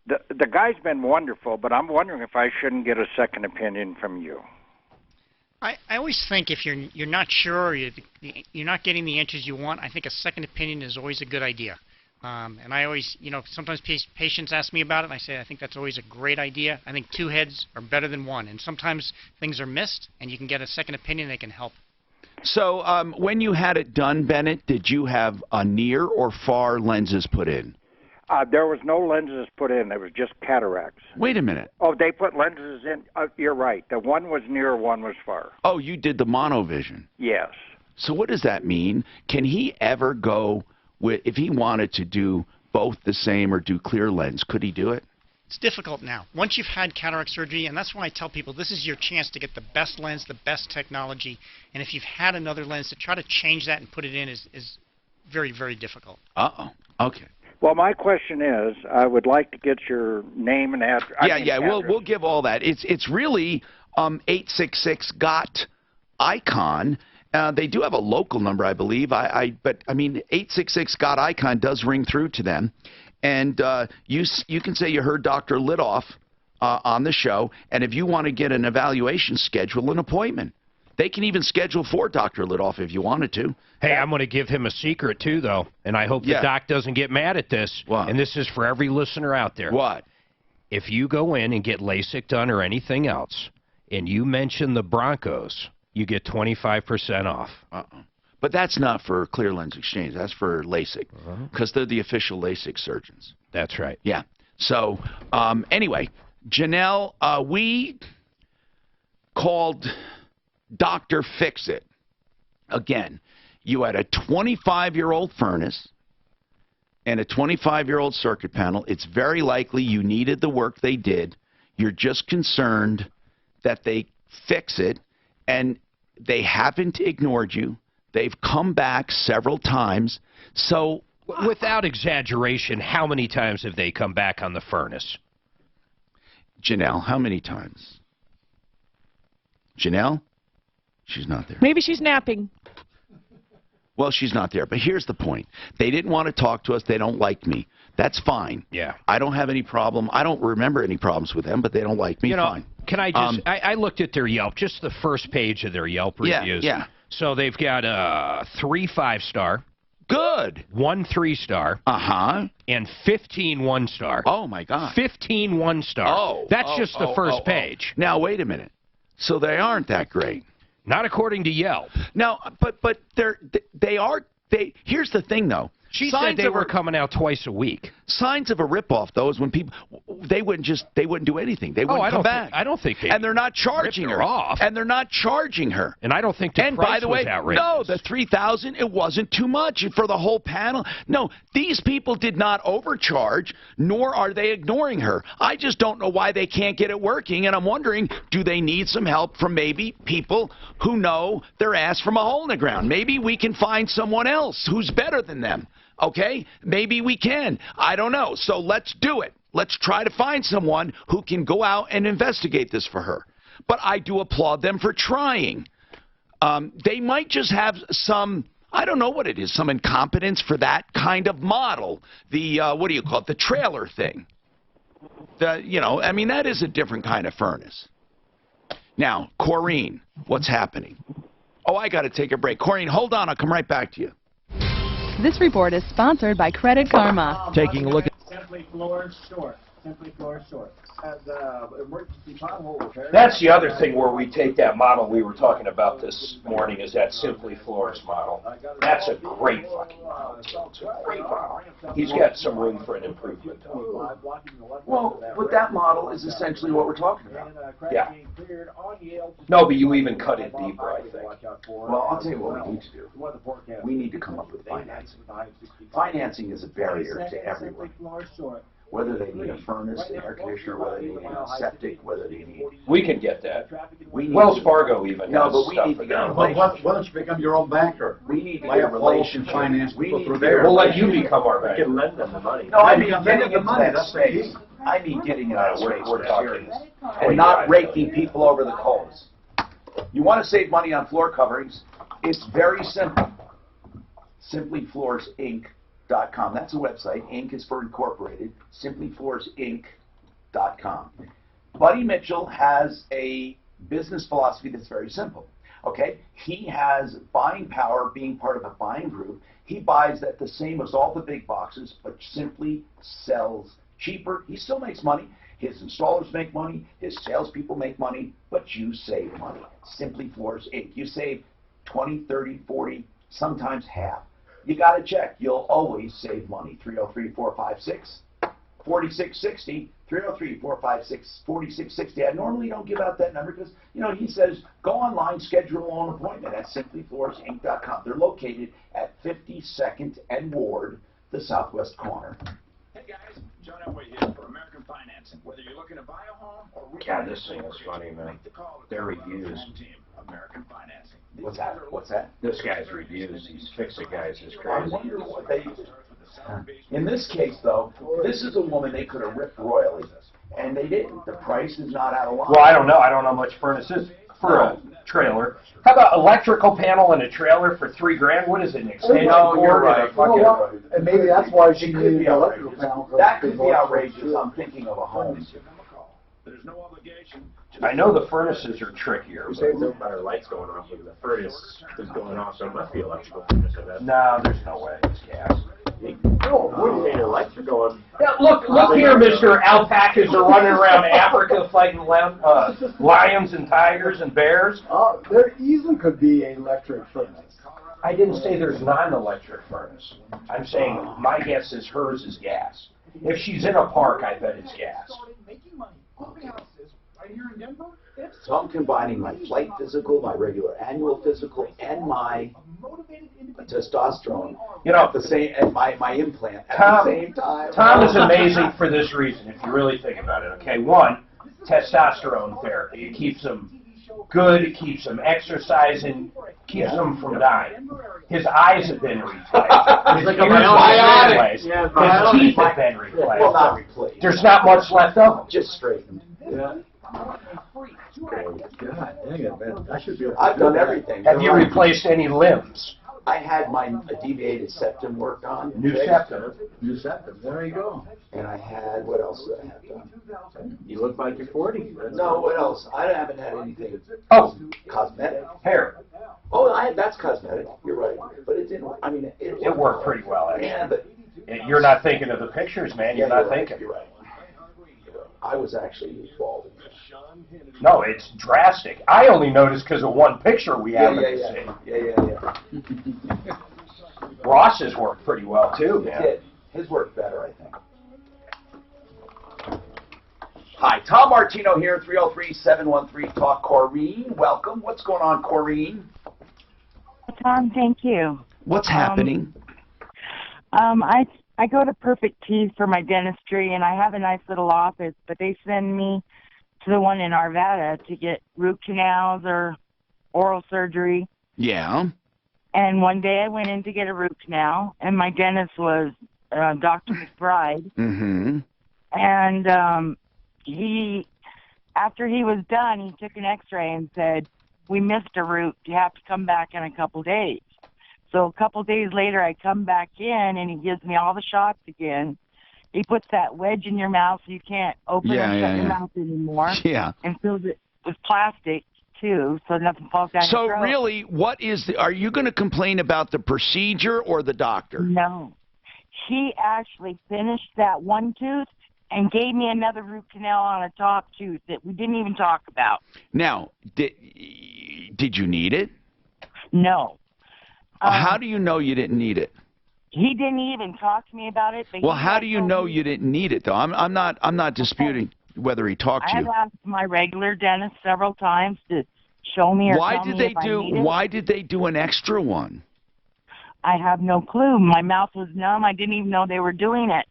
Speaker 22: the guy's been wonderful, but I'm wondering if I shouldn't get a second opinion from you.
Speaker 20: I always think if you're not sure, or you're not getting the answers you want, I think a second opinion is always a good idea. And I always, sometimes patients ask me about it, and I say I think that's always a great idea. I think 2 heads are better than 1, and sometimes things are missed, and you can get a second opinion that can help.
Speaker 2: So when you had it done, Bennett, did you have a near or far lenses put in?
Speaker 22: There was no lenses put in. It was just cataracts.
Speaker 2: Wait a minute.
Speaker 22: Oh, they put lenses in. You're right. The one was near, one was far.
Speaker 2: Oh, you did the monovision.
Speaker 22: Yes.
Speaker 2: So what does that mean? Can he ever go with, if he wanted to do both the same or do clear lens, could he do it?
Speaker 20: It's difficult now. Once you've had cataract surgery, and that's why I tell people this is your chance to get the best lens, the best technology, and if you've had another lens, to try to change that and put it in is very, very difficult.
Speaker 2: Uh-oh. Okay.
Speaker 22: Well, my question is, I would like to get your name and address.
Speaker 2: We'll give all that. It's really 866 got icon. They do have a local number, I believe. But I mean 866 got icon does ring through to them, and you can say you heard Dr. Lidoff on the show, and if you want to get an evaluation, schedule an appointment. They can even schedule for Dr. Lidoff if you wanted to.
Speaker 7: Hey, I'm going to give him a secret, too, though, and I hope the doc doesn't get mad at this.
Speaker 2: What?
Speaker 7: And this is for every listener out there.
Speaker 2: What?
Speaker 7: If you go in and get LASIK done or anything else, and you mention the Broncos, you get 25% off.
Speaker 2: But that's not for Clear Lens Exchange. That's for LASIK, because they're the official LASIK surgeons.
Speaker 7: That's right.
Speaker 2: Yeah. So, anyway, Janelle, we called Dr. Fix-It. Again, you had a 25-year-old furnace and a 25-year-old circuit panel. It's very likely you needed the work they did. You're just concerned that they fix it, and they haven't ignored you. They've come back several times. So,
Speaker 7: without exaggeration, how many times have they come back on the furnace?
Speaker 2: Janelle, how many times? Janelle? She's not there.
Speaker 12: Maybe she's napping.
Speaker 2: Well, she's not there. But here's the point. They didn't want to talk to us. They don't like me. That's fine.
Speaker 7: Yeah.
Speaker 2: I don't have any problem. I don't remember any problems with them, but they don't like me. Fine.
Speaker 7: Can I just, I looked at their Yelp, just the first page of their Yelp reviews.
Speaker 2: Yeah.
Speaker 7: So they've got 3 5-star.
Speaker 2: Good.
Speaker 7: 1 3-star. And 15 1-star.
Speaker 2: Oh, my God.
Speaker 7: 15 1-star.
Speaker 2: Oh.
Speaker 7: That's just the first page.
Speaker 2: Now, wait a minute. So they aren't that great.
Speaker 7: Not according to Yelp.
Speaker 2: No, but here's the thing, though.
Speaker 7: She said they were coming out twice a week.
Speaker 2: Signs of a ripoff, though, is when people they wouldn't do anything. They wouldn't come back.
Speaker 7: I don't think they.
Speaker 2: And they're not charging her
Speaker 7: off.
Speaker 2: And they're not charging her.
Speaker 7: And I don't think the price was outrageous.
Speaker 2: No, the $3,000, it wasn't too much for the whole panel. No, these people did not overcharge, nor are they ignoring her. I just don't know why they can't get it working, and I'm wondering, do they need some help from maybe people who know their ass from a hole in the ground? Maybe we can find someone else who's better than them. Okay? Maybe we can. I don't know. So let's do it. Let's try to find someone who can go out and investigate this for her. But I do applaud them for trying. They might just have some, I don't know what it is, some incompetence for that kind of model. The, what do you call it, the trailer thing. I mean, that is a different kind of furnace. Now, Corrine, what's happening? Oh, I got to take a break. Corrine, hold on. I'll come right back to you.
Speaker 12: This report is sponsored by Credit Karma.
Speaker 7: Taking a look at
Speaker 8: Simply Floors Store. Simply Floors Store. Emergency pothole repair.
Speaker 10: That's the other thing where we take that model we were talking about this morning, is that Simply Floors model. That's a great fucking model. It's a great model. He's got some room for an improvement, though.
Speaker 9: Well, but that model is essentially what we're talking about.
Speaker 10: Yeah. No, but you even cut it deeper, I think.
Speaker 9: Well, I'll tell you what we need to do. We need to come up with financing. Financing is a barrier to everyone. Whether they need a furnace, an air conditioner, whether they need a septic, whether they need...
Speaker 10: We can get that. Wells Fargo even has
Speaker 9: but we
Speaker 10: stuff
Speaker 9: need
Speaker 10: for
Speaker 9: to
Speaker 10: that.
Speaker 4: Why don't you become your own banker?
Speaker 9: We need to
Speaker 4: Lay
Speaker 9: get
Speaker 4: a relationship finance people through there.
Speaker 10: We'll let you become our banker.
Speaker 8: We can lend them the money.
Speaker 9: No, I mean getting into that space. I mean getting into that space. We're talking. And not raking people over the coals. You want to save money on floor coverings? It's very simple. SimplyFloorsInc.com. That's a website. Inc. is for incorporated. SimplyFloorsInc.com. Buddy Mitchell has a business philosophy that's very simple. Okay? He has buying power, being part of a buying group. He buys at the same as all the big boxes, but simply sells cheaper. He still makes money. His installers make money. His salespeople make money, but you save money. Simply Floors Inc. You save 20, 30, 40, sometimes half. You got to check. You'll always save money. 303-456-4660. 303-456-4660. I normally don't give out that number because, he says, go online, schedule an appointment at SimplyFloorsInc.com. They're located at 52nd and Ward, the southwest corner.
Speaker 23: Hey guys, John Elway here for American Finance.
Speaker 18: financing. Whether you're looking to buy a home or
Speaker 10: God, this thing is funny, man. Their reviews.
Speaker 18: American Financing.
Speaker 9: What's that? What's that?
Speaker 10: This guy's reviews, these fix-it guys is
Speaker 9: I
Speaker 10: crazy.
Speaker 9: wonder what they. In this case, though, this is a woman they could have ripped royally, and they didn't. The price is not out of line.
Speaker 10: Well, I don't know. I don't know how much furnace is for a trailer. How about electrical panel and a trailer for $3,000? What is it, an extension cord?
Speaker 9: You're right.
Speaker 15: And maybe that's why she needed the electrical panel.
Speaker 9: That could be outrageous. I'm thinking of a home.
Speaker 18: There's no obligation.
Speaker 10: I know the furnaces are trickier.
Speaker 14: You say something about our lights going off, but the furnace is going off, so it must be electrical furnace.
Speaker 10: No, there's no way. It's gas.
Speaker 14: No, what do you say? The lights are going.
Speaker 10: Yeah, look here, Mr. Alpacas are running around Africa fighting lions and tigers and bears.
Speaker 15: There easily could be an electric furnace.
Speaker 10: I didn't say there's not an electric furnace. I'm saying my guess is hers is gas. If she's in a park, I bet it's gas.
Speaker 9: So I'm combining my flight physical, my regular annual physical, and my testosterone.
Speaker 10: You know,
Speaker 9: at the same, and my implant at the same time.
Speaker 10: Tom is amazing for this reason, if you really think about it. Okay, one, testosterone therapy. It keeps him good. It keeps him exercising. Keeps him from dying. His eyes have been replaced. His
Speaker 14: like
Speaker 10: ears
Speaker 14: a
Speaker 10: have been replaced.
Speaker 14: Yeah,
Speaker 10: His teeth have been replaced.
Speaker 9: Well, not replaced.
Speaker 10: There's not much left of them.
Speaker 9: Just straightened.
Speaker 15: Yeah. God dang it, man. I should be able to
Speaker 9: I've
Speaker 15: do
Speaker 9: done
Speaker 15: that.
Speaker 9: everything.
Speaker 10: Have you replaced any limbs?
Speaker 9: I had my deviated septum worked on.
Speaker 10: New septum.
Speaker 15: New septum. There you go.
Speaker 9: And I had, what else did I have done?
Speaker 14: You look like you're 40.
Speaker 9: No, what else? I haven't had anything.
Speaker 10: Oh,
Speaker 9: cosmetic.
Speaker 10: Hair.
Speaker 9: Oh, that's cosmetic. You're right. But it didn't, I mean,
Speaker 10: It worked pretty well, actually.
Speaker 9: Yeah, but
Speaker 10: You're not thinking of the pictures, man. You're not thinking.
Speaker 9: You're right. I was actually bald.
Speaker 10: No, it's drastic. I only noticed because of one picture we happened to see.
Speaker 9: Yeah.
Speaker 10: Ross's worked pretty well, too, man.
Speaker 9: He did. His worked better, I think. Hi, Tom Martino here, 303-713-TALK. Corrine, welcome. What's going on, Corrine?
Speaker 5: Tom, thank you.
Speaker 2: What's happening?
Speaker 5: I go to Perfect Teeth for my dentistry, and I have a nice little office, but they send me to the one in Arvada to get root canals or oral surgery.
Speaker 2: Yeah.
Speaker 5: And one day I went in to get a root canal, and my dentist was Dr. McBride.
Speaker 2: Mm-hmm.
Speaker 5: And after he was done, he took an x-ray and said, "We missed a root. You have to come back in a couple days." So a couple days later, I come back in, and he gives me all the shots again. He puts that wedge in your mouth so you can't open and shut your mouth anymore.
Speaker 2: Yeah.
Speaker 5: And fills it with plastic, too, so nothing falls down your
Speaker 2: So
Speaker 5: throat.
Speaker 2: really, are you going to complain about the procedure or the doctor?
Speaker 5: No. He actually finished that one tooth and gave me another root canal on a top tooth that we didn't even talk about.
Speaker 2: Now, did you need it?
Speaker 5: No.
Speaker 2: How do you know you didn't need it?
Speaker 5: He didn't even talk to me about it. But
Speaker 2: Well, how do you know you didn't need it, though? I'm not disputing whether he talked to
Speaker 5: I
Speaker 2: you.
Speaker 5: have asked my regular dentist several times to show me or tell me if I need it.
Speaker 2: Why did they do an extra one?
Speaker 5: I have no clue. My mouth was numb. I didn't even know they were doing it.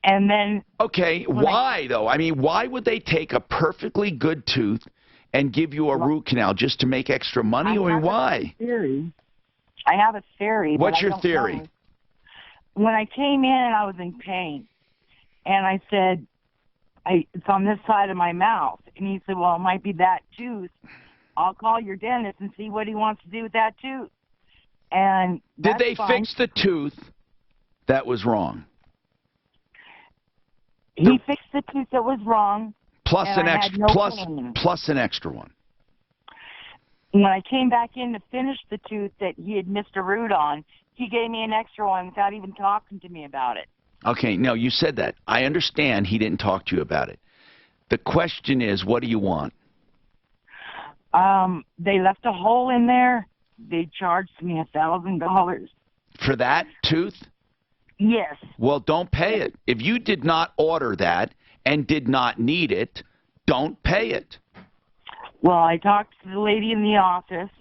Speaker 5: And then...
Speaker 2: Okay, why, though? I mean, why would they take a perfectly good tooth and give you a root canal just to make extra money? Or why?
Speaker 5: I have a theory.
Speaker 2: What's
Speaker 5: but
Speaker 2: your
Speaker 5: I don't
Speaker 2: theory?
Speaker 5: know. When I came in, I was in pain. And I said, it's on this side of my mouth. And he said, well, it might be that tooth. I'll call your dentist and see what he wants to do with that tooth. And
Speaker 2: did they
Speaker 5: fine.
Speaker 2: fix the tooth that was wrong?
Speaker 5: He fixed the tooth that was wrong.
Speaker 2: Plus
Speaker 5: and
Speaker 2: an
Speaker 5: I
Speaker 2: extra,
Speaker 5: had no pain.
Speaker 2: plus an extra one.
Speaker 5: When I came back in to finish the tooth that he had missed a root on, he gave me an extra one without even talking to me about it.
Speaker 2: Okay, no, you said that. I understand he didn't talk to you about it. The question is, what do you want?
Speaker 5: They left a hole in there. They charged me $1,000.
Speaker 2: For that tooth?
Speaker 5: Yes.
Speaker 2: Well, don't pay it. If you did not order that and did not need it, don't pay it.
Speaker 5: Well, I talked to the lady in the office.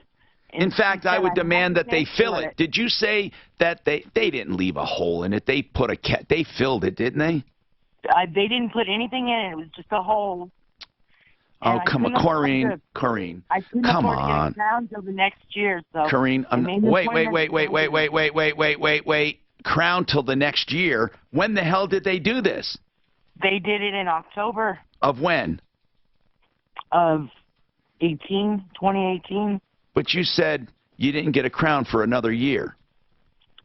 Speaker 2: In fact, I would demand that they fill it. Did you say that they didn't leave a hole in it? They put they filled it, didn't they?
Speaker 5: They didn't put anything in it. It was just a hole.
Speaker 2: Oh, come on, Corrine.
Speaker 5: I couldn't
Speaker 2: come
Speaker 5: afford to get
Speaker 2: on.
Speaker 5: a crown until the next year. So
Speaker 2: Corrine, wait. Crown till the next year. When the hell did they do this?
Speaker 5: They did it in October.
Speaker 2: Of when?
Speaker 5: Of 2018.
Speaker 2: But you said you didn't get a crown for another year.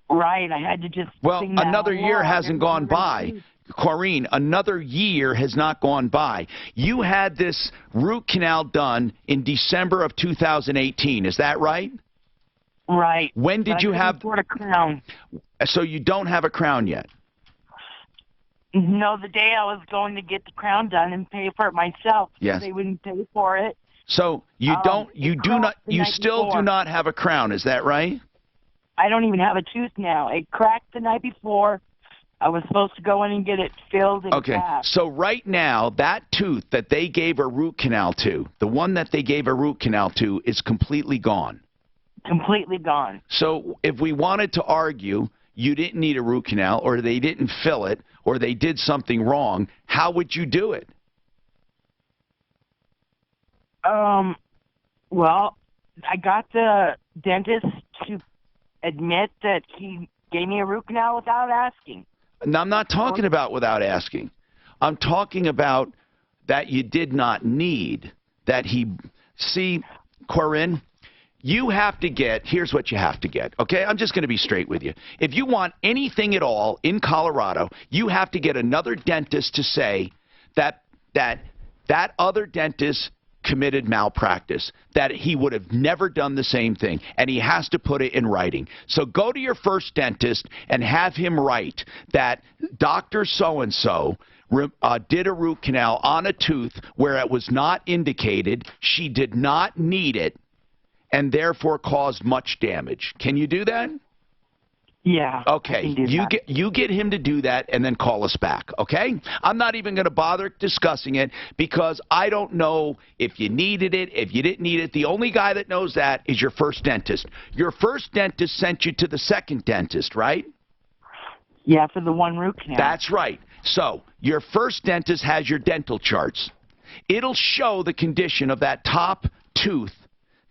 Speaker 5: Right, I had to just.
Speaker 2: Well,
Speaker 5: sing that
Speaker 2: another year
Speaker 5: along.
Speaker 2: hasn't gone by. Corrine, another year has not gone by. You had this root canal done in December of 2018. Is that right?
Speaker 5: Right.
Speaker 2: When did you have
Speaker 5: a crown?
Speaker 2: So you don't have a crown yet?
Speaker 5: No, the day I was going to get the crown done and pay for it myself.
Speaker 2: Yes.
Speaker 5: They wouldn't pay for it.
Speaker 2: So you still do not have a crown. Is that right?
Speaker 5: I don't even have a tooth now. It cracked the night before. I was supposed to go in and get it filled and capped.
Speaker 2: So right now, that tooth that they gave a root canal to, the one that they gave a root canal to, is completely gone.
Speaker 5: Completely gone.
Speaker 2: So if we wanted to argue you didn't need a root canal, or they didn't fill it, or they did something wrong, how would you do it?
Speaker 5: Well, I got the dentist to admit that he gave me a root canal without asking.
Speaker 2: Now, I'm not talking about without asking. I'm talking about that you did not need, that he... See, Corinne, you have to get... Here's what you have to get, okay? I'm just going to be straight with you. If you want anything at all in Colorado, you have to get another dentist to say that other dentist committed malpractice, that he would have never done the same thing, and he has to put it in writing. So go to your first dentist and have him write that Dr. So-and-so did a root canal on a tooth where it was not indicated, she did not need it, and therefore caused much damage. Can you do that?
Speaker 5: Yeah.
Speaker 2: Okay. You get him to do that and then call us back, okay? I'm not even going to bother discussing it because I don't know if you needed it, if you didn't need it. The only guy that knows that is your first dentist. Your first dentist sent you to the second dentist, right?
Speaker 5: Yeah, for the one root canal.
Speaker 2: That's right. So your first dentist has your dental charts. It'll show the condition of that top tooth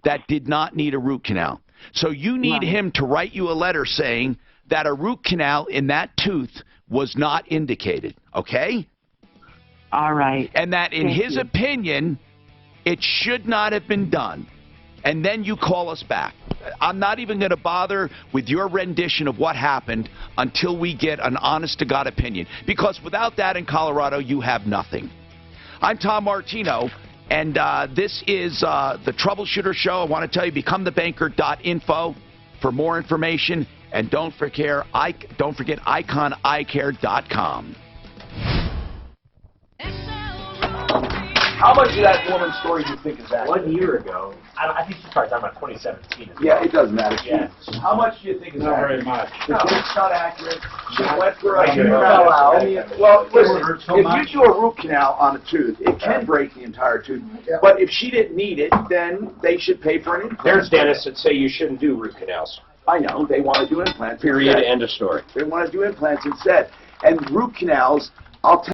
Speaker 2: that did not need a root canal. So you need him to write you a letter saying that a root canal in that tooth was not indicated, okay?
Speaker 5: All right.
Speaker 2: And that in his opinion, it should not have been done. And then you call us back. I'm not even going to bother with your rendition of what happened until we get an honest-to-God opinion. Because without that in Colorado, you have nothing. I'm Tom Martino. And this is the Troubleshooter Show. I want to tell you, becomethebanker.info for more information. And don't forget iconeyecare.com.
Speaker 9: How much of that woman's story do you think is accurate?
Speaker 18: 1 year ago, I think she's probably talking about 2017.
Speaker 9: Yeah, it doesn't matter.
Speaker 18: Yeah.
Speaker 9: How much do you think is
Speaker 18: Not
Speaker 9: accurate?
Speaker 18: very much.
Speaker 9: The date's not accurate. She went for
Speaker 18: I
Speaker 9: a
Speaker 18: know.
Speaker 9: fell out. Well, listen,
Speaker 18: It hurt so
Speaker 9: if
Speaker 18: much.
Speaker 9: you do a root canal on a tooth, it can break the entire tooth. But if she didn't need it, then they should pay for an implant.
Speaker 10: There's dentists that say you shouldn't do root canals.
Speaker 9: I know. They want to do implants.
Speaker 10: Period.
Speaker 9: Instead.
Speaker 10: End of story.
Speaker 9: They want to do implants instead. And root canals, I'll tell